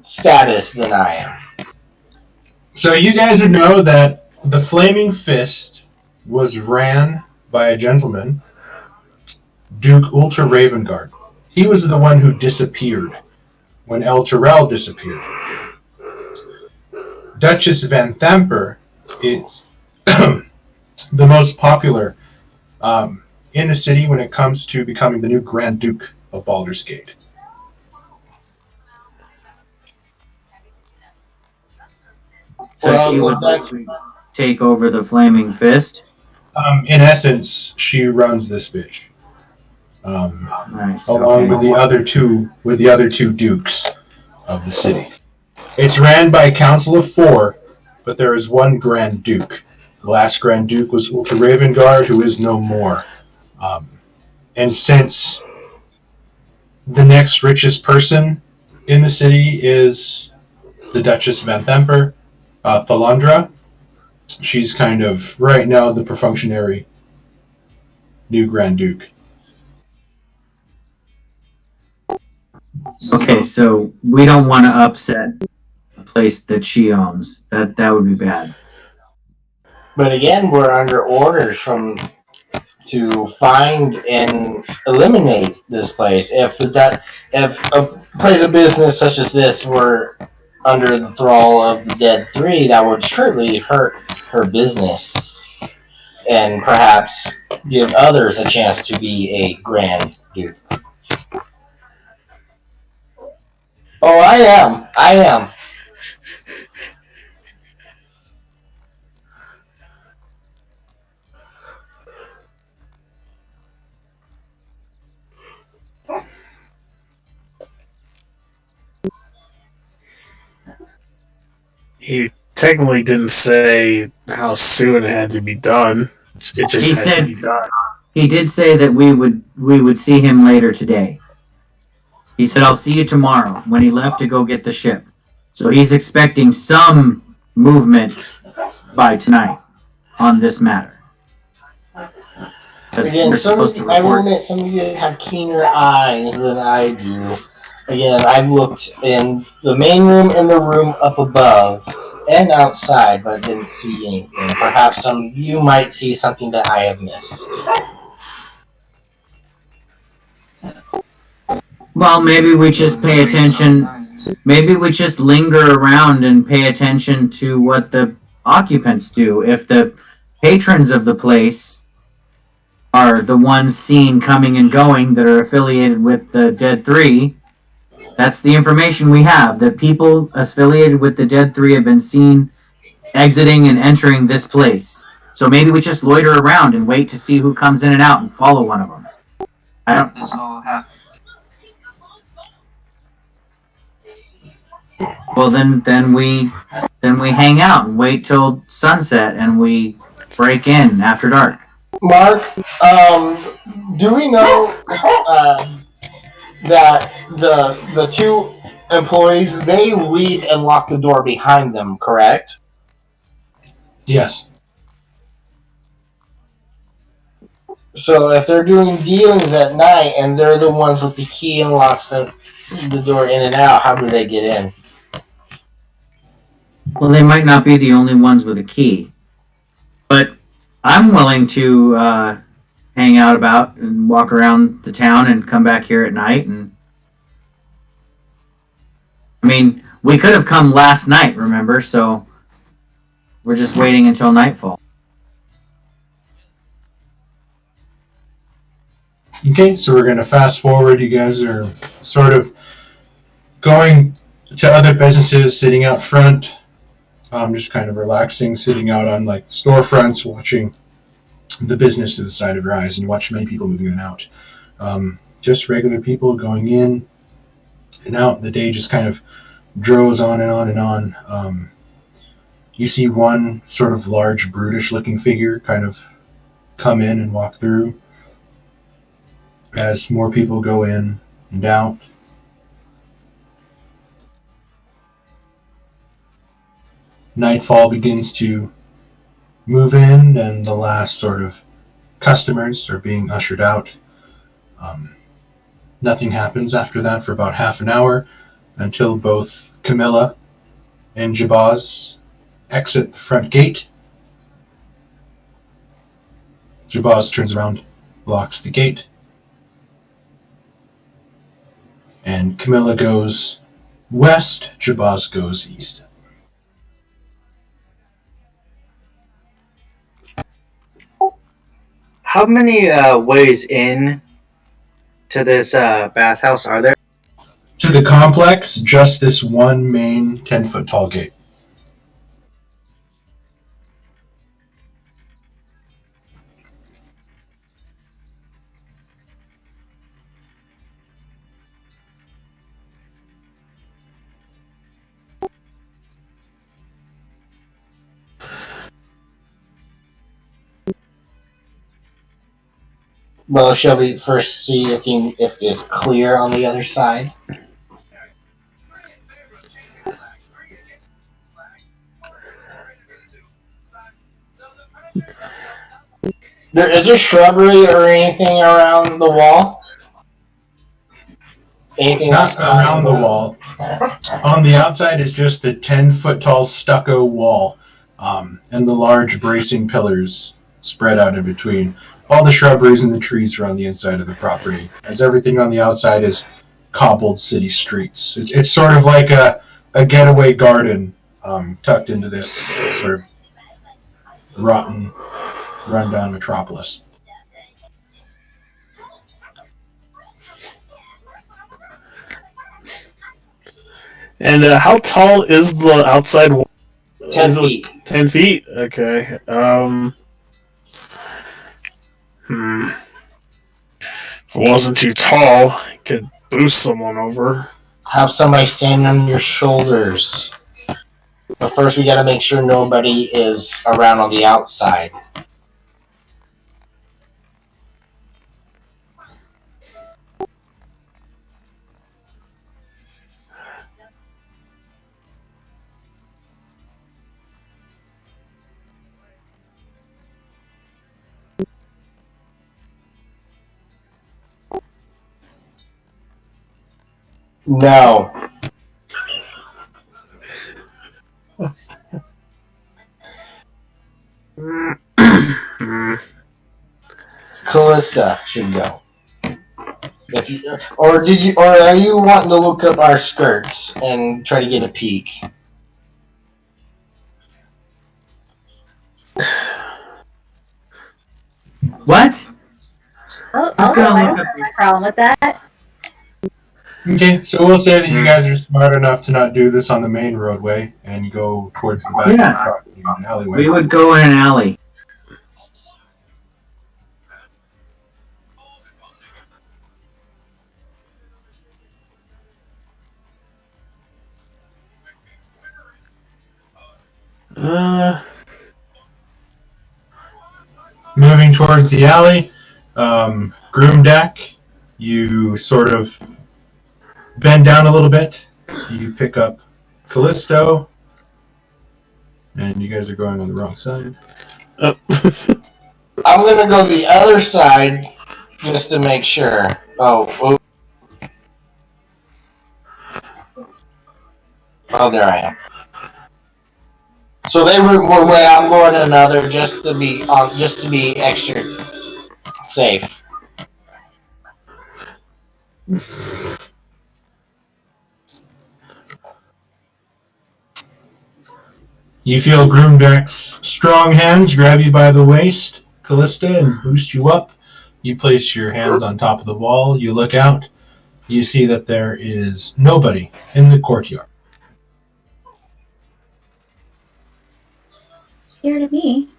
status than I am. So you guys would know that the Flaming Fist was ran by a gentleman, Duke Ultra Ravengard. He was the one who disappeared when El Terrell disappeared. Duchess Van Thamper is the most popular in the city when it comes to becoming the new Grand Duke of Baldur's Gate. So Well, she would like to take over the Flaming Fist. In essence, she runs this bitch, Nice. along Okay. with the other two dukes of the city. It's ran by a council of 4, but there is one Grand Duke. The last Grand Duke was Ultra Ravengard, who is no more. And since the next richest person in the city is the Duchess Van Thamper, Thalandra, she's kind of, right now, the perfunctionary new Grand Duke. Okay, so we don't want to upset a place that she owns. That would be bad. But again, we're under orders to find and eliminate this place. If a place of business such as this were under the thrall of the Dead Three, that would surely hurt her business and perhaps give others a chance to be a Grand Duke. Oh, I am. He technically didn't say how soon it had to be done. It just He had said to be done. he did say that we would see him later today. He said, "I'll see you tomorrow," when he left to go get the ship. So he's expecting some movement by tonight on this matter. Again, I will admit some of you have keener eyes than I do. Again, I've looked in the main room and the room up above and outside, but didn't see anything. Perhaps some of you might see something that I have missed. Well, maybe we just pay attention. Maybe we just linger around and pay attention to what the occupants do. If the patrons of the place are the ones seen coming and going that are affiliated with the Dead Three, that's the information we have. That people affiliated with the Dead Three have been seen exiting and entering this place. So maybe we just loiter around and wait to see who comes in and out and follow one of them. I don't. This all happened. Well, then we hang out and wait till sunset and we break in after dark. Mark, do we know that the two employees, they leave and lock the door behind them, correct? Yes. So if they're doing dealings at night and they're the ones with the key and locks the door in and out, how do they get in? Well, they might not be the only ones with a key, but I'm willing to hang out about and walk around the town and come back here at night. And I mean, we could have come last night, remember? So we're just waiting until nightfall. Okay, so we're going to fast forward. You guys are sort of going to other businesses, sitting out front, just kind of relaxing, sitting out on like storefronts, watching the business to the side of your eyes, and you watch many people moving in and out. Just regular people going in and out. The day just kind of droves on and on and on. You see one sort of large, brutish-looking figure kind of come in and walk through. As more people go in and out. Nightfall begins to move in, and the last sort of customers are being ushered out. Nothing happens after that for about half an hour until both Camilla and Jabaz exit the front gate. Jabaz turns around, locks the gate, and Camilla goes west, Jabaz goes east. How many ways in to this bathhouse are there? To the complex, just this one main 10-foot tall gate. Well, shall we first see if it's clear on the other side? Is there shrubbery or anything around the wall? Anything Not around the wall. On the outside is just the 10-foot tall stucco wall, and the large bracing pillars spread out in between. All the shrubberies and the trees are on the inside of the property, as everything on the outside is cobbled city streets. It's sort of like a getaway garden tucked into this sort of rotten, rundown metropolis. And how tall is the outside wall? 10 feet. 10 feet? Okay. If it wasn't too tall, it could boost someone over. Have somebody stand on your shoulders. But first we gotta make sure nobody is around on the outside. No. Callista should go. If you, or are you wanting to look up our skirts and try to get a peek? What? Oh, I don't have a problem with that. Okay, so we'll say that you guys are smart enough to not do this on the main roadway and go towards the back of the property in an alleyway. We would go in an alley. Moving towards the alley, groom deck, you sort of bend down a little bit. You pick up Callisto, and you guys are going on the wrong side. Oh. I'm gonna go the other side just to make sure. Oh, there I am. So they were one way. I'm going another just to be extra safe. You feel Groomdeck's strong hands grab you by the waist, Callista, and boost you up. You place your hands on top of the wall. You look out. You see that there is nobody in the courtyard. Here to me.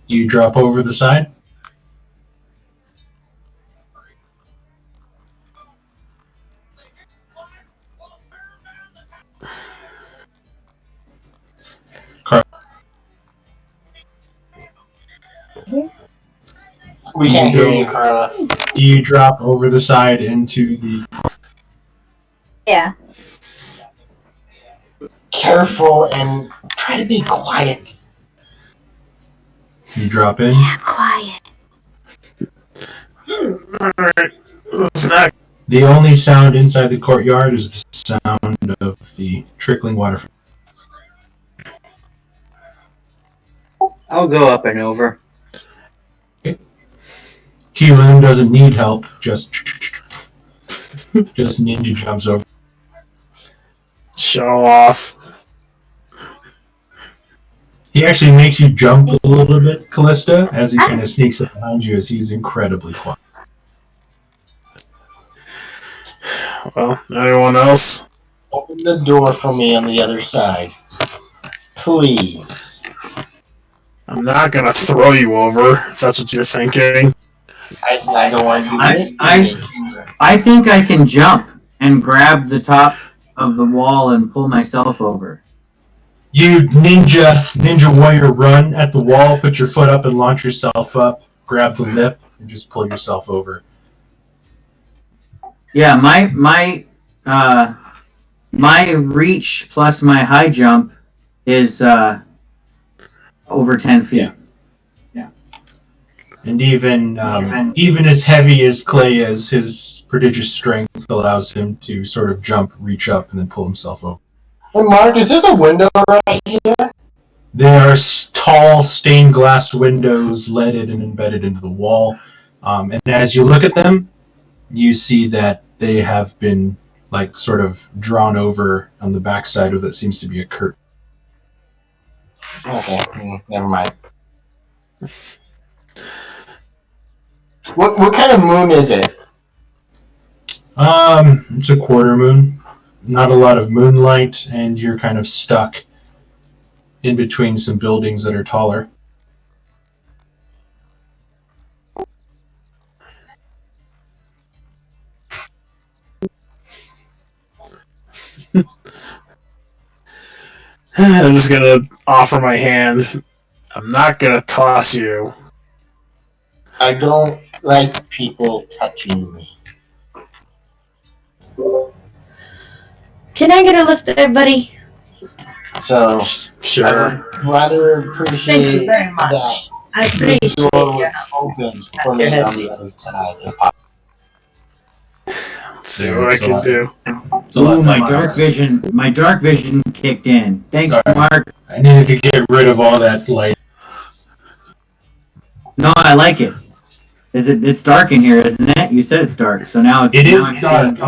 You drop over the side. We can't hear you, Carla. You drop over the side into the... Yeah. Careful and try to be quiet. You drop in. Yeah, quiet. Alright. Who's next? The only sound inside the courtyard is the sound of the trickling water. I'll go up and over. Keelan doesn't need help, just ninja jumps over. Show off. He actually makes you jump a little bit, Callista, as he kind of sneaks up behind you as he's incredibly quiet. Well, anyone else? Open the door for me on the other side. Please. I'm not gonna throw you over, if that's what you're thinking. I don't want you to I think I can jump and grab the top of the wall and pull myself over. You ninja warrior run at the wall, put your foot up and launch yourself up, grab the lip, and just pull yourself over. Yeah, my reach plus my high jump is over 10 feet. Yeah. And even as heavy as Clay is, his prodigious strength allows him to sort of jump, reach up, and then pull himself over. Hey, Mark, is this a window right here? There are tall stained glass windows leaded and embedded into the wall. And as you look at them, you see that they have been like sort of drawn over on the backside of what seems to be a curtain. Okay, never mind. What kind of moon is it? It's a quarter moon. Not a lot of moonlight, and you're kind of stuck in between some buildings that are taller. I'm just gonna offer my hand. I'm not gonna toss you. I don't like people touching me. Can I get a lift there, buddy? So, Sure. I would rather Thank appreciate you very much. that I the appreciate door your was help. open for That's me your head. on the other side. If possible. Let's see what I can do. Ooh, my dark vision kicked in. Thanks, Sorry. Mark. I needed to get rid of all that light. No, I like it. It's dark in here, isn't it? You said it's dark, so now It now is dark,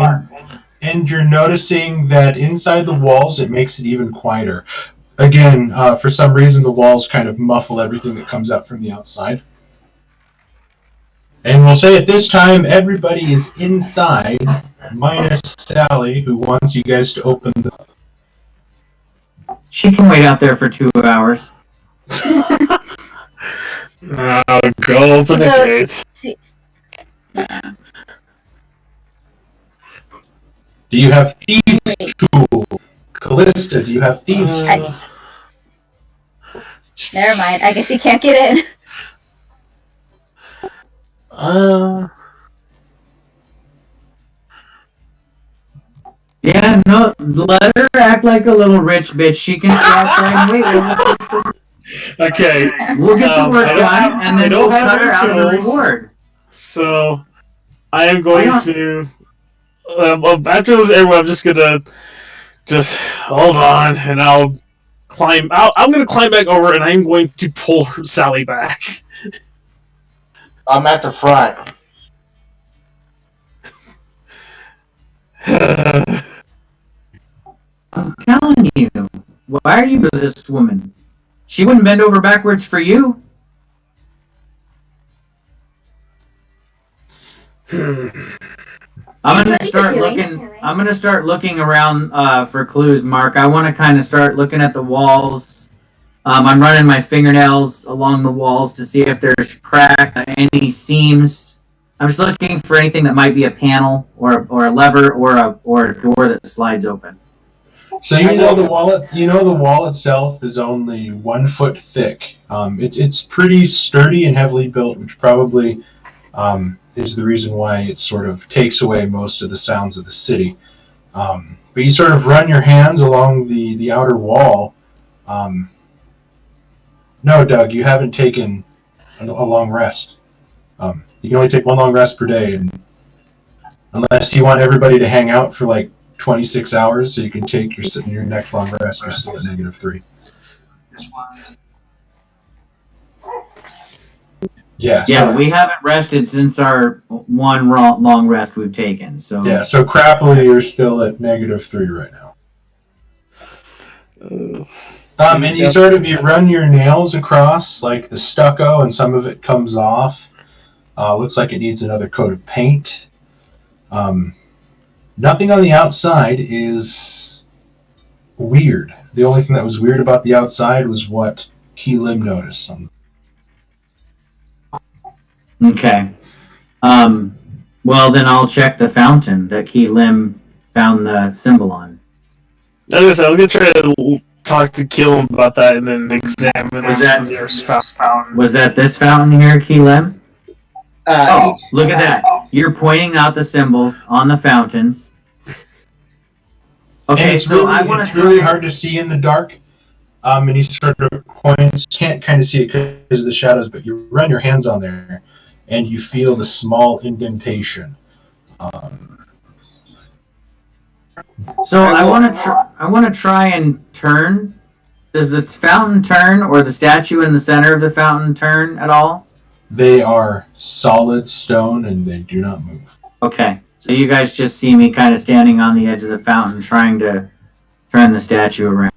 and you're noticing that inside the walls it makes it even quieter. Again, for some reason the walls kind of muffle everything that comes out from the outside. And we'll say at this time everybody is inside, minus Sally, who wants you guys to open the... She can wait out there for 2 hours. I'll go open the gate. Do you have thieves' tool? Callista, do you have thieves' tool? Never mind. I guess you can't get in. Yeah, no, let her act like a little rich bitch. She can stay outside and wait. Okay. We'll get the work done, and then we'll have cut her out of the tools. reward. So, I am going to... after this, everyone, I'm just gonna... Just hold on, and I'll climb... I'm gonna climb back over, and I'm going to pull Sally back. I'm at the front. I'm telling you, why are you with this woman? She wouldn't bend over backwards for you. I'm gonna start looking. I'm gonna start looking around for clues, Mark. I want to kind of start looking at the walls. I'm running my fingernails along the walls to see if there's crack, any seams. I'm just looking for anything that might be a panel or a lever or a door that slides open. So you know the wall itself is only 1 foot thick. It's pretty sturdy and heavily built, which probably is the reason why it sort of takes away most of the sounds of the city. But you sort of run your hands along the outer wall. No, Doug, you haven't taken a long rest. You can only take one long rest per day, and unless you want everybody to hang out for like 26 hours, so you can take your next long rest, you're still at -3. Yeah. Yeah, we haven't rested since our one long rest we've taken. So yeah, so crappily, you're still at -3 right now. And you run your nails across like the stucco, and some of it comes off. Looks like it needs another coat of paint. Nothing on the outside is weird. The only thing that was weird about the outside was what Ki Lim noticed. okay. Well, then I'll check the fountain that Ki Lim found the symbol on. I was gonna try to talk to Killam about that and then examine the nearest fountain. Was that this fountain here, Ki Lim? Look at that. You're pointing out the symbols on the fountains. Okay, it's so really, I want to It's really hard to see in the dark. And he sort of points. Can't kind of see it because of the shadows, but you run your hands on there, and you feel the small indentation. So I want to try and turn. Does the fountain turn, or the statue in the center of the fountain turn at all? They are solid stone, and they do not move. Okay, so you guys just see me kind of standing on the edge of the fountain, trying to turn the statue around.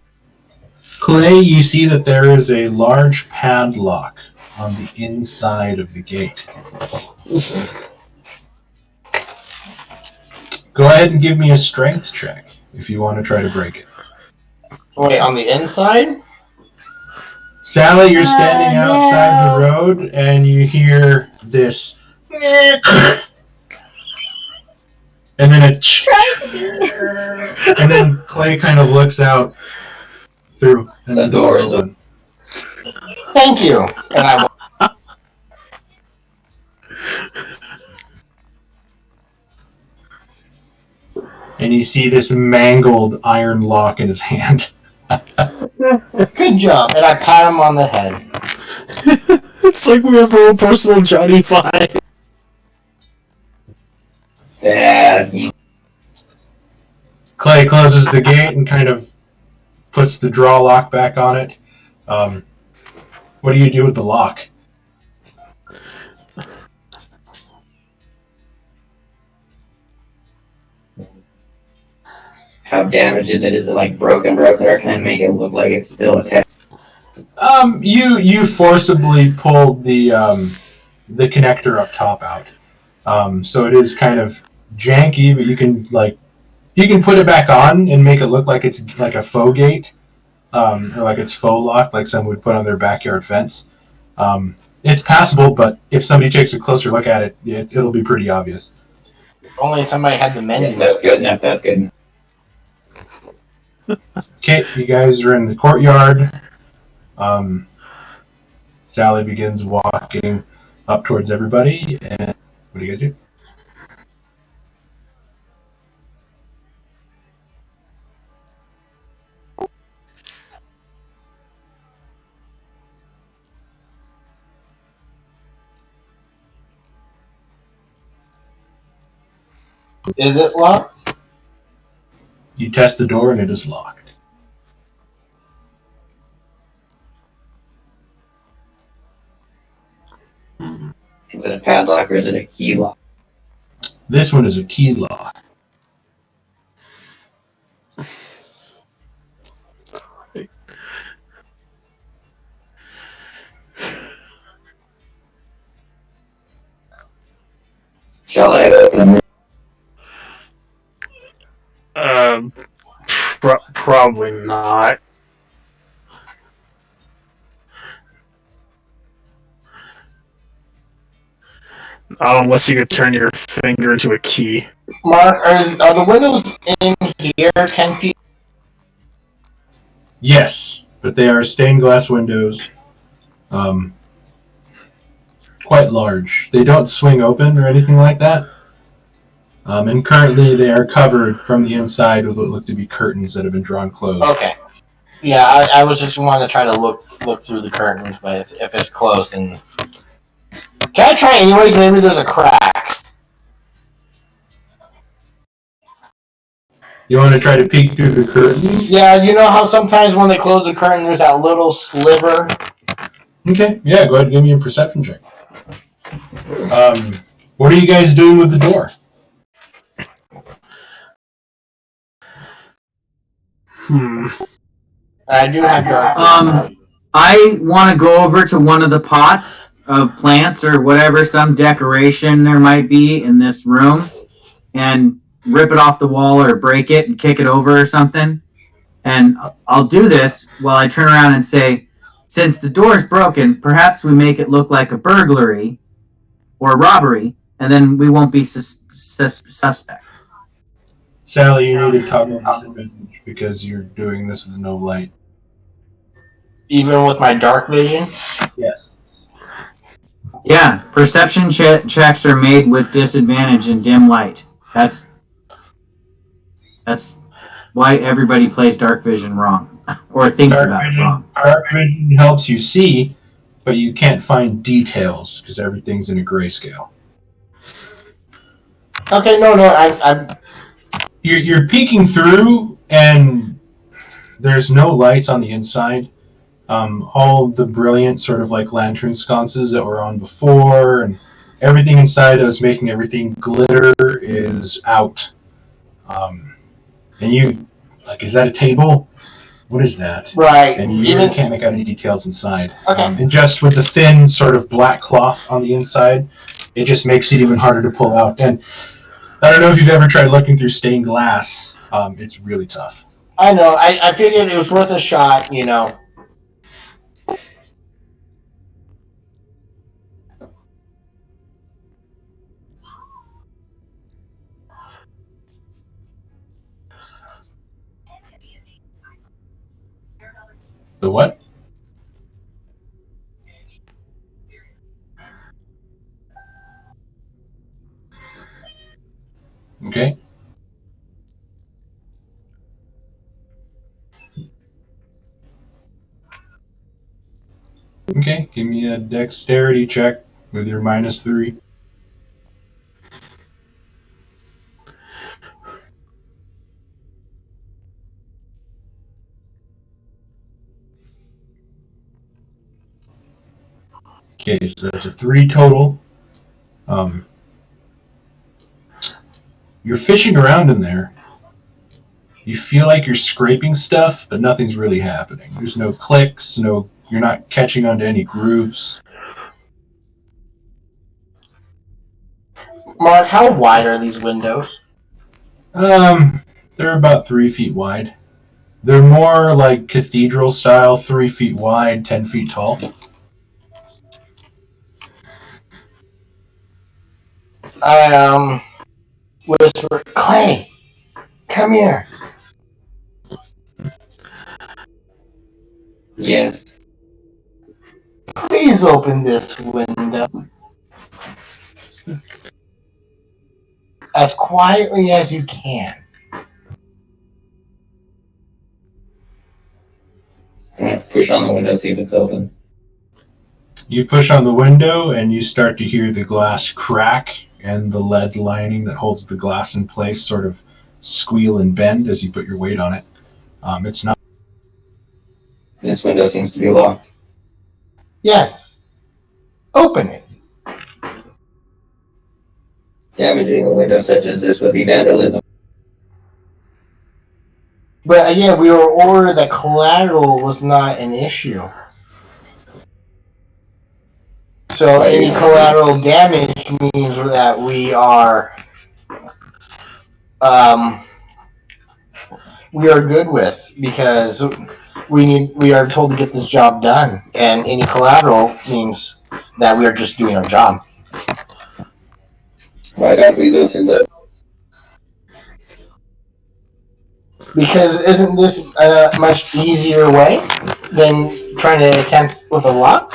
Clay, you see that there is a large padlock on the inside of the gate. Go ahead and give me a strength check if you want to try to break it. Wait, on the inside? Sally, you're standing outside the road, and you hear this, and then and then Clay kind of looks out through, and the door is open. Thank you. And I And you see this mangled iron lock in his hand. Good job. And I pat him on the head. It's like we have our own personal Johnny Five. Clay closes the gate and kind of puts the draw lock back on it. What do you do with the lock? How damaged is it? Is it like broken, or can I make it look like it's still attached? You forcibly pulled the connector up top out. So it is kind of janky, but you can put it back on and make it look like it's like a faux gate, or like it's faux lock, like someone would put on their backyard fence. It's passable, but if somebody takes a closer look at it, it'll be pretty obvious. Only somebody had the menu. Yeah, that's good enough. That's good enough. Okay, you guys are in the courtyard. Sally begins walking up towards everybody, and what do you guys do? Is it locked? You test the door, and it is locked. Is it a padlock or is it a key lock? This one is a key lock. Shall I open it? Probably not. Unless you could turn your finger into a key. Mark, are the windows in here 10 feet? Yes, but they are stained glass windows. Quite large. They don't swing open or anything like that. And currently they are covered from the inside with what look to be curtains that have been drawn closed. Okay. Yeah, I was just wanting to try to look through the curtains, but if it's closed, then Can I try anyways? Maybe there's a crack. You want to try to peek through the curtain? Yeah, you know how sometimes when they close the curtain, there's that little sliver? Okay, yeah, go ahead and give me a perception check. What are you guys doing with the door? I do have dark. I want to go over to one of the pots of plants or whatever, some decoration there might be in this room, and rip it off the wall or break it and kick it over or something. And I'll do this while I turn around and say, since the door is broken, perhaps we make it look like a burglary or a robbery, and then we won't be suspect. Sally, you need a toggle disadvantage because you're doing this with no light. Even with my dark vision? Yes. Yeah, perception checks are made with disadvantage in dim light. That's why everybody plays dark vision wrong, or thinks about it wrong. Dark vision helps you see, but you can't find details because everything's in a grayscale. Okay, no, I'm... You're peeking through, and there's no lights on the inside. All the brilliant sort of like lantern sconces that were on before, and everything inside that was making everything glitter is out. And you, like, is that a table? What is that? Right. And you really can't make out any details inside. Okay. And just with the thin sort of black cloth on the inside, it just makes it even harder to pull out. And I don't know if you've ever tried looking through stained glass. It's really tough. I know. I figured it was worth a shot, you know. The what? Okay. Okay, give me a dexterity check with your -3. Okay, so that's a 3 total. You're fishing around in there. You feel like you're scraping stuff, but nothing's really happening. There's no clicks, you're not catching onto any grooves. Mark, how wide are these windows? They're about 3 feet wide. They're more like cathedral style, 3 feet wide, 10 feet tall. I whisper, Clay, come here. Yes. Please open this window. As quietly as you can. Push on the window, see if it's open. You push on the window, and you start to hear the glass crack, and the lead lining that holds the glass in place sort of squeal and bend as you put your weight on it. It's not. This window seems to be locked. Yes. Open it. Damaging a window such as this would be vandalism. But again, we were ordered that collateral was not an issue. So any collateral damage means that we are good with, because we are told to get this job done, and any collateral means that we are just doing our job. Why don't we go through the... Because isn't this a much easier way than trying to attempt with a lock?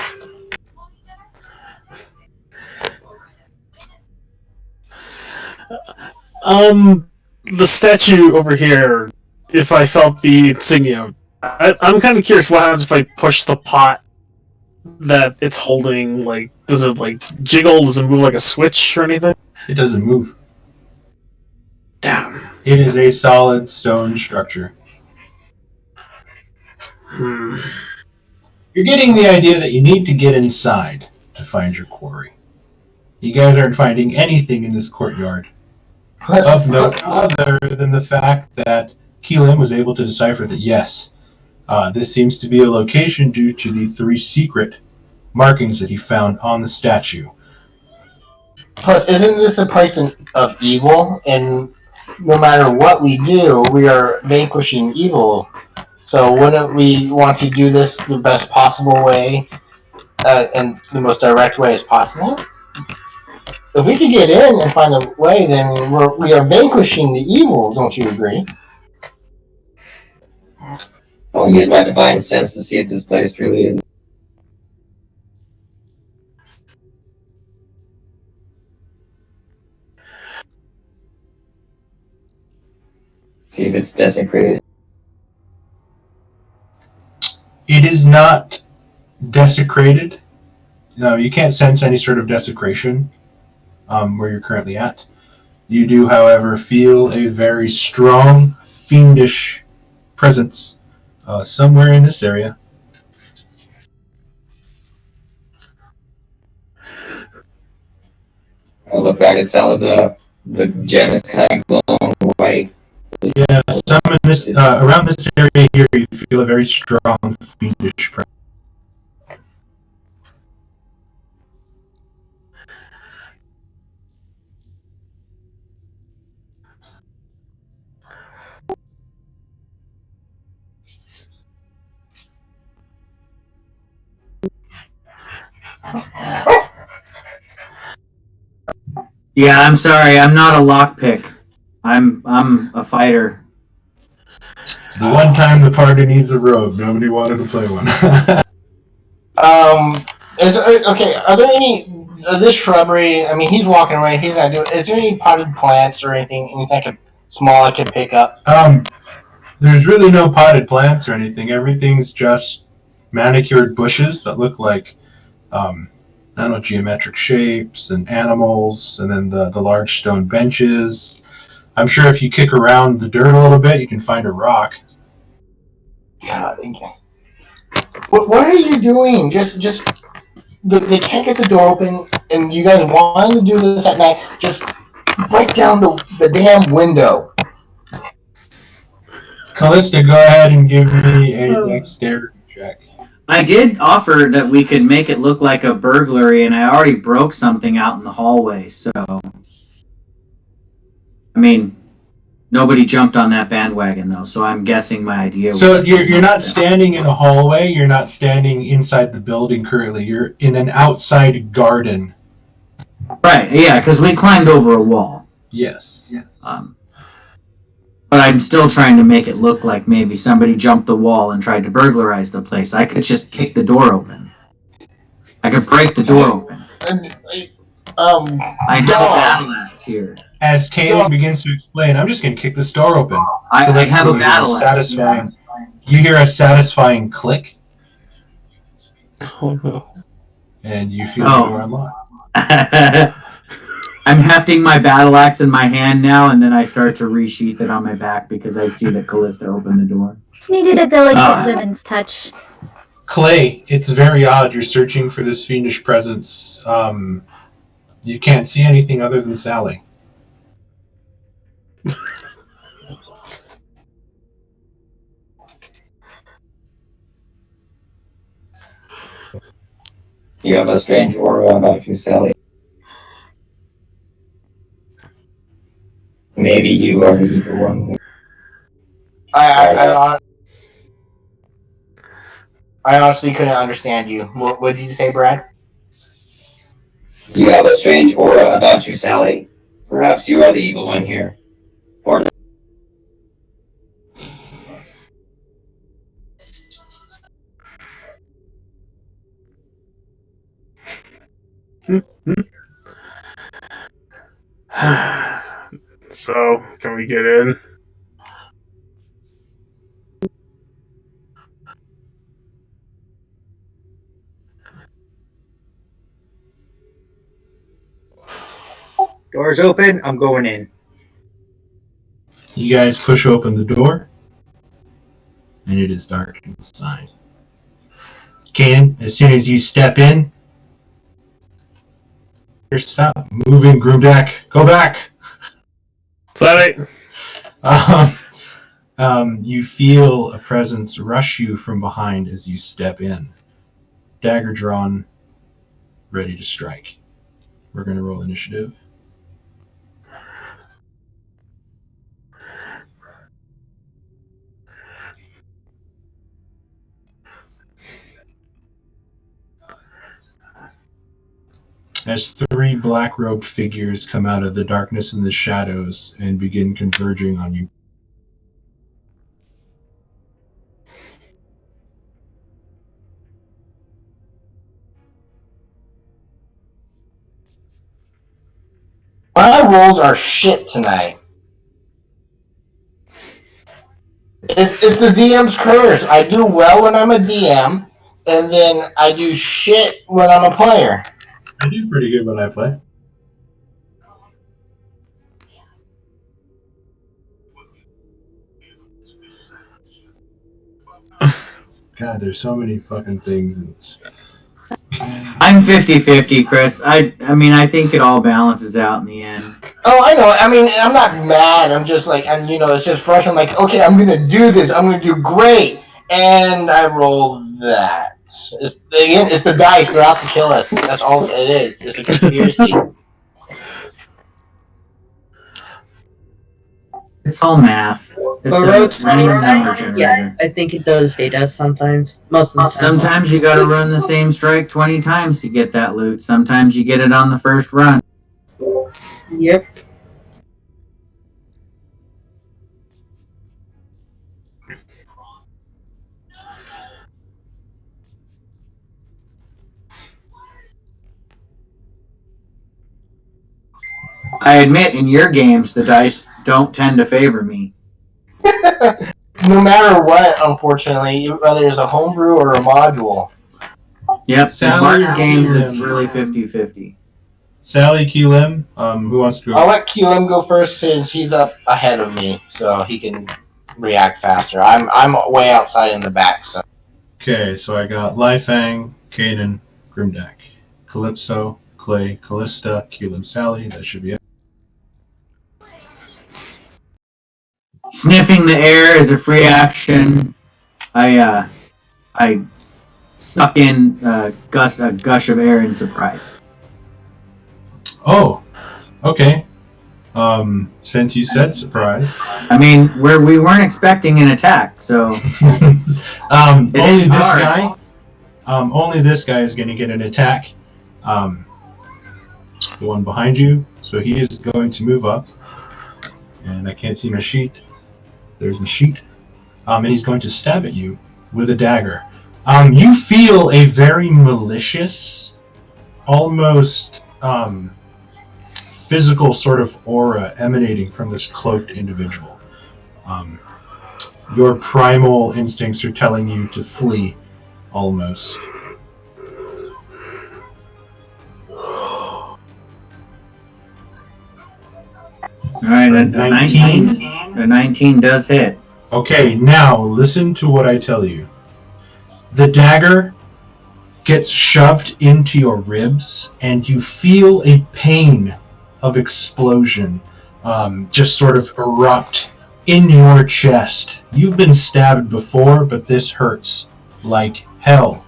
The statue over here, if I felt the insignia, I'm kind of curious what happens if I push the pot that it's holding, like, Does it like jiggle? Does it move like a switch or anything? It doesn't move. Damn. It is a solid stone structure. You're getting the idea that you need to get inside to find your quarry. You guys aren't finding anything in this courtyard of note other than the fact that Keelan was able to decipher that yes, this seems to be a location due to the 3 secret markings that he found on the statue. Plus, isn't this a place of evil? And no matter what we do, we are vanquishing evil. So wouldn't we want to do this the best possible way and the most direct way as possible? If we could get in and find a way, then we are vanquishing the evil. Don't you agree? I'll use my divine sense to see if this place truly is. See if it's desecrated. It is not desecrated. No, you can't sense any sort of desecration where you're currently at. You do, however, feel a very strong, fiendish presence somewhere in this area. I'll look back at Salad. The gem is kind of glowing white. Yeah, some in this, around this area here, you feel a very strong, fiendish presence. Yeah, I'm sorry. I'm not a lockpick. I'm a fighter. The one time the party needs a rogue, nobody wanted to play one. Okay? Are there any this shrubbery? I mean, he's walking away. He's not doing. Is there any potted plants or anything small I could pick up? There's really no potted plants or anything. Everything's just manicured bushes that look like I don't know, geometric shapes and animals, and then the large stone benches. I'm sure if you kick around the dirt a little bit, you can find a rock. God, what are you doing? Just they can't get the door open, and you guys want to do this at night. Just break down the damn window. Callista, go ahead and give me a dexterity check. I did offer that we could make it look like a burglary, and I already broke something out in the hallway, so... I mean, nobody jumped on that bandwagon, though, so I'm guessing my idea was... So you're not standing in a hallway, you're not standing inside the building currently, you're in an outside garden. Right, yeah, because we climbed over a wall. Yes. But I'm still trying to make it look like maybe somebody jumped the wall and tried to burglarize the place. I could just kick the door open. I could break the door open. I have a battle axe here. As Caleb begins to explain, I'm just going to kick this door open. I have a battle axe. You hear a satisfying click, Oh no. and you feel the door unlocked. I'm hefting my battle axe in my hand now, and then I start to resheath it on my back because I see that Callista opened the door. Needed a delicate women's touch. Clay, it's very odd. You're searching for this fiendish presence. You can't see anything other than Sally. You have a strange aura about you, Sally. Maybe you are the evil one. I honestly couldn't understand you. What did you say, Brad? You have a strange aura about you, Sally. Perhaps you are the evil one here. Or not. So, can we get in? Door's open. I'm going in. You guys push open the door, and it is dark inside. Kanan, as soon as you step in, stop moving, Groomdeck. Go back. Sorry. You feel a presence rush you from behind as you step in. Dagger drawn, ready to strike. We're going to roll initiative. As three black-robed figures come out of the darkness and the shadows and begin converging on you. My rolls are shit tonight. It's the DM's curse. I do well when I'm a DM, and then I do shit when I'm a player. I do pretty good when I play. God, there's so many fucking things in this. I'm 50-50, Chris. I mean, I think it all balances out in the end. Oh, I know. I mean, I'm not mad. I'm just like, and it's just fresh. I'm like, okay, I'm gonna do this. I'm gonna do great, and I roll that. It's the dice. They're out to kill us. That's all it is. It's a conspiracy. It's all math. It's But roll a 20 random number dice, generator. yeah, I think it does hate us sometimes. Most of the time. Sometimes you gotta run the same strike 20 times to get that loot. Sometimes you get it on the first run. Yep. I admit, in your games, the dice don't tend to favor me. No matter what, unfortunately, whether it's a homebrew or a module. Yep, in Sally, Mark's games, it's really 50-50. Sally, Keelim, who wants to go? I'll let Keelan go first since he's up ahead of me, so he can react faster. I'm way outside in the back, so. Okay, so I got Lifang, Kanan, Grimdeck, Calypso, Clay, Callista, Keelim, Sally. That should be it. Sniffing the air is a free action. I suck in a gush of air in surprise. Oh, okay. Since you said surprise. I mean, we weren't expecting an attack, so only this dark. guy. Only this guy is going to get an attack. The one behind you. So he is going to move up. And I can't see my sheet. There's my sheet. And he's going to stab at you with a dagger. You feel a very malicious, almost physical sort of aura emanating from this cloaked individual. Your primal instincts are telling you to flee, almost. Alright, a 19. A 19 does hit. Okay, now listen to what I tell you. The dagger gets shoved into your ribs, and you feel a pain of explosion just sort of erupt in your chest. You've been stabbed before, but this hurts like hell.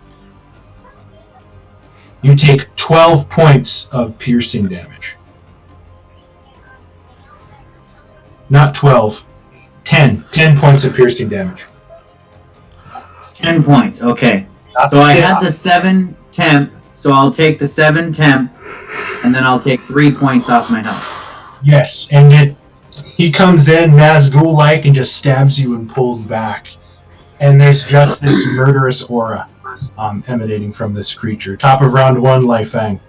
You take 12 points of piercing damage. Not 12. 10. 10 points of piercing damage. 10 points, okay. So I had the 7 temp, so I'll take the 7 temp, and then I'll take 3 points off my health. Yes, and he comes in Nazgul-like and just stabs you and pulls back. And there's just this murderous aura emanating from this creature. Top of round 1, Lifang.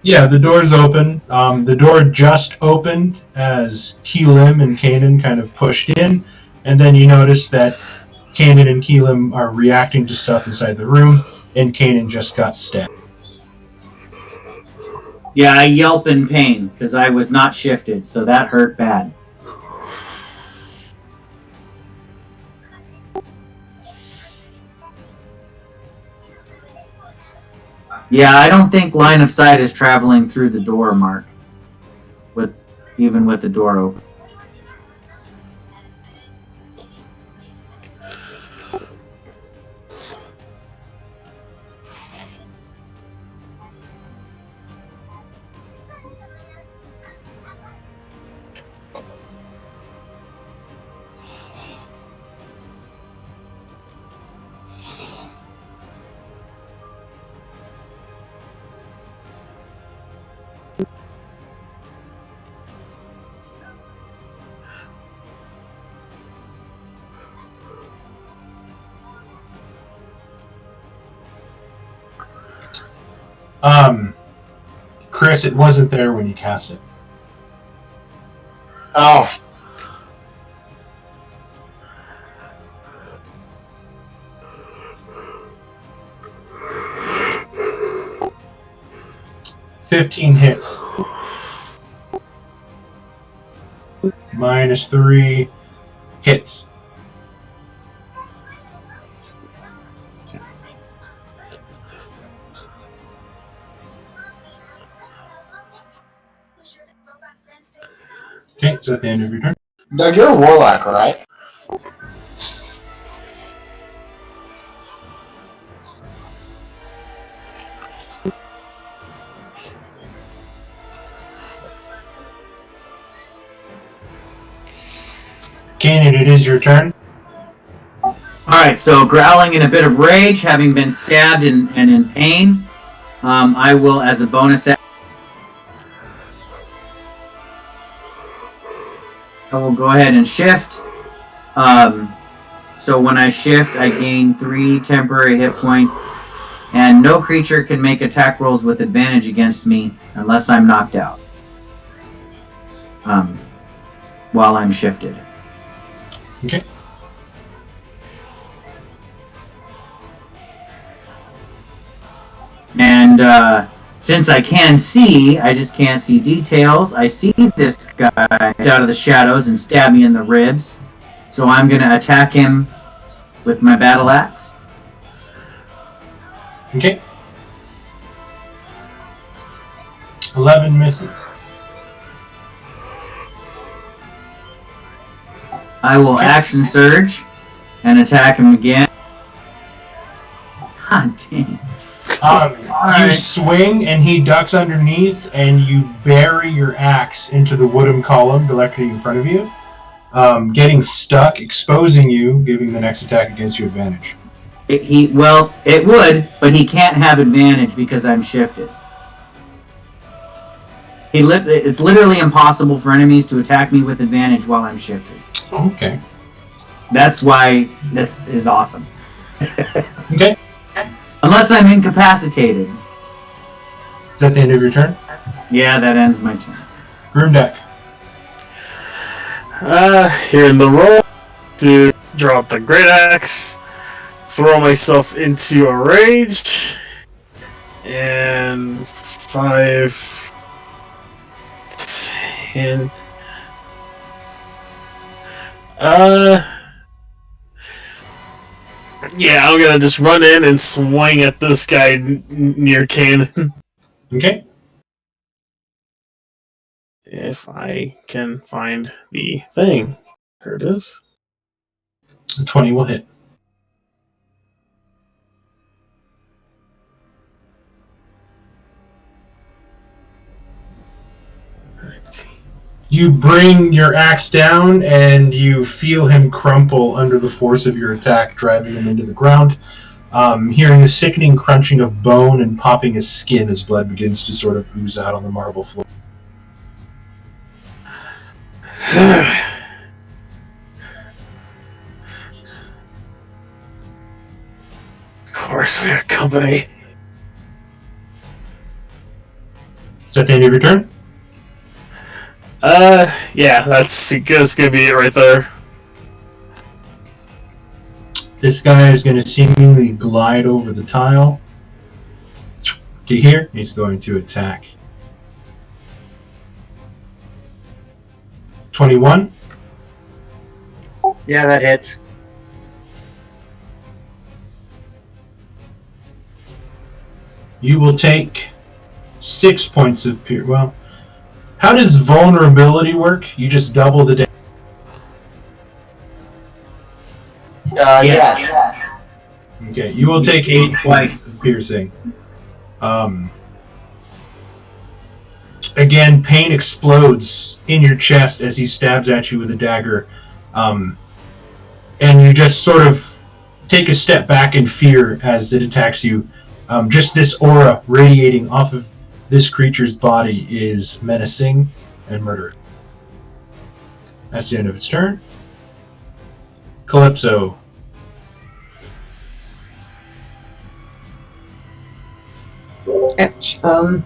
Yeah, the door's open. The door just opened as Keelim and Kanan kind of pushed in, and then you notice that Kanan and Keelan are reacting to stuff inside the room, and Kanan just got stabbed. Yeah, I yelp in pain because I was not shifted, so that hurt bad. Yeah, I don't think line of sight is traveling through the door, Mark. Even with the door open. Chris, it wasn't there when you cast it. Oh. $15 hits. -3 hits. Okay, so at the end of your turn. Doug, you're a warlock, right? Kanan, it is your turn. Alright, so growling in a bit of rage, having been stabbed and in pain, I will, as a bonus action, I will go ahead and shift. So when I shift, I gain 3 temporary hit points, and no creature can make attack rolls with advantage against me unless I'm knocked out. While I'm shifted. Okay. And since I can see, I just can't see details. I see this guy out of the shadows and stab me in the ribs. So I'm going to attack him with my battle axe. Okay. 11 misses. I will action surge and attack him again. God dang. You swing and he ducks underneath, and you bury your axe into the wooden column directly in front of you, getting stuck, exposing you, giving the next attack against you advantage. It would, but he can't have advantage because I'm shifted. It's literally impossible for enemies to attack me with advantage while I'm shifted. Okay. That's why this is awesome. Okay. Unless I'm incapacitated. Is that the end of your turn? Yeah, that ends my turn. Grimdeck. Here in the roll to drop the great axe, throw myself into a rage, and 5, 10. Yeah, I'm gonna just run in and swing at this guy near Kanan. Okay. If I can find the thing. There it is. 20 will hit. You bring your axe down, and you feel him crumple under the force of your attack, driving him into the ground. Hearing the sickening crunching of bone and popping his skin as blood begins to sort of ooze out on the marble floor. Of course, we have company. Is that the end of your turn? Yeah, that's gonna be it right there. This guy is going to seemingly glide over the tile to here. He's going to attack. 21. Yeah, that hits. You will take 6 points of pierce. Well, how does vulnerability work? You just double the damage. Yes. Okay, you will take 8 points of piercing. Again, pain explodes in your chest as he stabs at you with a dagger. And you just sort of take a step back in fear as it attacks you. Just this aura radiating off of this creature's body is menacing and murderous. That's the end of its turn. Calypso. Ouch. Well,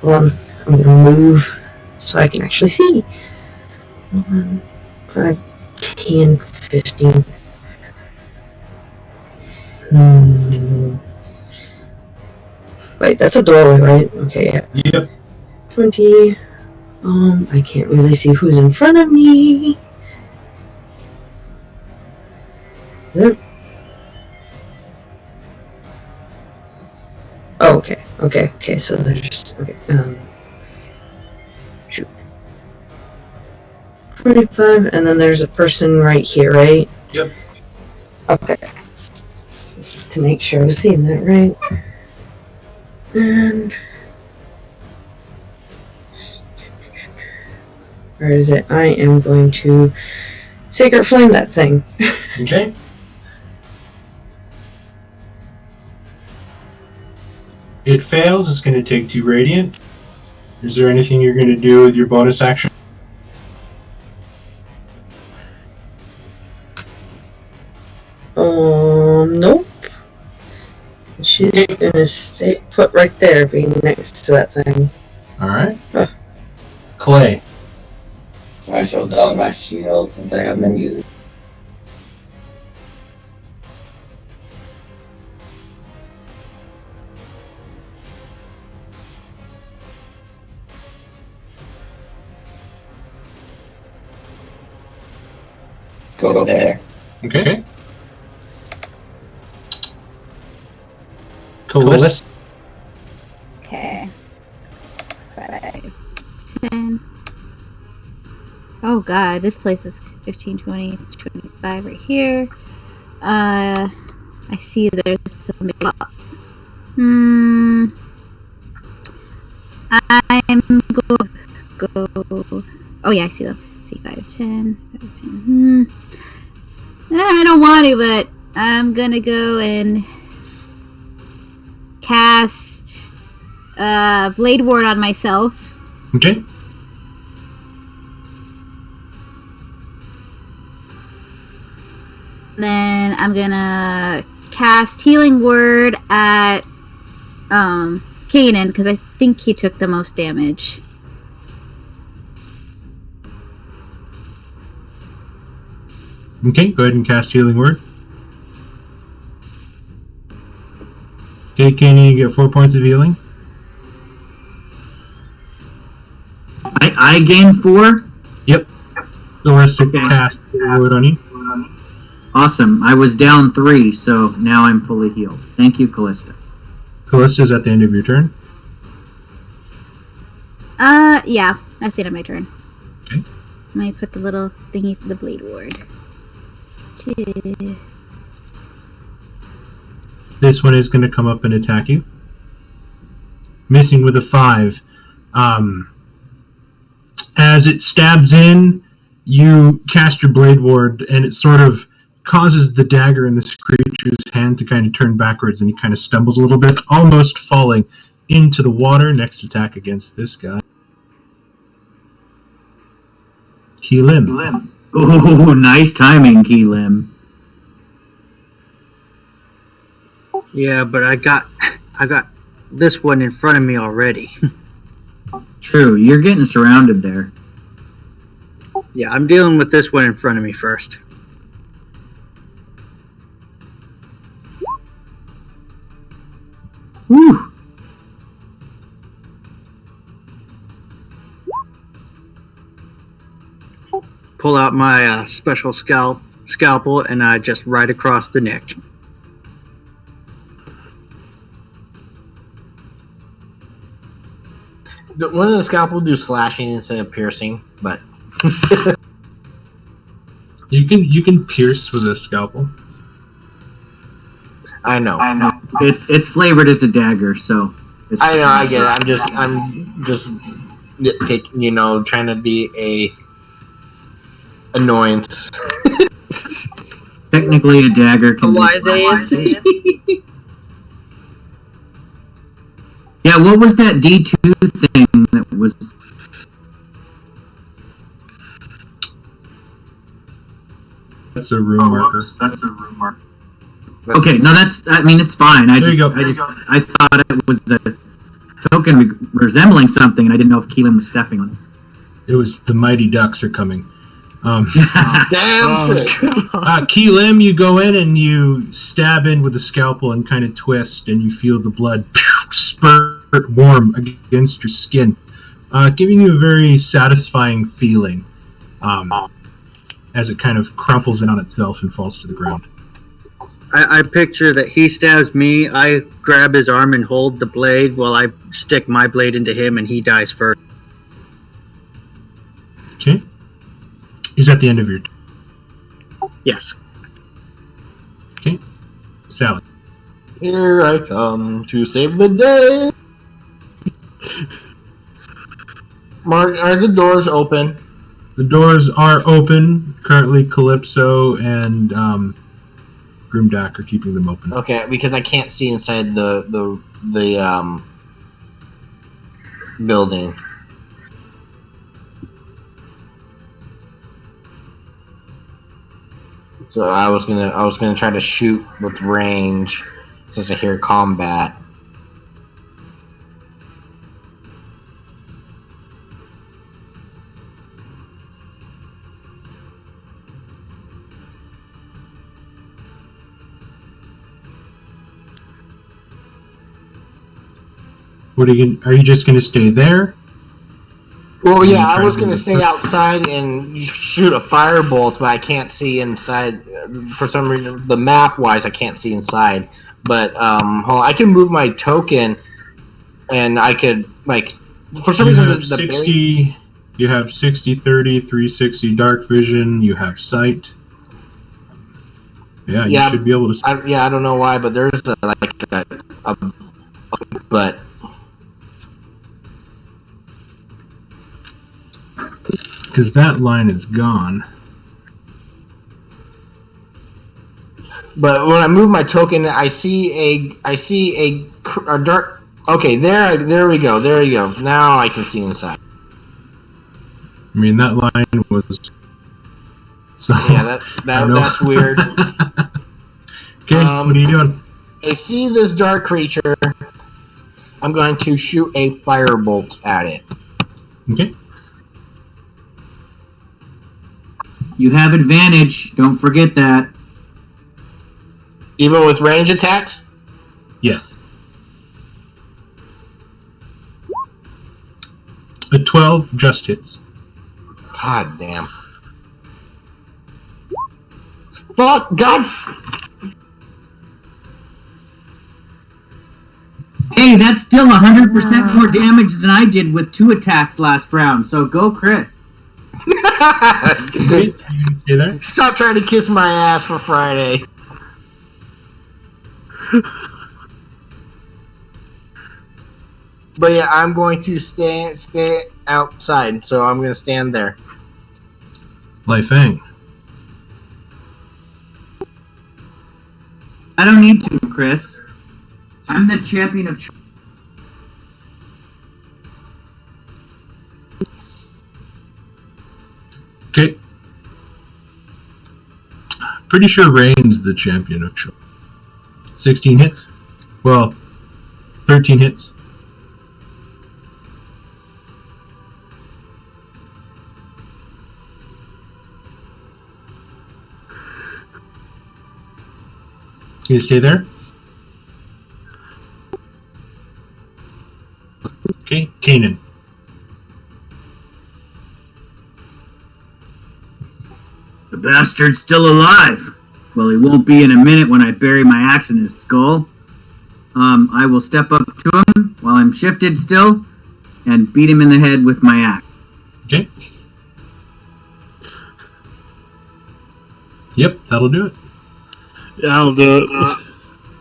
I'm gonna move so I can actually see. 1, 5, 10, 15. Wait, that's a doorway, right? Okay, yeah. Yep. 20. I can't really see who's in front of me. Yep. Oh, okay, so there's, okay, shoot. 25, and then there's a person right here, right? Yep. Okay. To make sure I was seeing that right. And where is it? I am going to Sacred Flame that thing. Okay. It fails. It's going to take 2 radiant. Is there anything you're going to do with your bonus action? Nope. She's gonna stay put right there, being next to that thing. Alright. Clay. I showed down my shield since I haven't been using it. Let's go there. Okay. Callista. Okay. 5, 10. Oh god, this place is 15, 20, 25 right here. I see there's somebody. I'm going to go. Oh yeah, I see them. See 5, 10, 5, 10. I don't want to, but I'm gonna go and cast Blade Ward on myself. Okay. Then I'm gonna cast Healing Word at Kanan because I think he took the most damage. Okay, go ahead and cast Healing Word. Okay, Kanan, you get 4 points of healing. I gain 4? Yep. The rest of cast Healing Word on you. Awesome. I was down 3, so now I'm fully healed. Thank you, Callista. Callista's at the end of your turn. Yeah, that's the end of my turn. Okay. Let me put the little thingy for the Blade Ward. This one is going to come up and attack you. Missing with a 5. As it stabs in, you cast your Blade Ward, and it sort of causes the dagger in this creature's hand to kind of turn backwards, and he kind of stumbles a little bit, almost falling into the water. Next attack against this guy. Keelim. Oh, nice timing, Keelim. Yeah, but I got this one in front of me already. True, you're getting surrounded there. Yeah, I'm dealing with this one in front of me first. Whew. Pull out my special scalpel, and I just right across the neck. Wouldn't the scalpel do slashing instead of piercing? But You can pierce with a scalpel. I know. It's flavored as a dagger, so. I know. I get it. I'm just nitpicking. Trying to be a annoyance. Technically, a dagger can be. Yeah, what was that D2 thing that was? That's a room marker. Okay, no, it's fine. There you go. I thought it was a token resembling something, and I didn't know if Keelan was stepping on it. It was the mighty ducks are coming. Damn shit. Keelim, you go in and you stab in with the scalpel and kind of twist, and you feel the blood spurt warm against your skin, giving you a very satisfying feeling as it kind of crumples in on itself and falls to the ground. I picture that he stabs me, I grab his arm and hold the blade while I stick my blade into him, and he dies first. Okay. Is that the end of your turn? Yes. Okay. Sally. Here I come to save the day. Mark, are the doors open? The doors are open. Currently, Calypso and Grimdak are keeping them open. Okay, because I can't see inside the building. So I was gonna try to shoot with range since I hear combat. What are you just gonna stay there? Well, yeah, I was gonna stay outside and shoot a firebolt, but I can't see inside. For some reason, the map-wise, I can't see inside. But I can move my token, and I could for some reason have 60. You have 60, 30, 360 dark vision. You have sight. Yeah, you should be able to. I don't know why, but there's a but. Because that line is gone. But when I move my token, I see a dark. Okay, there we go. There you go. Now I can see inside. I mean, that line was. So yeah, that's weird. Okay, what are you doing? I see this dark creature. I'm going to shoot a firebolt at it. Okay. You have advantage. Don't forget that. Even with range attacks? Yes. A 12 just hits. God damn. Fuck! God! Hey, that's still 100% more damage than I did with 2 attacks last round, so go Chris. Stop trying to kiss my ass for Friday. But yeah, I'm going to stay outside, so I'm going to stand there. Lai Fang. I don't need to, Chris. I'm the champion of. Okay. Pretty sure Rain's the champion of choice. 16 hits? Well, 13 hits. You stay there? Okay, Kanan. The bastard's still alive. Well, he won't be in a minute when I bury my axe in his skull. I will step up to him while I'm shifted still and beat him in the head with my axe. Okay. Yep, that'll do it. Yeah, I'll do it.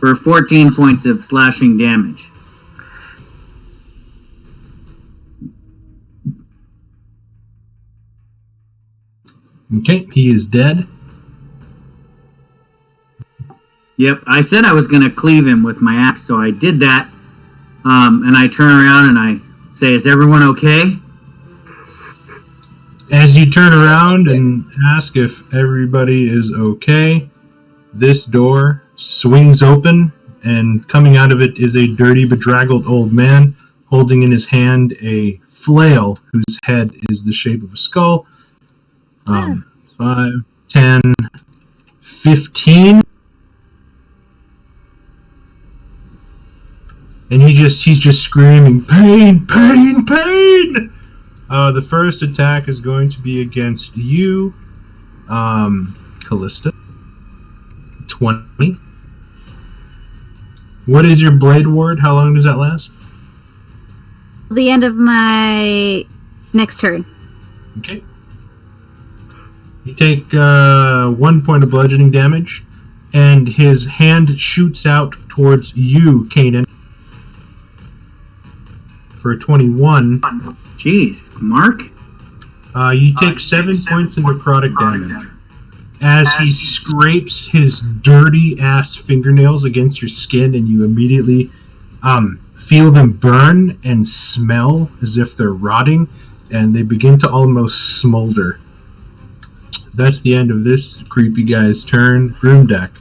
For 14 points of slashing damage. Okay, he is dead. Yep, I said I was going to cleave him with my axe, so I did that. And I turn around and I say, is everyone okay? As you turn around and ask if everybody is okay, this door swings open, and coming out of it is a dirty, bedraggled old man holding in his hand a flail whose head is the shape of a skull. 5, 10, 15. And he's just screaming, pain, pain, pain! The first attack is going to be against you, Callista. 20. What is your blade ward? How long does that last? The end of my next turn. Okay. You take 1 point of bludgeoning damage, and his hand shoots out towards you, Kanan, for 21. Jeez, Mark? You take 7 points of necrotic damage as he scrapes his dirty-ass fingernails against your skin, and you immediately feel them burn and smell as if they're rotting, and they begin to almost smolder. That's the end of this creepy guy's turn. Room deck.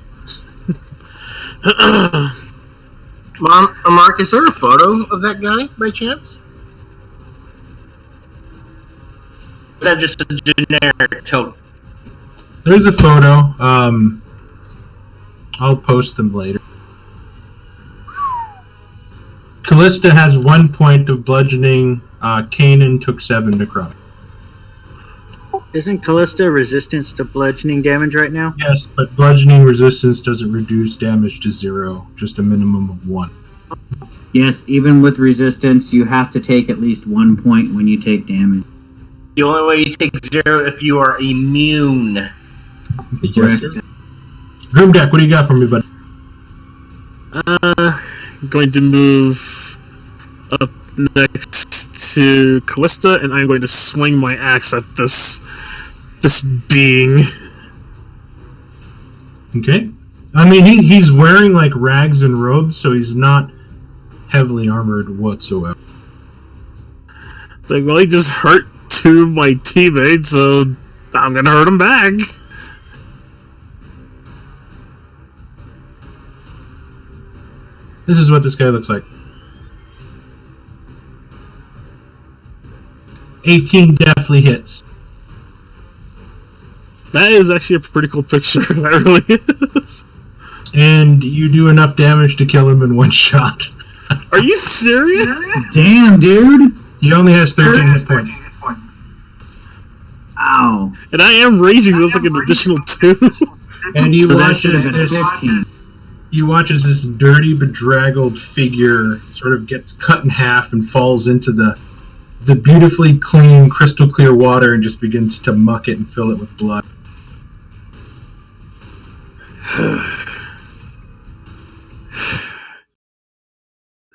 Mark, is there a photo of that guy by chance? Is that just a generic token? There's a photo. I'll post them later. Callista has 1 point of bludgeoning. Kanan took 7 necrotic. Isn't Callista resistance to bludgeoning damage right now? Yes, but bludgeoning resistance doesn't reduce damage to 0, just a minimum of 1. Yes, even with resistance, you have to take at least 1 point when you take damage. The only way you take 0 if you are immune. Yes, sir. Room deck, what do you got for me, bud? I'm going to move up next to Callista, and I'm going to swing my axe at this being. Okay. I mean, he's wearing, like, rags and robes, so he's not heavily armored whatsoever. It's like, well, he just hurt 2 of my teammates, so I'm gonna hurt him back. This is what this guy looks like. 18 definitely hits. That is actually a pretty cool picture. That really is. And you do enough damage to kill him in 1 shot. Are you serious? Damn, dude! He only has 13 hit points. Ow. And I am raging, so that's like an additional 2. And you So that watch should have been this, 15. you watch as this dirty, bedraggled figure sort of gets cut in half and falls into the beautifully clean, crystal clear water and just begins to muck it and fill it with blood.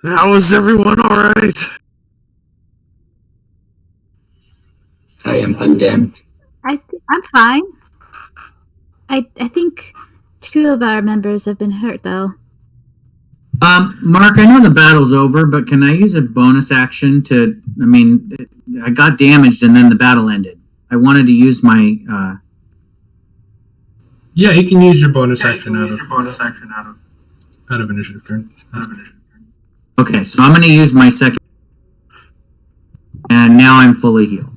Now is everyone alright? I am condemned. I'm fine. I think 2 of our members have been hurt, though. Mark, I know the battle's over, but can I use a bonus action to... I mean, I got damaged and then the battle ended. I wanted to use my... Yeah, you can use your bonus action out of initiative turn. Okay, so I'm going to use my second... And now I'm fully healed.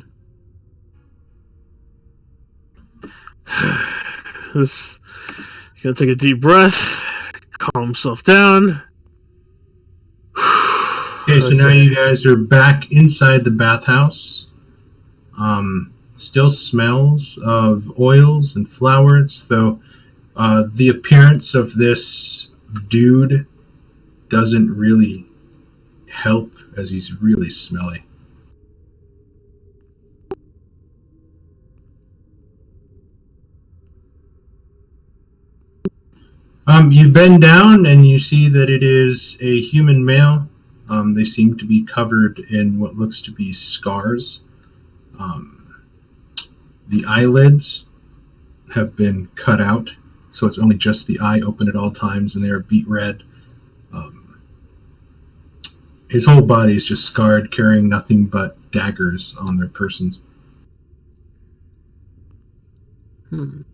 This gonna take a deep breath, calm himself down. Okay, so now you guys are back inside the bathhouse. Still smells of oils and flowers, though the appearance of this dude doesn't really help, as he's really smelly. You bend down and you see that it is a human male. They seem to be covered in what looks to be scars. The eyelids have been cut out, so it's only just the eye open at all times, and they are beet red. His whole body is just scarred, carrying nothing but daggers on their persons. Could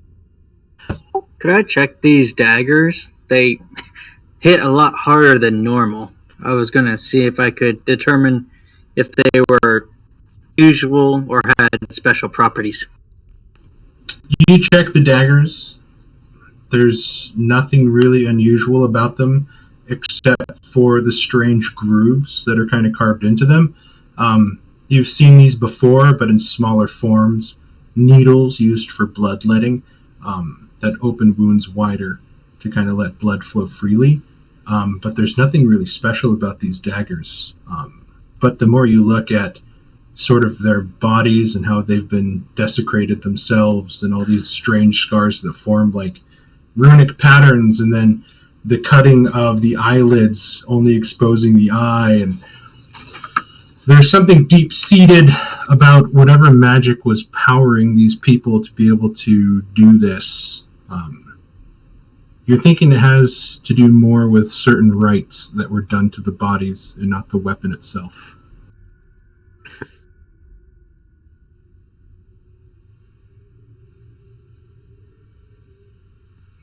I check these daggers? They hit a lot harder than normal. I was going to see if I could determine if they were usual or had special properties. You check the daggers. There's nothing really unusual about them, except for the strange grooves that are kind of carved into them. You've seen these before, but in smaller forms. Needles used for bloodletting that open wounds wider to kind of let blood flow freely. But there's nothing really special about these daggers. But the more you look at sort of their bodies and how they've been desecrated themselves and all these strange scars that form like runic patterns, and then the cutting of the eyelids only exposing the eye, and there's something deep-seated about whatever magic was powering these people to be able to do this. You're thinking it has to do more with certain rites that were done to the bodies and not the weapon itself.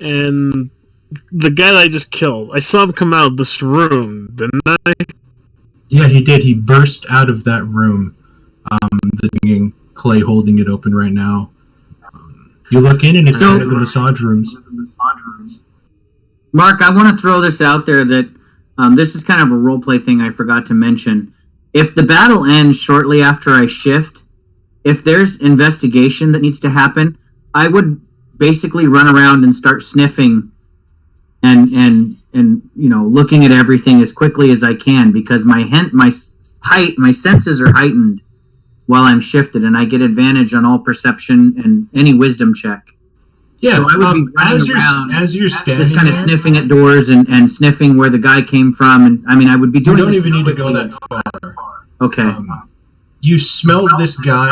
And the guy that I just killed, I saw him come out of this room, didn't I? Yeah, he did. He burst out of that room. The Clay holding it open right now. You look in and it's one of the massage rooms. Mark, I want to throw this out there that this is kind of a roleplay thing I forgot to mention. If the battle ends shortly after I shift, if there's investigation that needs to happen, I would basically run around and start sniffing and looking at everything as quickly as I can, because my senses are heightened while I'm shifted, and I get advantage on all perception and any wisdom check. Yeah, so I would be running around as you're standing just kind of there, sniffing at doors and sniffing where the guy came from, and I mean I would be doing. You don't this even need to go that far. Okay. You smelled this guy.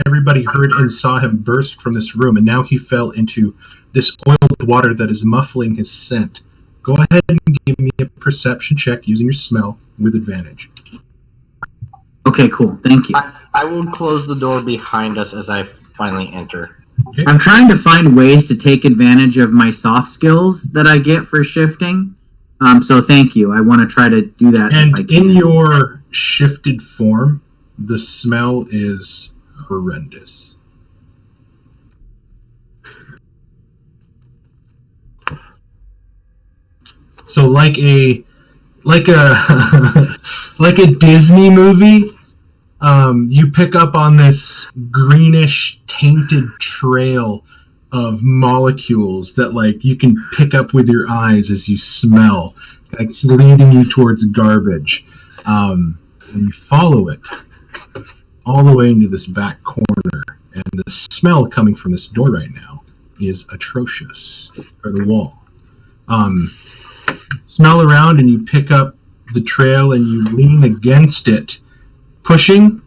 Everybody heard and saw him burst from this room, and now he fell into this oiled water that is muffling his scent. Go ahead and give me a perception check using your smell with advantage. Okay, cool. Thank you. I will close the door behind us as I finally enter. Okay. I'm trying to find ways to take advantage of my soft skills that I get for shifting. So thank you. I want to try to do that if I And can. in your shifted form, the smell is horrendous. So like a like a Disney movie, you pick up on this greenish tainted trail of molecules that like you can pick up with your eyes as you smell, like leading you towards garbage. And you follow it all the way into this back corner, and the smell coming from this door right now is atrocious, or the wall. Smell around and you pick up the trail and you lean against it, pushing,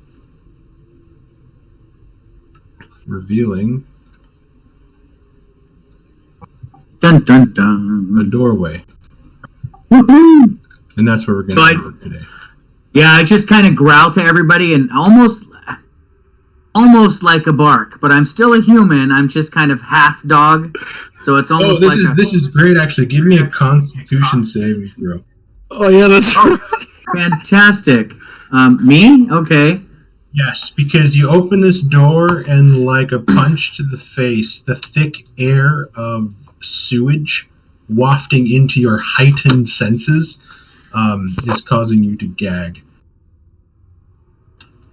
revealing Dun dun dun. a doorway. Woohoo! And that's where we're going to go today. Yeah, I just kind of growl to everybody and almost like a bark, but I'm still a human. I'm just kind of half dog, so it's almost this is great. Actually, give me a Constitution saving throw. Oh yeah, that's fantastic. Me? Okay. Yes, because you open this door and like a punch to the face, the thick air of sewage wafting into your heightened senses is causing you to gag.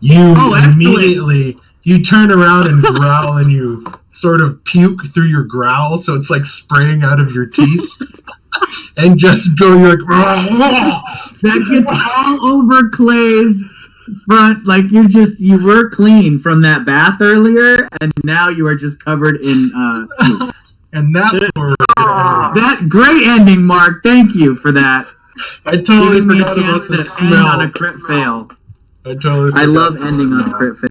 You excellent. immediately you turn around and growl, and you sort of puke through your growl, so it's like spraying out of your teeth, and just go. You're like, that gets all over Clay's front. Like you were clean from that bath earlier, and now you are just covered in. And that's where that great ending, Mark. Thank you for that. I totally Giving me a forgot chance about the to end smell. on a crit fail. I love ending on a crit fail.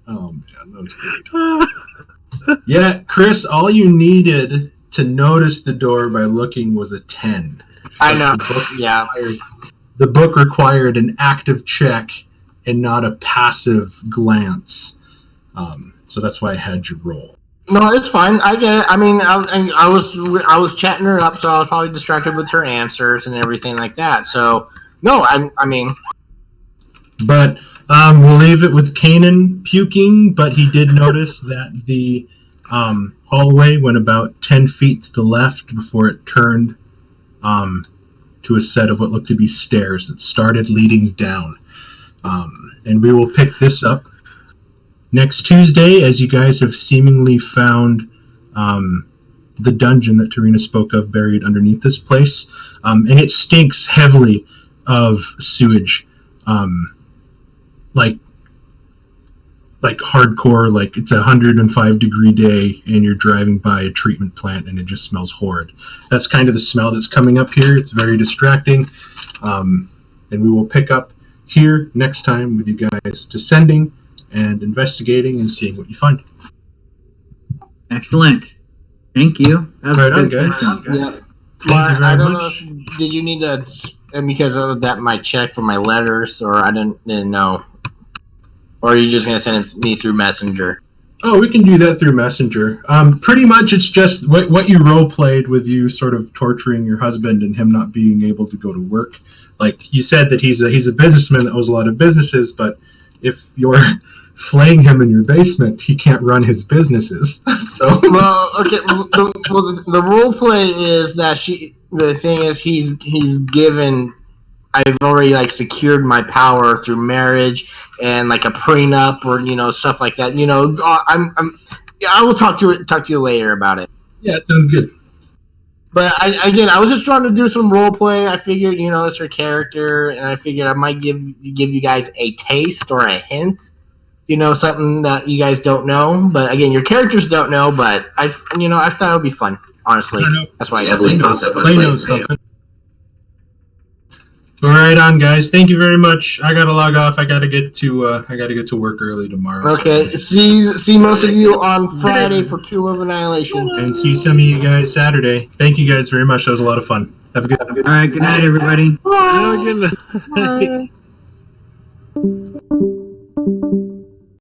Oh man, that was great. Yeah, Chris, all you needed to notice the door by looking was a 10. I know. The book required an active check and not a passive glance. So that's why I had you roll. No, it's fine. I get it. I mean, I was chatting her up, so I was probably distracted with her answers and everything like that. So, no, I mean. But we'll leave it with Kanan puking, but he did notice that the hallway went about 10 feet to the left before it turned to a set of what looked to be stairs that started leading down. And we will pick this up next Tuesday, as you guys have seemingly found the dungeon that Tarina spoke of buried underneath this place. And it stinks heavily of sewage. Like hardcore, like it's a 105-degree day and you're driving by a treatment plant and it just smells horrid. That's kind of the smell that's coming up here. It's very distracting. And we will pick up here next time with you guys descending and investigating and seeing what you find. Excellent. Thank you. That was right a on, good guys. session. Yeah. Thank you very I don't much. know. Did you need to? Because of that, my check for my letters, or I didn't know. Or are you just gonna send it me through Messenger? Oh, we can do that through Messenger. Pretty much it's just what you role-played with you sort of torturing your husband and him not being able to go to work. Like, you said that he's a businessman that owes a lot of businesses, but if you're flaying him in your basement, he can't run his businesses. So Well, okay. The role play is that the thing is he's given. I've already secured my power through marriage and a prenup or stuff like that. I will talk to you later about it. yeah, it sounds good. But I was just trying to do some role play. I figured it's her character, and I figured I might give you guys a taste or a hint. Something that you guys don't know. But again, your characters don't know. But I thought it would be fun. Honestly, that's why I knows something. All right, on guys. Thank you very much. I gotta log off. I gotta get to work early tomorrow. Okay. See most of you on Friday for Tomb of Annihilation. And see some of you guys Saturday. Thank you guys very much. That was a lot of fun. Have a good. All right. Good night, everybody. Have a good night. Bye.